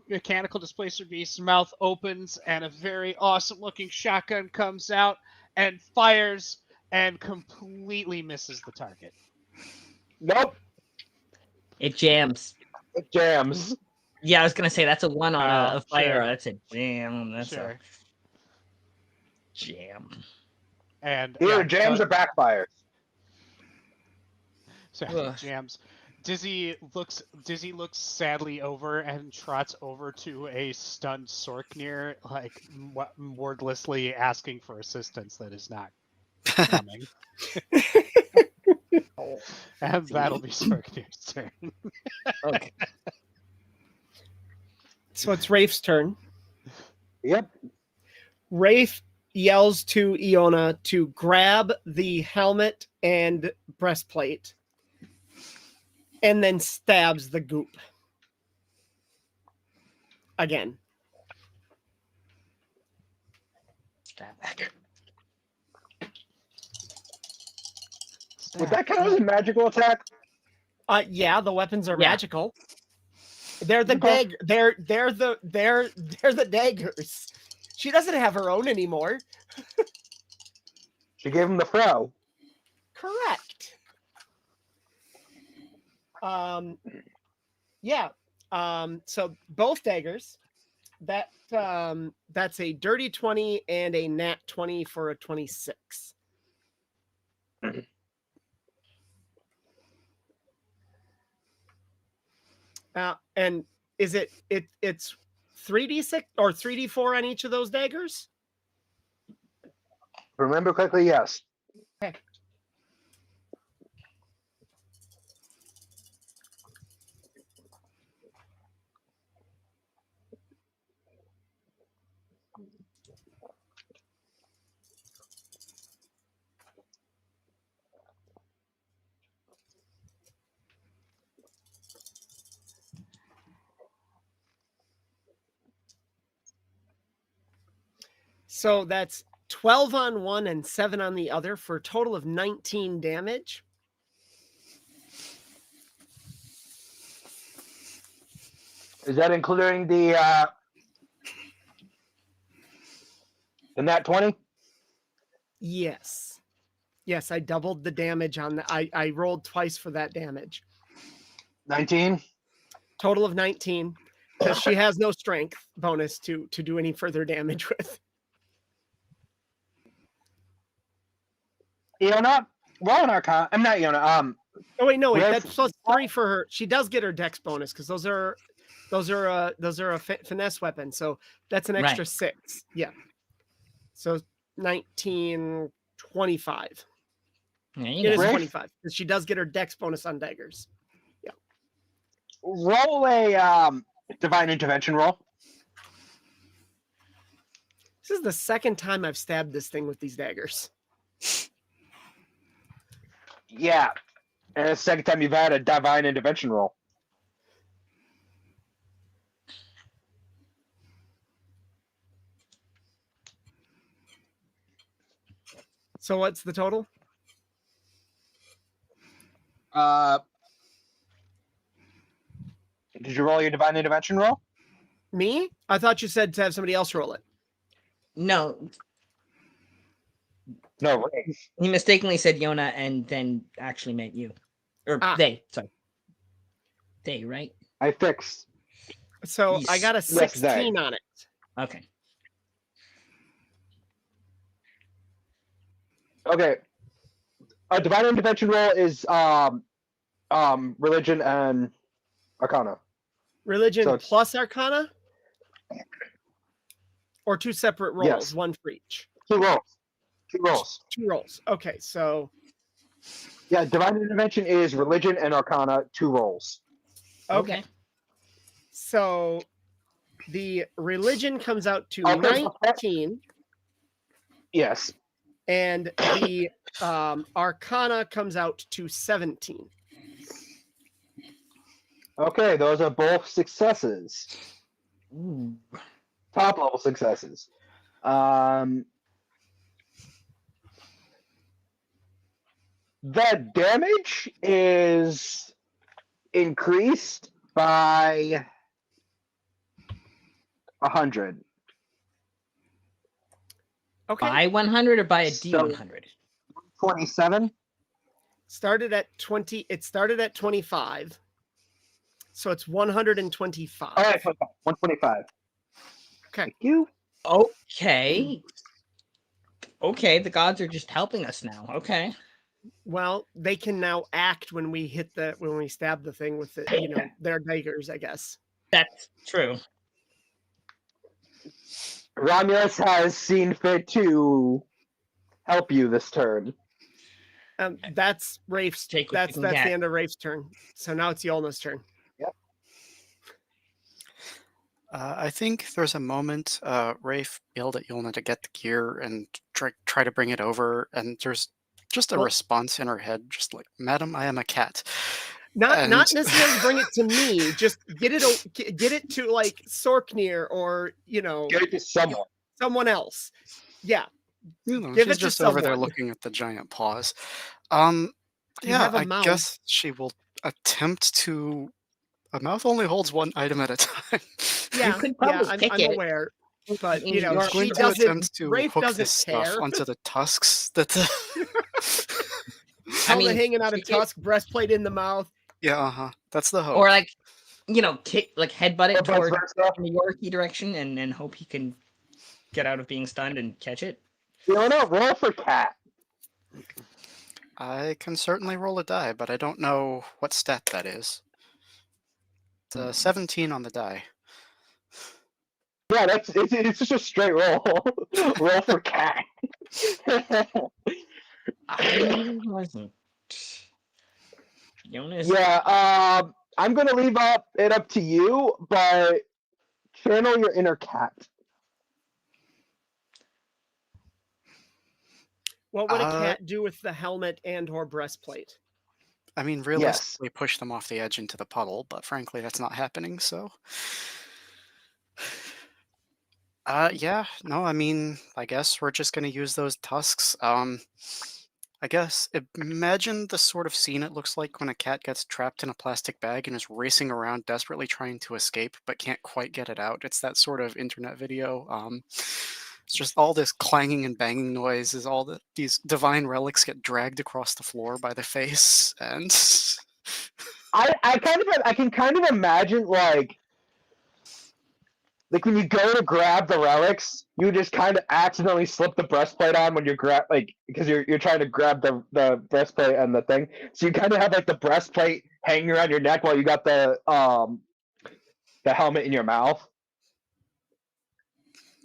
mechanical displacer beast's mouth opens and a very awesome looking shotgun comes out and fires and completely misses the target. Nope. It jams. It jams. Yeah, I was gonna say that's a 1 on Oh, a fire. sure. That's a jam. That's Sure. a jam. And Either jams or backfires. So Ugh. jams. Dizzy looks sadly over and trots over to a stunned Sorknir, like wordlessly asking for assistance that is not coming. And that'll be Sorknir's turn. Okay. So it's Rafe's turn. Yep. Rafe yells to Iona to grab the helmet and breastplate and then stabs the goop. Again. Stab back. Would that count as a magical attack? Yeah, the weapons are Yeah. magical. They're the Okay. they're the daggers. She doesn't have her own anymore. She gave him the throw. Correct. Yeah. So both daggers. That's a dirty 20 and a nat 20 for a 26. And is it's 3d6 or 3d4 on each of those daggers? Remember quickly, yes. Okay. So that's 12 on one and 7 on the other for a total of 19 damage. Is that including the nat 20? Yes. Yes, I doubled the damage on the I rolled twice for that damage. 19? Total of 19 because she has no strength bonus to do any further damage with. Iona? Roll an Arcana. I'm not Iona. Oh wait, no, wait, Rev- that's plus 3 for her. She does get her dex bonus because those are a finesse weapon. So that's an extra Right. 6. Yeah. So 19, 25. There It you is go. Right. 25 because she does get her dex bonus on daggers. Roll a divine intervention roll. This is the second time I've stabbed this thing with these daggers. Yeah. And it's the second time you've had a divine intervention roll. So what's the total? Did you roll your divine intervention roll? Me? I thought you said to have somebody else roll it. No, No. he mistakenly said Yona and then actually meant you. Or they, sorry. They, right? I fixed. So I got a Yes, they. 16 on it. Okay. Okay. A divine intervention roll is religion and arcana. Religion So it's- plus Arcana? Or two separate rolls, Yes. one for each? Two rolls. Two rolls. Two rolls. Okay, so Yeah, divine intervention is religion and arcana, 2 rolls. okay. So the religion comes out to Okay. 19, Yes. and the Arcana comes out to 17. Okay, those are both successes. Ooh. Top level successes. The damage is increased by 100. Okay. By 100 or by a So- D100? 27. Started at 20. It started at 25. So it's 125. All right, 125. Okay. Thank you. Okay. Okay, the gods are just helping us now. Okay. Well, they can now act when we stab the thing with their daggers, I guess. That's true. Romulus has seen fit to help you this turn. That's Rafe's. Take what That's you the can get. end of Rafe's turn. So now it's Yolna's turn. I think there's a moment Rafe yelled at Yolna to get the gear and try to bring it over, and there's just a Well- response in her head, just like, "Madam, I am a cat." Not And- necessarily bring it to me. Just get it to like Sorknir or Get it to someone. someone else. Yeah. Give She's it to just over there someone. looking at the giant paws. You Yeah, have a I mouth. guess she will attempt to. A mouth only holds one item at a time. Yeah. could probably I'm pick it. aware. But In your- I'm she going to doesn't. attempt to Rafe hook doesn't this stuff care. onto the tusks that the. Helmet hanging out of kick it, tusk, breastplate in the mouth. Yeah, that's the hope. or kick, headbutt it Or vice toward versa. the Yorkie direction and hope he can get out of being stunned and catch it. Fiona, roll for cat. I can certainly roll a die, but I don't know what stat that is. It's a 17 on the die. Yeah, it's just a straight roll. Roll for cat. I wasn't. Jonas. Yeah, I'm gonna leave it up to you, but channel your inner cat. What would a Uh, cat do with the helmet and/or breastplate? I mean, realistically, push them off the edge into the puddle, but frankly, that's not happening, so. Yeah, no, I mean, I guess we're just going to use those tusks. I guess imagine the sort of scene it looks like when a cat gets trapped in a plastic bag and is racing around desperately trying to escape but can't quite get it out. It's that sort of internet video. It's just all this clanging and banging noise as these divine relics get dragged across the floor by the face, and I can kind of imagine like when you go to grab the relics, you just kind of accidentally slip the breastplate on when you grab because you're trying to grab the breastplate and the thing. So you kind of have like the breastplate hanging around your neck while you got the helmet in your mouth.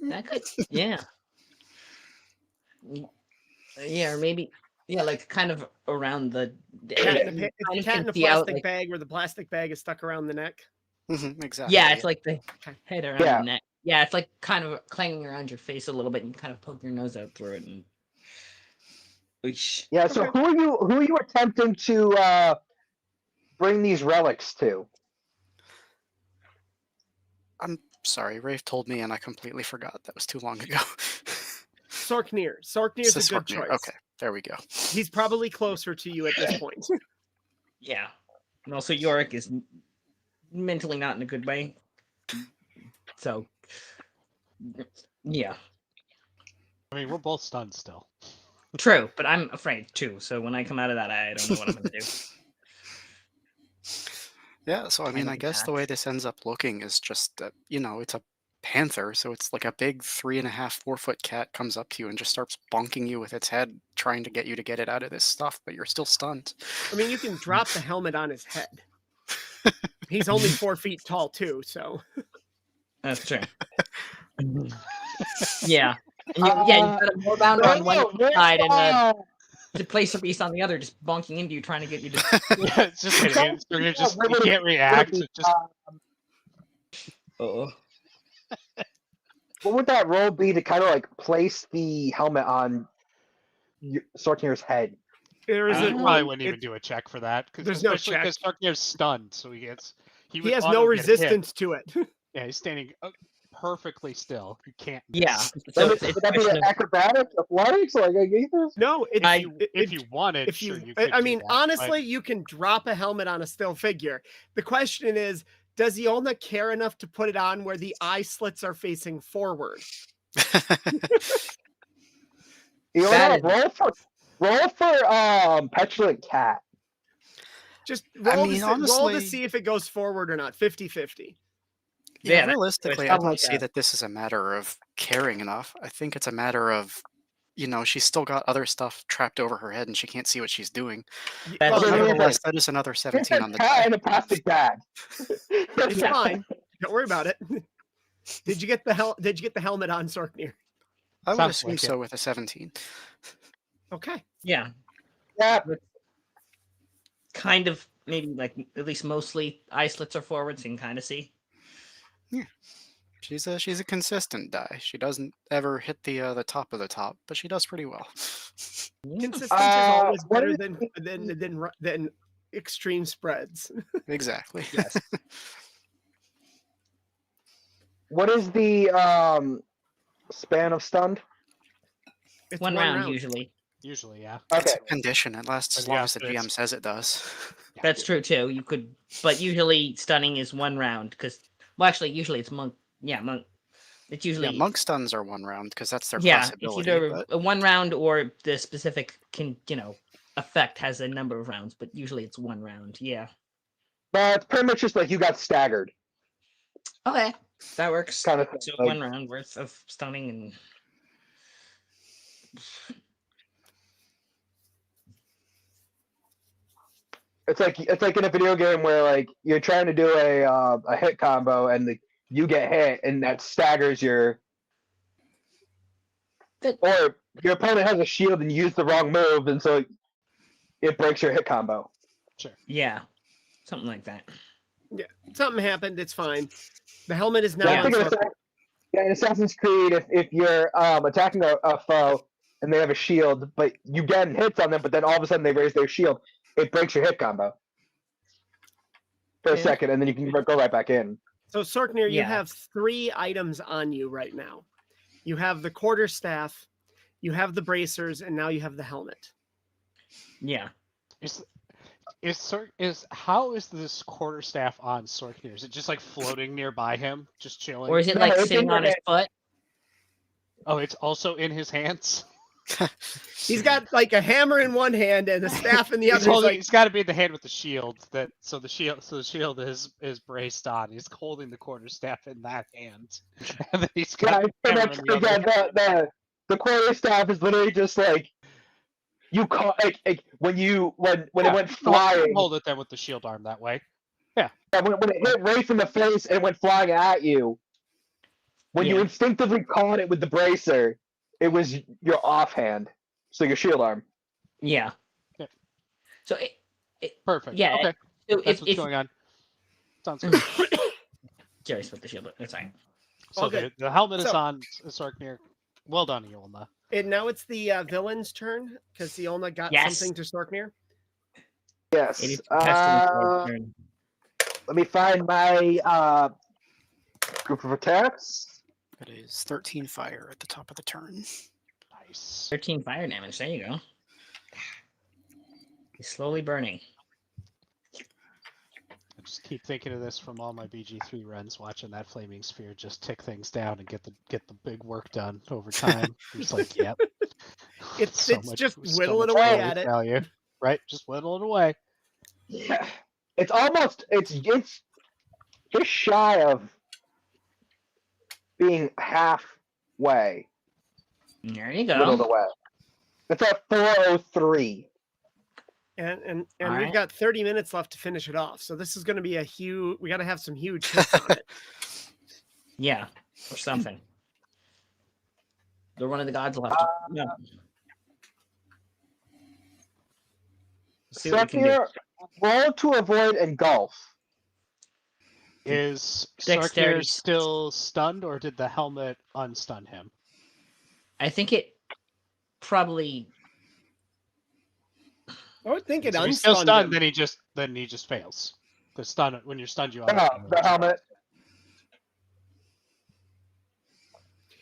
That could, yeah. Yeah, or maybe, like kind of around the Cat in a, you kind of cat in can a see out, plastic like- bag where the plastic bag is stuck around the neck. exactly. Yeah, it's like the head around Yeah. the neck. Yeah, it's like kind of clanging around your face a little bit, and you kind of poke your nose out through it. And Oosh. Yeah. So Okay. who are you attempting to bring these relics to? I'm sorry, Rafe told me and I completely forgot. That was too long ago. Sorknir. Sorknir's a good Sorknir. choice. Okay, there we go. He's probably closer to you at this point. Yeah, and also Yorick is mentally not in a good way. So, yeah, I mean, we're both stunned still. true. But I'm afraid too. So when I come out of that, I don't know what I'm gonna do. Yeah, so I mean, I Tiny guess the cat. way this ends up looking is just that, it's a panther, so it's like a big 3.5, 4-foot cat comes up to you and just starts bonking you with its head, trying to get you to get it out of this stuff, but you're still stunned. I mean, you can drop the helmet on his head. He's only 4 feet tall too, so That's true. Yeah. And you got a warbounder on one side and the placer beast on the other, just bonking into you, trying to get you to. Yeah, it's just hitting it. You can't react. It just Oh. What would that roll be to kind of like place the helmet on Sorknir's head? there I isn't probably one. wouldn't even do a check for that. There's no Especially check. because Sorknir's stunned, so he He has no resistance to it. Yeah, he's standing perfectly still. You can't. Yeah. miss. So Would that be an acrobatic, athletics, like I gave this? No, If you wanted, if sure you, you could. I do mean, that, but- honestly, you can drop a helmet on a still figure. The question is, does Iolna care enough to put it on where the eye slits are facing forward? That Roll for petulant cat. Just I roll, mean, roll to honestly- see if it goes forward or not. 50-50. Yeah, Yeah, realistically, I something don't like see that. that this is a matter of caring enough. I think it's a matter of, she's still got other stuff trapped over her head and she can't see what she's doing. Y- That's well, true. Nevertheless, that is another It's 17 a on the cat die. in a plastic bag. it's Yeah. fine. Don't worry about it. Did you get the helmet on, Sorknir? I would Sounds assume like it. so with a 17. Okay. Yeah. Yeah, Kind of, maybe like at least mostly eye slits are forward, so you can kind of see. She's a consistent die. She doesn't ever hit the top of the top, but she does pretty well. Consistency is always what better is than extreme spreads. Exactly. Yes. what is the span of stunned? It's One round usually. Usually, yeah. It's Okay. a condition. It lasts as But long yeah, as the but it's- GM says it does. That's true too. You could, but usually stunning is 1 round because, well, actually, usually it's monk. Yeah, monk. It's usually Yeah, monk stuns are 1 round because that's their yeah. class It's ability. either But a 1 round or the specific effect has a number of rounds, but usually it's 1 round. Yeah. But it's pretty much just like you got staggered, Okay, that works. kind of thing. So Like, 1 round worth of stunning and. it's like in a video game where like you're trying to do a hit combo and you get hit and that staggers your, Good. or your opponent has a shield and you use the wrong move and so it breaks your hit combo. Yeah, something like that. Something happened. It's fine. The helmet is now Yeah, on. I think in Assassin's Creed, if you're attacking a foe and they have a shield, but you get hits on them, but then all of a sudden they raise their shield, it breaks your hit combo for a Yeah. second, and then you can go right back in. So Sorknir, you Yeah. have 3 items on you right now. You have the quarterstaff, you have the bracers, and now you have the helmet. Yeah. How is this quarterstaff on Sorknir? Is it just like floating nearby him, just chilling? Or is it No, like it's sitting in on your his foot? Oh, it's also in his hands. He's got like a hammer in one hand and a staff in the other. He's like, It's got to be the hand with the shield. So the shield is braced on. He's holding the quarterstaff in that hand, and then he's Yeah, got so the hammer that's, in the other. the quarterstaff is literally just like you call like when it went flying. Hold it then with the shield arm that way. Yeah, when it hit Rafe in the face and went flying at you, when you Yeah. instinctively caught it with the bracer, it was your offhand, so your shield arm. Yeah. Yeah. So Perfect. Yeah, Okay. so That's if what's going on. Sounds good. Jerry's with the shield, but that's fine. So Okay. the helmet is So- on Sorknir. Well done, Yolna. and now it's the villain's turn because Iolna got Yes. something to Sorknir. Yes. It is Pestilence turn. Let me find my group of attacks. it is 13 fire at the top of the turn. Nice. 13 fire damage. There you go. He's slowly burning. I just keep thinking of this from all my BG3 runs, watching that flaming sphere just tick things down and get the big work done over time. It's like, yep. It's So much- just so whittle it much away value- at it. value, right? Just whittle it away. Yeah. It's almost it's just shy of being halfway, There you middle of go. the way. It's at 4:03. And All we've right. got 30 minutes left to finish it off. So this is going to be a huge. We got to have some huge hits on it. Yeah, or something. They're one of the gods will have to. Yeah. See what we can do. Sorkir, roll to avoid engulf. Is Dexterity. Sorkir still stunned, or did the helmet unstun him? I think it probably. I would think it So he's still unstunned stunned, him. then he just fails. The stun, when you're stunned, you No, automatically the helmet.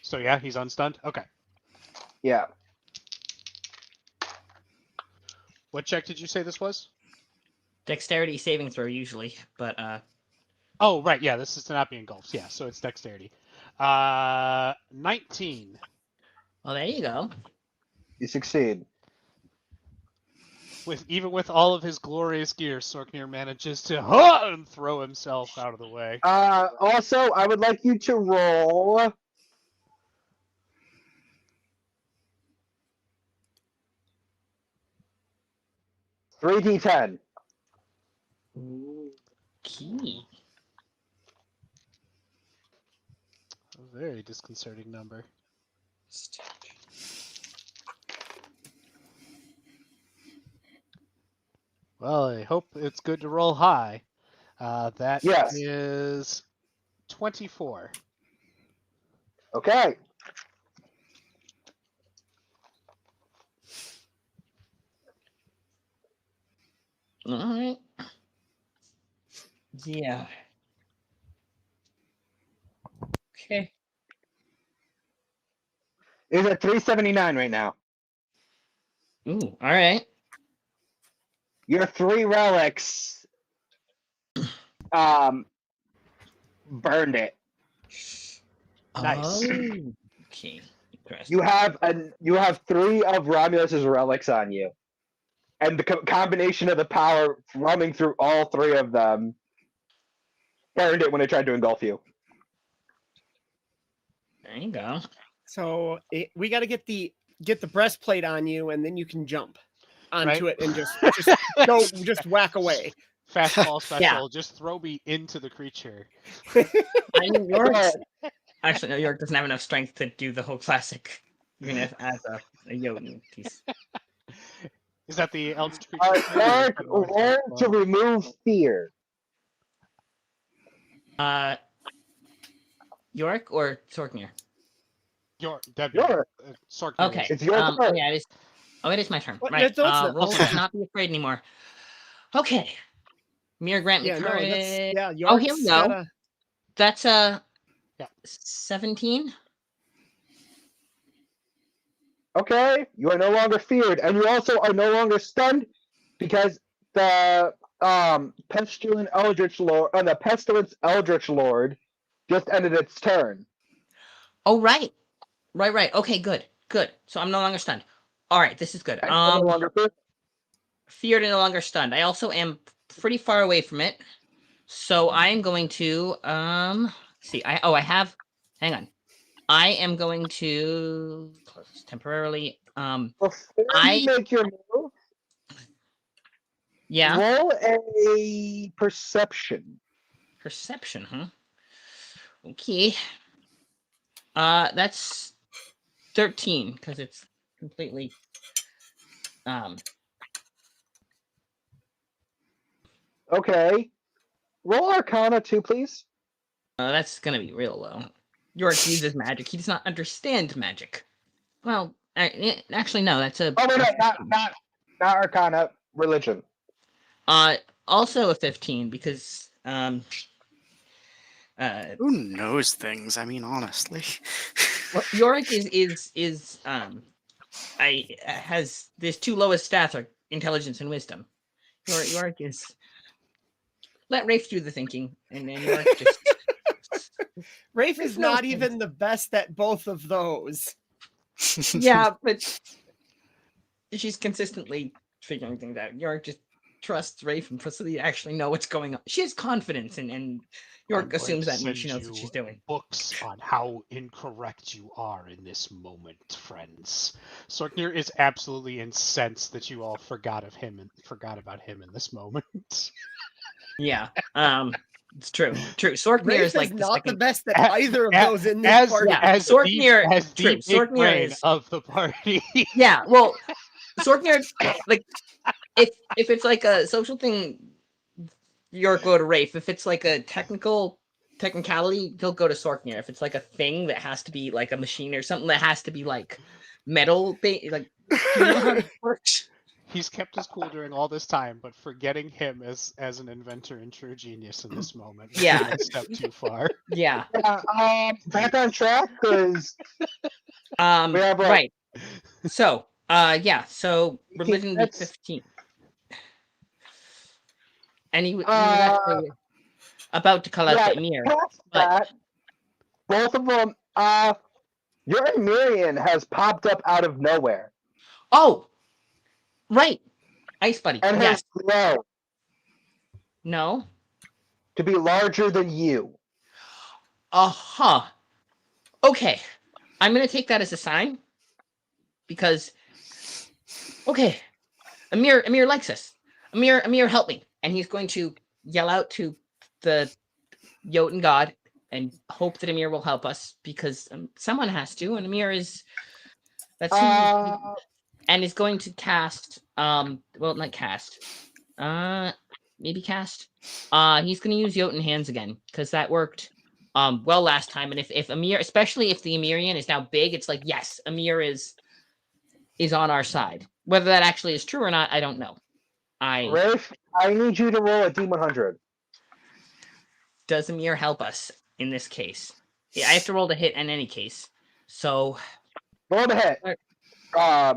So yeah, he's unstunned. Okay. Yeah. What check did you say this was? Dexterity saving throw usually, but Oh, right. Yeah, this is to not be engulfed. Yeah, so it's dexterity. 19. well, there you go. You succeed. Even with all of his glorious gear, Sorkir manages to and throw himself out of the way. Also, I would like you to roll. Three D10. Key. A very disconcerting number. Well, I hope it's good to roll high. That Yes. is 24. Okay. All right. Yeah. Okay. It's at 379 right now. Ooh. All right. Your 3 relics burned it. Nice. Oh, okay. You have 3 of Romulus's relics on you. And the combination of the power running through all 3 of them burned it when it tried to engulf you. There you go. So we got to get the breastplate on you, and then you can jump onto it and just whack away. Fastball special. Yeah. Just throw me into the creature. I mean, actually, no, York doesn't have enough strength to do the whole classic, even if as a Jotun piece. Is that the eldritch creature? Learn to remove fear. York or Sorknir? Sorkir. Okay. It's your turn. Oh, yeah, it is. Oh, it is my turn. What? Right. No, it's not. Roll Hold to on. not be afraid anymore. Okay. Mirror grant me Yeah, no, courage. York's here we go. gotta- That's Yeah. 17. Okay, you are no longer feared, and you also are no longer stunned because the pestilent Eldritch Lord, the pestilence Eldritch Lord, just ended its turn. Oh, right. Right. Okay, good. So I'm no longer stunned. All right, this is good. And you're no longer feared. Feared and no longer stunned. I also am pretty far away from it, so I'm going to see. Hang on. I am going to close this temporarily. Before you make your move, roll a perception. Perception, huh? Okay. That's 13 because it's completely Okay. Roll Arcana 2, please. that's gonna be real low. York uses magic. He does not understand magic. Well, actually, no. That's a. Oh no, not Arcana. Religion. Also a 15 because Who knows things? I mean, honestly. well, Yorick has his 2 lowest stats are intelligence and wisdom. Yorick is. Let Rafe do the thinking, and then Yorick just. Rafe is not even the best at both of those. Yeah, but she's consistently figuring things out. Yorick just trusts Rafe and Priscilla actually know what's going on. She has confidence, and York I'm going assumes to that means send she knows what you she's doing. Books on how incorrect you are in this moment, friends. Sorknir is absolutely incensed that you all forgot about him in this moment. Yeah, it's true. Sorknir Rafe is like the not the second. best at A- either of a- those in this as, party. Yeah, as Sorknir- the, as true, the big Sorknir brain is- of the party. Yeah, well, Sorknir, like, if it's like a social thing, York will go to Rafe. If it's like a technicality, he'll go to Sorknir. If it's like a thing that has to be like a machine or something that has to be like metal, like, do you know how it works? He's kept his cool during all this time, but forgetting him as an inventor and true genius in this moment. is Yeah. a step too far. Yeah. Back on track, because have, Right. So, yeah. So 18 religion would be minutes. 15, and he was actually about to call out yeah, the Emir. past but- that, both of them. Your Emirian has popped up out of nowhere Oh, right. Ice Buddy. and Yes. has grown No. to be larger than you. Uh-huh. Okay. I'm going to take that as a sign because, okay, Emir likes us. Emir, help me. And he's going to yell out to the Jotun god and hope that Emir will help us because someone has to, and Emir is, that's who, and is going to cast, well, not cast, maybe cast. He's going to use Jotun hands again because that worked well last time. And if Emir, especially if the Emirian is now big, it's like, yes, Emir is on our side. Whether that actually is true or not, I don't know. Rafe, I need you to roll a D100. Does Emir help us in this case? Yeah, I have to roll to hit in any case. So Roll the hit.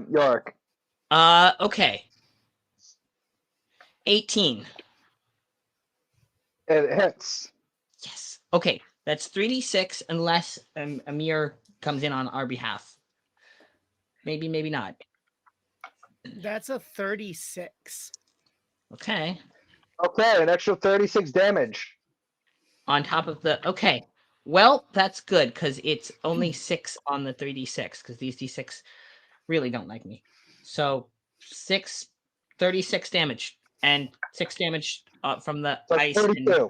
York. okay. 18. It hits. Yes. Okay, that's 3d6 unless Emir comes in on our behalf. Maybe, maybe not. That's a 36. Okay. Okay, an extra 36 damage. On top of the okay. Well, that's good because it's only 6 on the 3d6 because these d6 really don't like me. So 36 damage and 6 damage from the So ice. 42.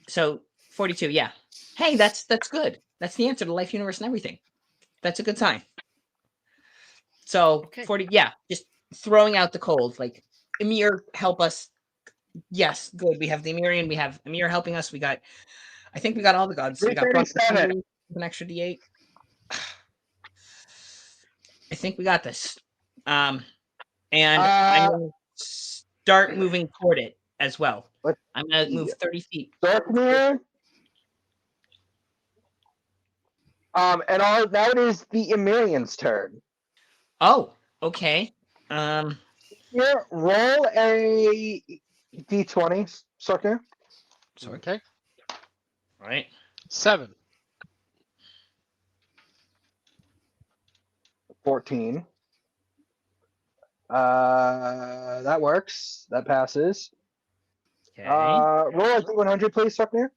So 42, yeah. Hey, that's good. That's the answer to life, universe, and everything. That's a good sign. So Okay. 40, yeah, just throwing out the cold. Like, Emir, help us. Yes, good. We have the Emirian. We have Emir helping us. I think we got all the gods. We got 337. an extra D8. I think we got this. And I'm going to start moving toward it as well. I'm going to move 30 feet. Darkmere. And now it is the Emirian's turn. Oh, okay. Here, roll a D20, Sarkner. Sorry. Okay. All right. 7. 14. That works. That passes. Okay. Roll a D100, please, Sarkner.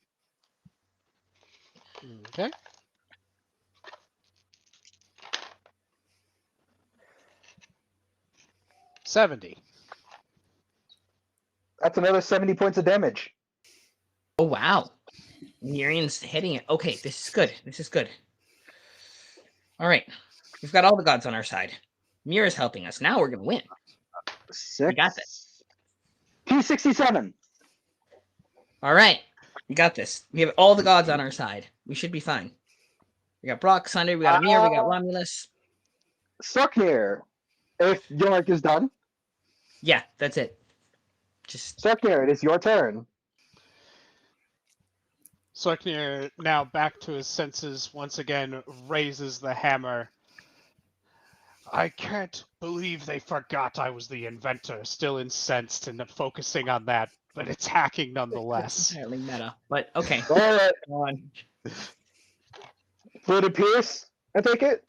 Okay. 70. That's another 70 points of damage. Oh, wow. Miriam's hitting it. Okay, this is good. This is good. All right. We've got all the gods on our side. Mira's helping us. Now we're going to win. 6. got this. P67. All right. We got this. We have all the gods on our side. We should be fine. We got Brock, Sunday, we got Emir, we got Romulus. Sarkner, if York is done. Yeah, that's it. Just Sarkner, it is your turn. Sorknir, now back to his senses, once again raises the hammer. I can't believe they forgot I was the inventor. Still incensed and focusing on that, but it's hacking nonetheless. entirely meta. But okay. Roll it. Go on. Fluted Pierce, I take it.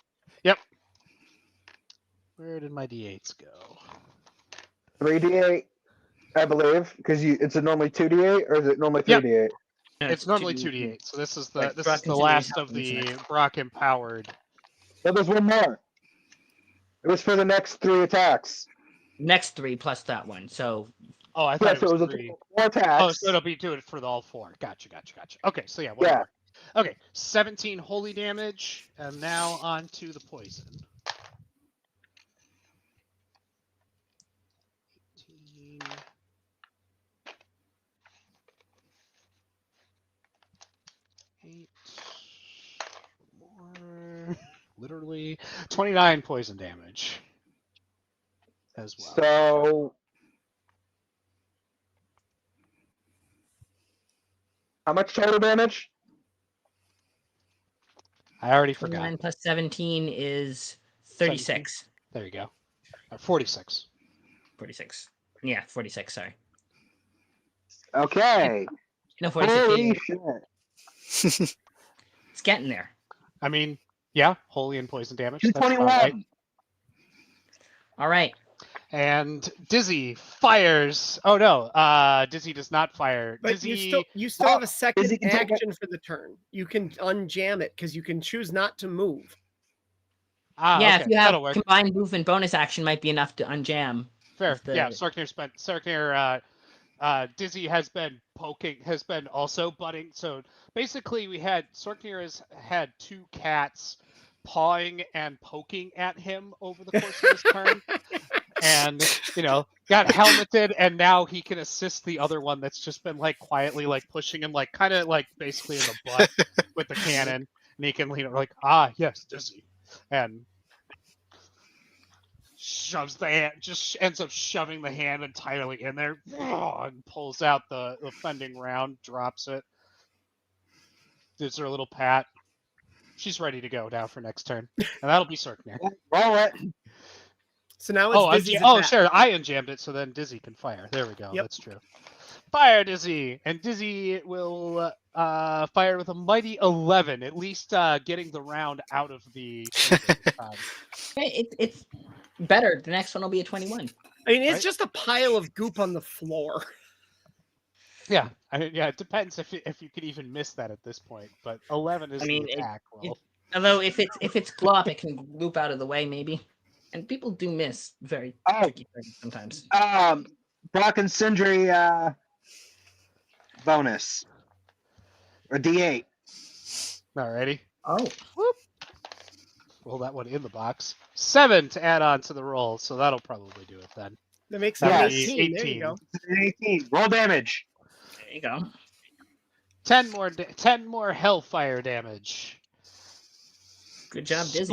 Where did my d8s go? 3d8. I believe, because it's a normally 2d8, or is it normally Yep. 3d8? It's normally 2d8. So this is the Like, this Brock is the considers last how of many the next. Brock empowered. Well, there's one more. It was for the next 3 attacks. Next 3 plus that one. So Oh, I Yeah, thought so it was a 3. total of 4 attacks. Oh, so it'll be doing it for the all 4. Gotcha. Okay, so yeah, one Yeah. more. Okay, 17 holy damage, and now on to the poison. 18. Eight more. Literally 29 poison damage as well. So, how much total damage? I already forgot. 29 plus 17 is 36. There you go. 46. 46. Yeah, 46, sorry. Okay. No, 46. Holy Yeah, shit. it's getting there. I mean, yeah, holy and poison damage. That's about right. 221. All right. And Dizzy fires. Oh no, Dizzy does not fire. But Dizzy. you still have a Dizzy second can take it. action for the turn. You can unjam it because you can choose not to move. Yeah, Okay, if you have that'll work. combined movement bonus action, might be enough to unjam. Fair. if the- Yeah, Sarknir, Dizzy has been also butting. So basically, Sarknir has had 2 cats pawing and poking at him over the course of his turn. And got helmeted, and now he can assist the other one that's just been like quietly like pushing him, like kind of like basically in the butt with the cannon, and he can lean over like, yes, Dizzy, and shoves the hand, just ends up shoving the hand entirely in there, and pulls out the offending round, drops it, gives her a little pat. She's ready to go now for next turn, and that'll be Sarknir. Roll it. So now it's Dizzy's attack. Sure, I unjammed it, so then Dizzy can fire. There we go. Yep. That's true. Fire, Dizzy, and Dizzy will fire with a mighty 11, at least getting the round out of the. It's better. The next one will be a 21. I mean, it's Right? just a pile of goop on the floor. Yeah, it depends if you could even miss that at this point, but 11 is the attack roll. Although if it's glop, it can loop out of the way maybe, and people do miss very tricky things sometimes. Brock and Sindri bonus. Or D8. Alrighty. Oh, Roll that one in the box. 7 to add on to the roll, so that'll probably do it then. That makes That'll it be 18. There you go. 18. Roll damage. there you go. 10 more hellfire damage. Good job, Dizzy.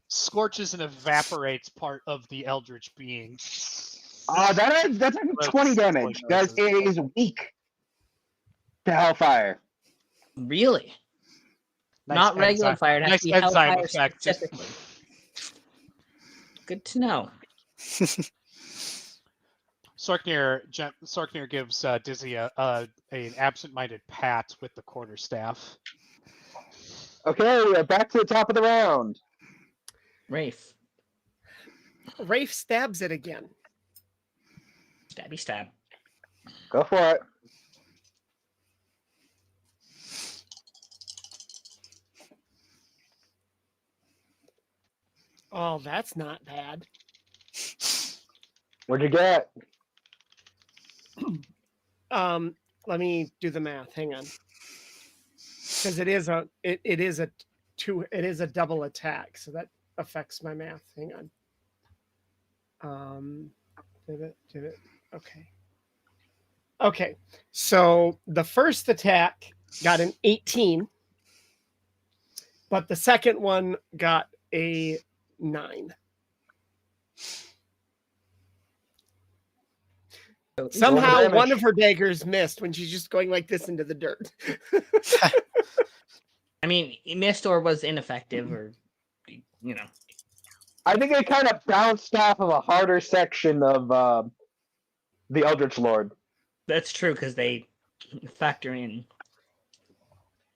Scorches and evaporates part of the eldritch being. That's actually 20 damage. Guys, it is weak to hellfire. Really? Nice Not regular enzyme- fire. It has nice to be enzyme hellfire effect. specifically. Good to know. Sarknir gives Dizzy an absent-minded pat with the quarterstaff. Okay, back to the top of the round. Rafe. Rafe stabs it again. Stabby stab. Go for it. Oh, that's not bad. What'd you get? Let me do the math. Hang on. Because it is a double attack, so that affects my math. Hang on. Did it? Okay. Okay. So the first attack got an 18, but the second one got a 9. Somehow one of her daggers missed when she's just going like this into the dirt. I mean, he missed or was ineffective, or I think it kind of bounced off of a harder section of the Eldritch Lord. That's true because they factor in.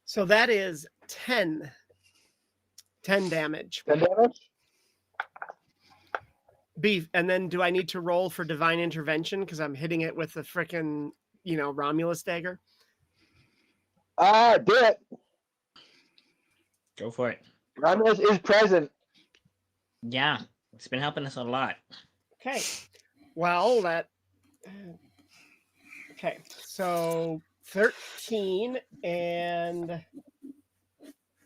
So that is 10 damage. 10 damage? Beef. And then do I need to roll for divine intervention because I'm hitting it with the frickin', Romulus dagger? Do it. Go for it. Romulus is present. Yeah, it's been helping us a lot. Okay. Well, okay, so 13 and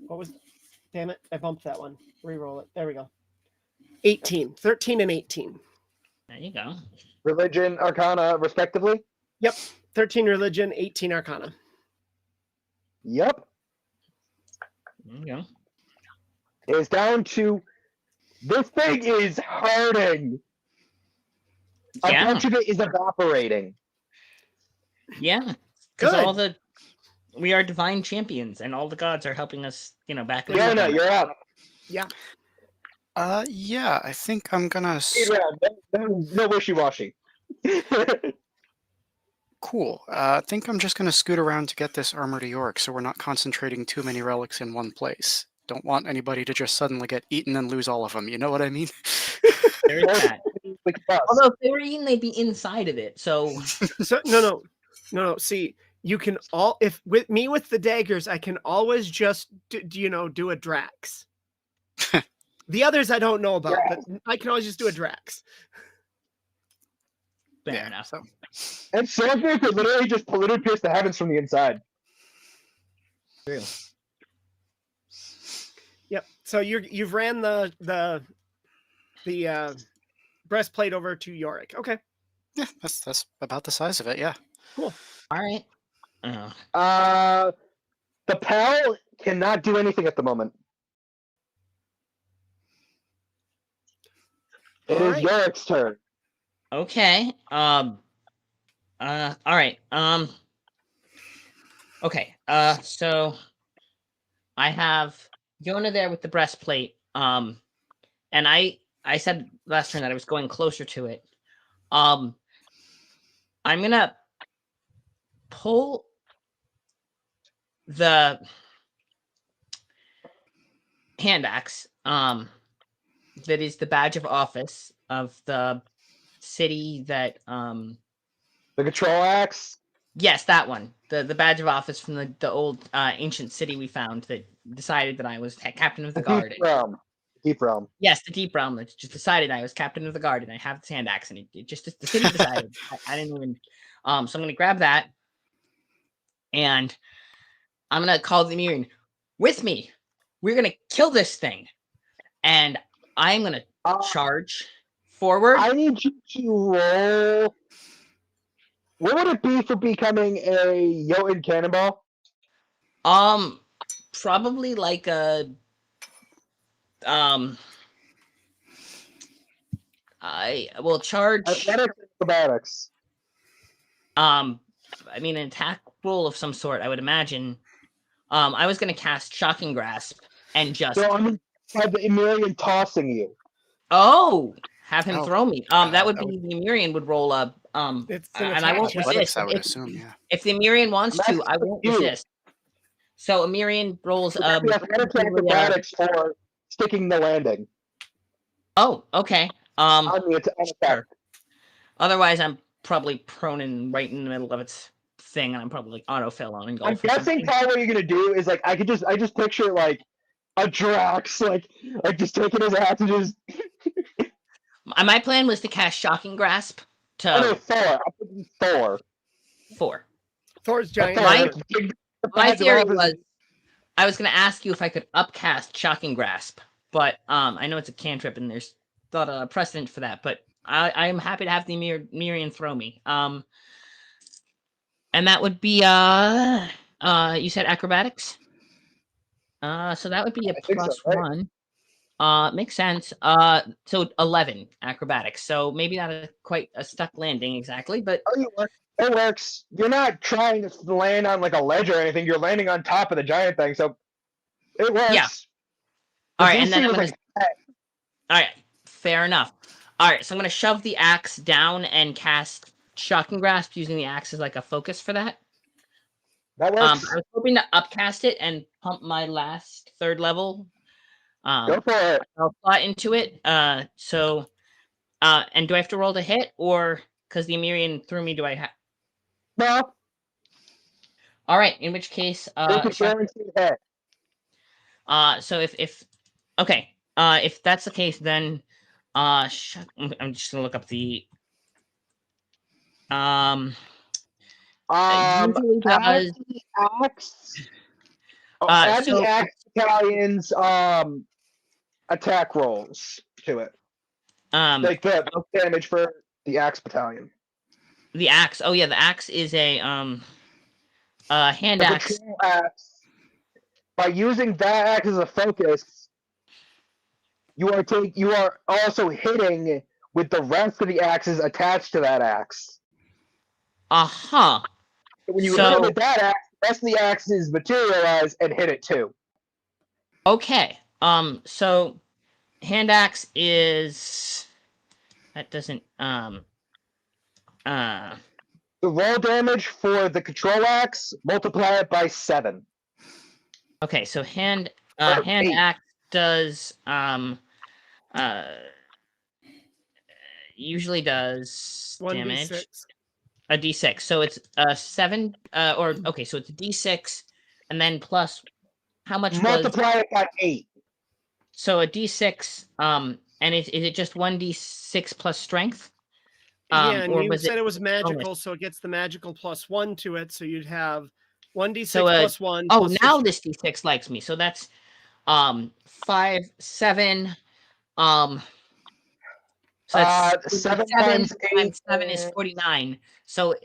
what was? Damn it! I bumped that one. Reroll it. There we go. 18. 13 and 18. There you go. Religion, Arcana, respectively. Yep. 13 religion, 18 arcana. Yep. There you go. It's down to this thing is hurting. A Yeah. bunch of it is evaporating. Yeah. Because Good. we are divine champions, and all the gods are helping us, back. Yeah, no, you're up. Yeah. Yeah, I think I'm gonna. No wishy-washy. Cool. I think I'm just gonna scoot around to get this armor to York, so we're not concentrating too many relics in one place. Don't want anybody to just suddenly get eaten and lose all of them. You know what I mean? There is that. Although if they were eaten, they'd be inside of it. So So no. See, you can with the daggers, I can always just do a Drax. The others I don't know about, but I can always just do a Drax. fair enough. So. And Sandvik could literally just polluted pierce the heavens from the inside. True. Yep. So you've ran the breastplate over to Yorick. Okay. Yeah, that's about the size of it. Yeah. Cool. All right. The pal cannot do anything at the moment. It is Yorick's turn. Okay. All right. Okay. So I have Yona there with the breastplate. And I said last turn that I was going closer to it. I'm gonna pull the hand axe. That is the badge of office of the city that The control axe. Yes, that one. The badge of office from the old ancient city we found that decided that I was captain of the guard. Deep realm. Yes, the deep realm that just decided I was captain of the guard and I have the hand axe and it just the city decided. I didn't even so I'm gonna grab that and I'm gonna call the Mirian with me. We're gonna kill this thing. And I'm gonna charge forward. I need you to roll. What would it be for becoming a Jotun cannonball? Probably like a I will charge Athletics and acrobatics. I mean an attack roll of some sort, I would imagine. I was gonna cast Shocking Grasp and just So I'm gonna have the Emilian tossing you. Have him throw me. That would be the Emirian would roll up. It's an and I won't attack. resist. I would assume, yeah. If the Emirian wants to, That's I won't you. resist. So Emirian rolls The athletics and acrobatics for sticking the landing. Oh, okay. On the attack. Sure. Otherwise, I'm probably prone and right in the middle of its thing, and I'm probably like autofill on and go. I'm for guessing something. probably what you're gonna do is like I just picture like a Drax like just taking his axe and just My plan was to cast Shocking Grasp to no, Thor. I'm thinking Thor. 4. Thor's giant. Thor, My- like, big- My badge of theory office- was I was going to ask you if I could upcast Shocking Grasp, but I know it's a cantrip and there's not a precedent for that, but I'm happy to have the Mirian throw me. And that would be you said acrobatics? So that would be a I think so, plus right? 1. Makes sense. So 11 acrobatics. So maybe not quite a stuck landing exactly, but It works. You're not trying to land on like a ledge or anything. You're landing on top of the giant thing, so it works. Yeah. All right, and then I'm was gonna. All right, fair enough. All right, so I'm gonna shove the axe down and cast Shocking Grasp using the axe as like a focus for that. That I works. was hoping to upcast it and pump my last 3rd level. Go for it. I'll slot into it. So And do I have to roll to hit, or because the Emirian threw me, do I have? No, All right. In which case, it's a guaranteed hit. so if okay, if that's the case, then I'm just gonna look up the usually Add does the axe. Add the so axe battalion's attack rolls to it. Like the damage for the axe battalion. the axe. Oh yeah, the axe is a hand The axe. patrol axe. By using that axe as a focus, you are also hitting with the rest of the axes attached to that axe. Uh-huh. When you hit it with that axe, the rest of the axes materialize and hit it too. Okay. So hand axe is that doesn't The roll damage for the control axe, multiply it by 7. okay, so hand Or hand 8. axe does usually does 1d6. damage. A d6. So it's 7 or okay, so it's a d6 and then plus how much was Multiply it by 8. so a d6 and is it just 1d6 plus strength? Yeah, and or you was said it it was magical, bonus? so it gets the magical +1 to it. So you'd have 1d6 So plus 1. oh, plus now your- this d6 likes me. So that's 5 7 so that's 7 times 8 7 is 49. So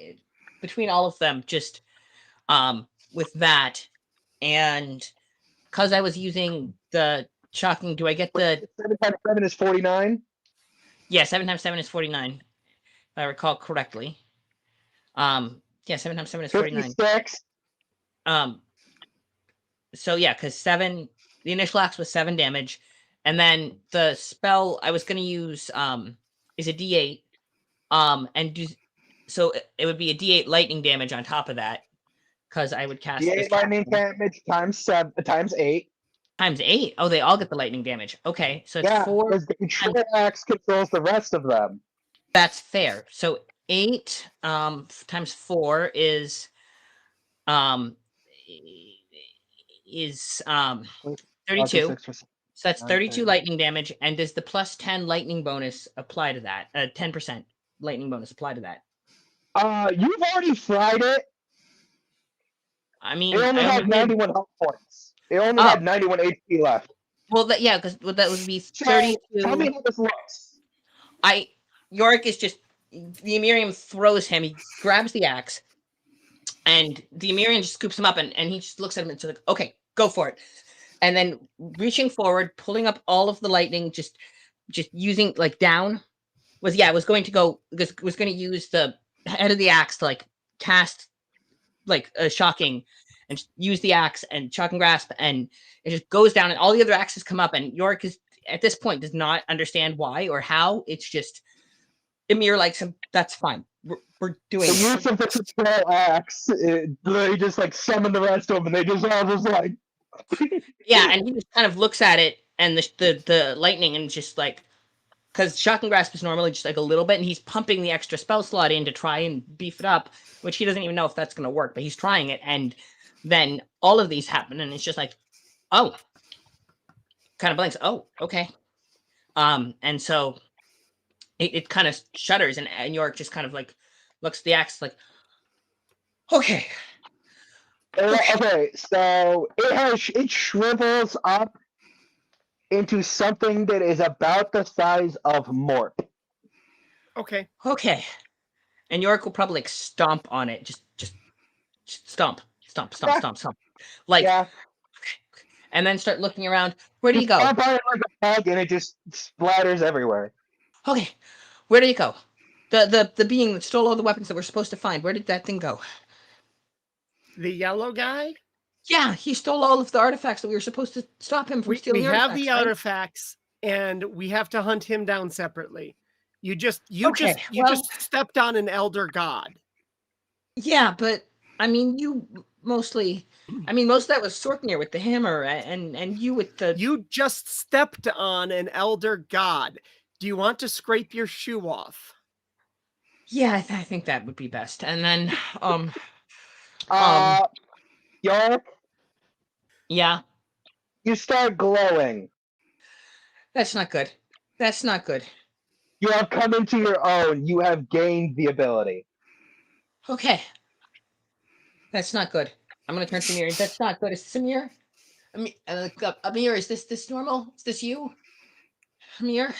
between all of them, just with that, and because I was using the shocking, do I get the 7 times 7 is 49. yeah 7 times 7 is 49, if I recall correctly. Yeah, 7 times 7 is 49. 56. So yeah, because 7, the initial axe was 7 damage, and then the spell I was going to use is a d8, and do so it would be a d8 lightning damage on top of that, because I would cast The this 8 lightning damage times 8. times 8. Oh, they all get the lightning damage. Okay, so it's Yeah, 4. because the control axe controls the rest of them. That's fair. So 8 times 4 is 32. So that's 32 lightning damage. And does the plus 10 lightning bonus apply to that? 10% lightning bonus apply to that? You've already fried it. I mean, It only I had only did, 91 health points. It only had 91 HP left. well, that yeah, because that would be So, 32. tell me how this looks. Yorick is just the Emirium throws him. He grabs the axe, and the Emirian just scoops him up, and he just looks at him and says, like, "Okay, go for it." And then reaching forward, pulling up all of the lightning, just using like down was going to use the head of the axe to like cast like a shocking and just use the axe and shocking grasp, and it just goes down, and all the other axes come up, and Yorick is at this point does not understand why or how. It's just Emir likes him. That's fine. We're doing The it. use of the control axe, they just like summon the rest of them, and they just all just like. Yeah, and he just kind of looks at it and the lightning and just like, because shocking grasp is normally just like a little bit, and he's pumping the extra spell slot in to try and beef it up, which he doesn't even know if that's going to work, but he's trying it, and then all of these happen, and it's just like, oh, kind of blinks. Oh, okay. And so it kind of shudders, and York just kind of like looks at the axe like, okay. Okay, so it shrivels up into something that is about the size of Morp. Okay. Okay. And York will probably like stomp on it. Just stomp. Like, Yeah. and then start looking around. Where do you go? Stomp on it like a bug, and it just splatters everywhere. Okay. Where do you go? The being that stole all the weapons that we're supposed to find. Where did that thing go? The yellow guy? Yeah, he stole all of the artifacts that we were supposed to stop him from We stealing. have the right? artifacts, and we have to hunt him down separately. You just stepped on an elder god. Yeah, but I mean, most of that was Sorknir with the hammer, and you with the. You just stepped on an elder god. Do you want to scrape your shoe off? Yeah, I think that would be best. And then, York, yeah, you start glowing. that's not good. That's not good. You have come into your own. You have gained the ability. Okay. That's not good. I'm gonna turn to Amir. That's not good. Is this Amir? Amir, is this normal? Is this you? Amir?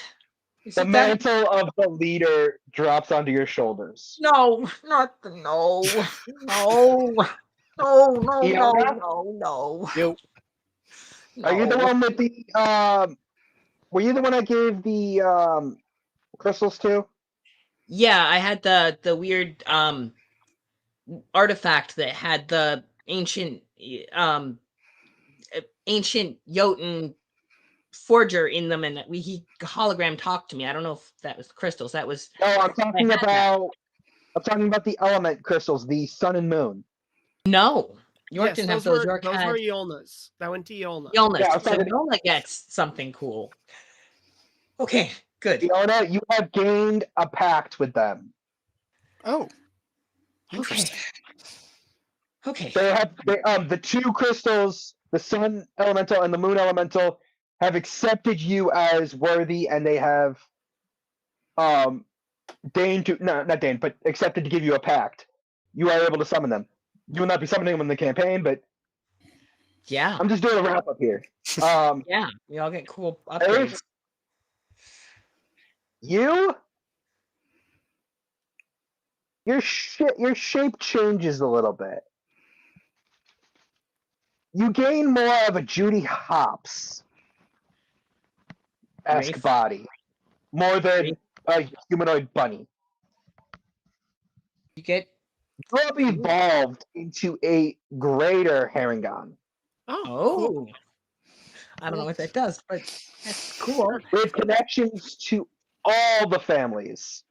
Is The it that? mantle of the leader drops onto your shoulders. No, not the no. No. No, no, no, Iona? no, Yo, Are you the no. one with the were you the one I gave the crystals to? Yeah, I had the weird artifact that had the ancient ancient Jotun forger in them, and he hologram talked to me. I don't know if that was the crystals. That was No, I had that. I'm talking about the element crystals, the sun and moon. No. York Yes, didn't have those those. York were had Yolna's. That went to Yolna. illness. Yeah, I was So talking- Yolna gets something cool. Okay, good. Iona, you have gained a pact with them. oh, Okay. interesting. Okay. The two crystals, the sun elemental and the moon elemental, have accepted you as worthy, and they have deigned to not deigned, but accepted to give you a pact. You are able to summon them. You will not be summoning them in the campaign, but Yeah. I'm just doing a wrap up here. Yeah. We all get cool upgrades. You, your shape changes a little bit. You gain more of a Judy Hopps esque Rafe? body, more than a humanoid bunny. You get You have evolved into a greater Harangon oh. I don't know what that does, but that's cool. with connections to all the families.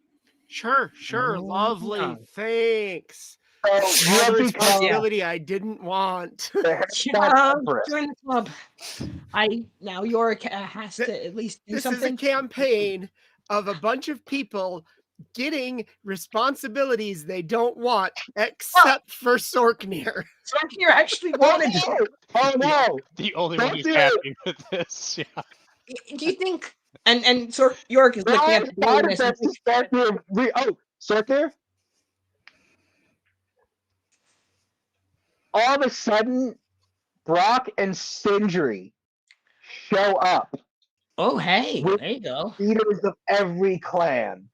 Sure. Oh, Lovely. yeah. Thanks. So you All the have become responsibility I didn't want. the Yeah, Harangon Empress. join the club. Now York has to at least do This something. is a campaign of a bunch of people getting responsibilities they don't want, except for Sorknir. Sorknir actually wanted it. Oh no! The only Don't one who's do it. happy with this. Yeah. Do you think? And York is looking at the Side bonus and effects of Sorknir. Sorknir? All of a sudden, Brock and Sindri show up, oh, hey, With- there you go. leaders of every clan.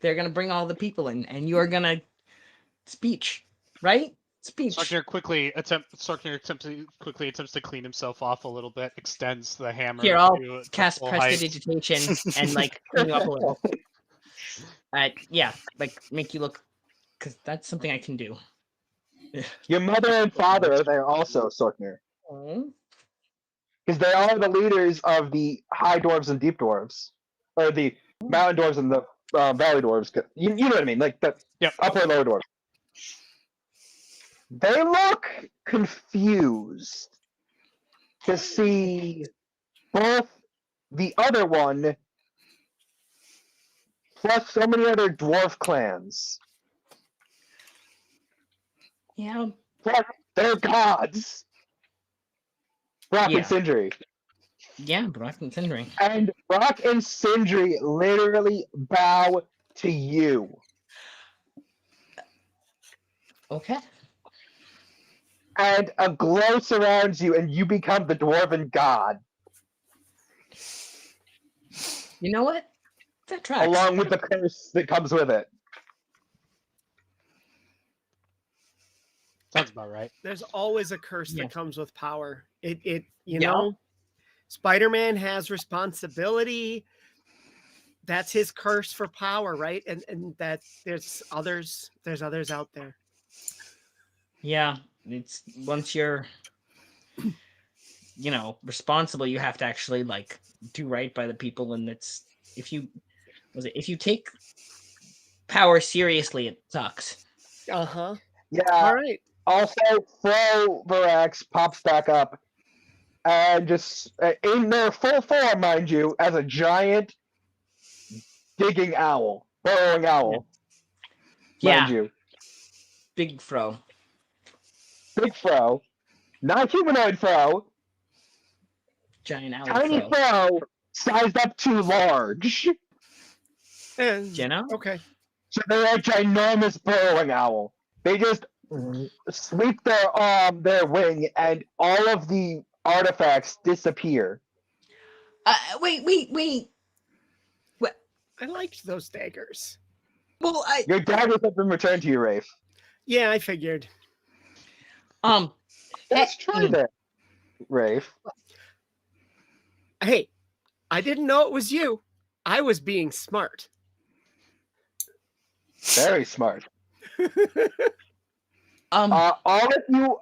They're gonna bring all the people in, and you're gonna speech, right? Speech. Sorknir quickly attempts to clean himself off a little bit, extends the hammer. Here, I'll to cast full height. prestidigitation and like clean you up a little. Yeah, like make you look, because that's something I can do. Your mother and father are there also, Sorknir. Oh. Because they are the leaders of the high dwarves and deep dwarves. Or the mountain dwarves and the valley dwarves. You know what I mean? Like the Yep. upper and lower dwarves. They look confused to see both the other one plus so many other dwarf clans. Yeah. Plus their gods. Brock Yeah. and Sindri. Yeah, Brock and Sindri. And Brock and Sindri literally bow to you. Okay. And a glow surrounds you, and you become the dwarven god, You know what? That tracks. along with the curse that comes with it. Sounds about right. There's always a curse Yeah. that comes with power. You Yeah. know, Spider-Man has responsibility. That's his curse for power, right? And that there's others out there. Yeah, it's once you're, responsible, you have to actually like do right by the people, and it's if you take power seriously, it sucks. Uh-huh. Yeah. All right. Also, Fro Varax pops back up, and just in their full form, mind you, as a giant digging owl, burrowing owl. Yeah, Mind you, big fro. big fro, not humanoid fro, Giant owl tiny fro. fro, sized up to large. And You know? okay. So they're a ginormous burrowing owl. They just sweep their wing, and all of the artifacts disappear. Wait. I liked those daggers. Well, Your daggers have been returned to you, Rafe. Yeah, I figured. Let's try that, Rafe. Hey, I didn't know it was you. I was being smart. Very smart. all All of you,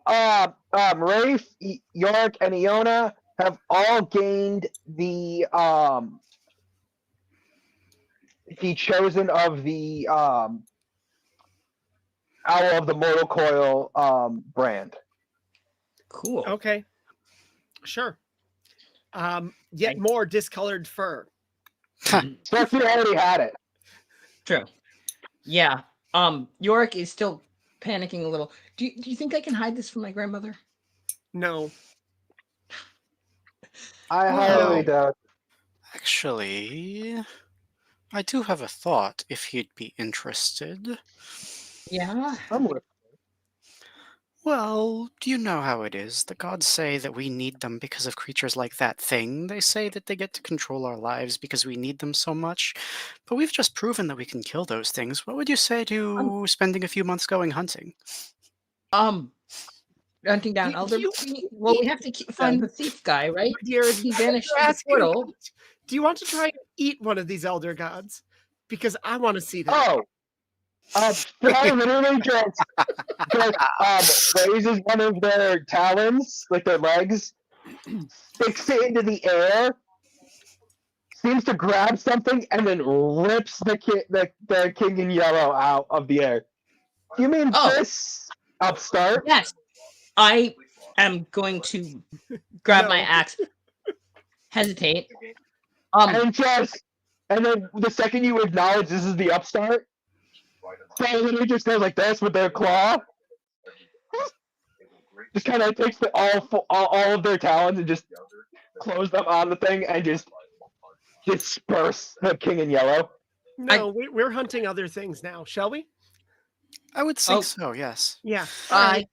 Rafe, York, and Iona have all gained the chosen of the Owl of the Mortal Coil brand. cool. Okay. Sure. Yet more discolored fur. Sparky already had it. True. Yeah. Yorick is still panicking a little. Do you think I can hide this from my grandmother? No. I highly No. doubt. Actually, I do have a thought if you'd be interested. Yeah. I'm with. Well, do you know how it is? The gods say that we need them because of creatures like that thing. They say that they get to control our lives because we need them so much. But we've just proven that we can kill those things. What would you say to spending a few months going hunting? Hunting down You- elder. you- Well, we have to find the thief guy, right? Dear, He vanished you're through the asking portal. that. Do you want to try and eat one of these elder gods? Because I want to see that. Oh, Fry literally just raises one of their talons, like their legs, sticks it into the air, seems to grab something, and then rips the king in yellow out of the air. You mean this upstart? Yes. I am going to grab my No. axe. Hesitate. And then the second you acknowledge this is the upstart, they literally just goes like this with their claw. Just kind of takes all of their talons and just close them on the thing and just disperse the king in yellow. No, we're hunting other things now, shall we? I would Oh. think so, yes. Yeah. I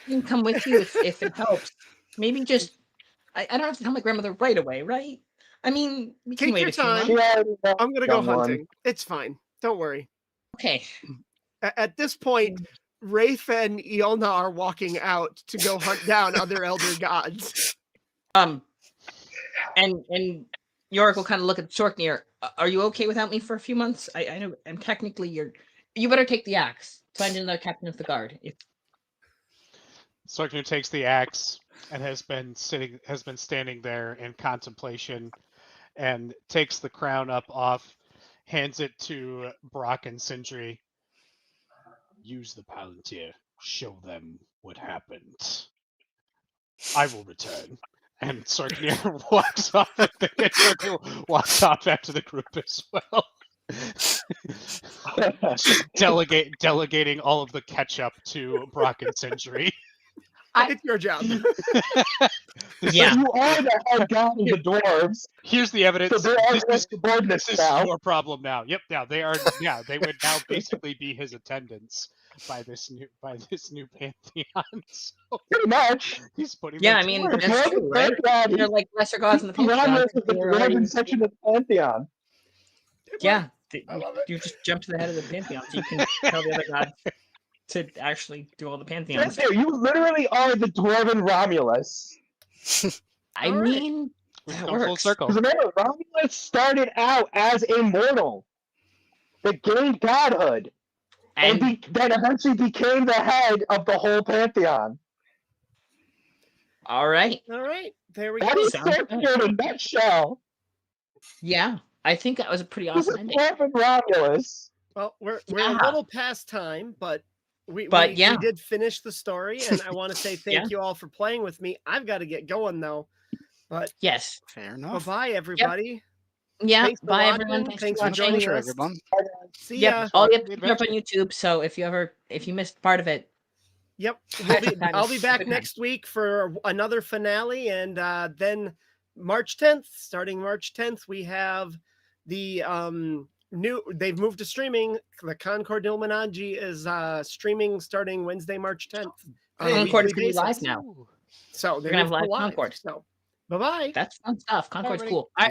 can come with you if it helps. Maybe just I don't have to tell my grandmother right away, right? I mean, we can Take wait your a few time. months. She already knows I'm gonna go someone. hunting. It's fine. Don't worry. Okay. At this point, Rafe and Iolna are walking out to go hunt down other elder gods. And Yorick will kind of look at Sorknir. Are you okay without me for a few months? I know I'm technically you better take the axe. Find another captain of the guard. Sorknir takes the axe and has been standing there in contemplation, and takes the crown up off, hands it to Brock and Sindri. Use the Palantir. Show them what happened. I will return. And Sorknir walks off. I think Sorknir walks off after the group as well. Delegating all of the ketchup to Brock and Sindri. It's your job. Yeah. You are the head god of the dwarves. Here's the evidence. So they are This his is subordinates This is now. your problem now. Yep, now they are. Yeah, they would now basically be his attendants by this new pantheon. So Pretty much. he's putting. Yeah, them I to mean, work. that's true, right? They're like lesser gods in the pantheon. Romulus is the They're already- dwarven section of the pantheon. Yeah, I love it. you just jump to the head of the pantheon, so you can tell the other gods to actually do all the pantheons. Right there, you literally are the dwarven Romulus. I All right. mean, We've that come full works. circle. Because remember, Romulus started out as a mortal that gained godhood, and And then eventually became the head of the whole pantheon. all right, All right. There we That go. is sounds Sorknir in a nutshell. yeah, I think that was a pretty He's a awesome ending. dwarven Romulus. Well, we're a Yeah. little past time, but we yeah. did finish the story, and I want to say thank Yeah. you all for playing with me. I've got to get going though. But Yes. Fair bye enough. bye, everybody. Yeah. Thanks for Bye, everyone. watching. Thanks Thanks for for watching. joining Adventure, us. everyone. See Yep. ya. All you have The to up on YouTube. So if you missed part of it, Yep. Patrick had I'll a be good back time. next week for another finale, and then March 10th, starting March 10th, we have the they've moved to streaming. The Concord Illuminati is streaming starting Wednesday, March 10th on a Concord's weekly gonna be live basis. now. Ooh. So they We're gonna have moved to live live. Concord. So bye-bye. That's fun stuff. Concord's everybody. cool. All right.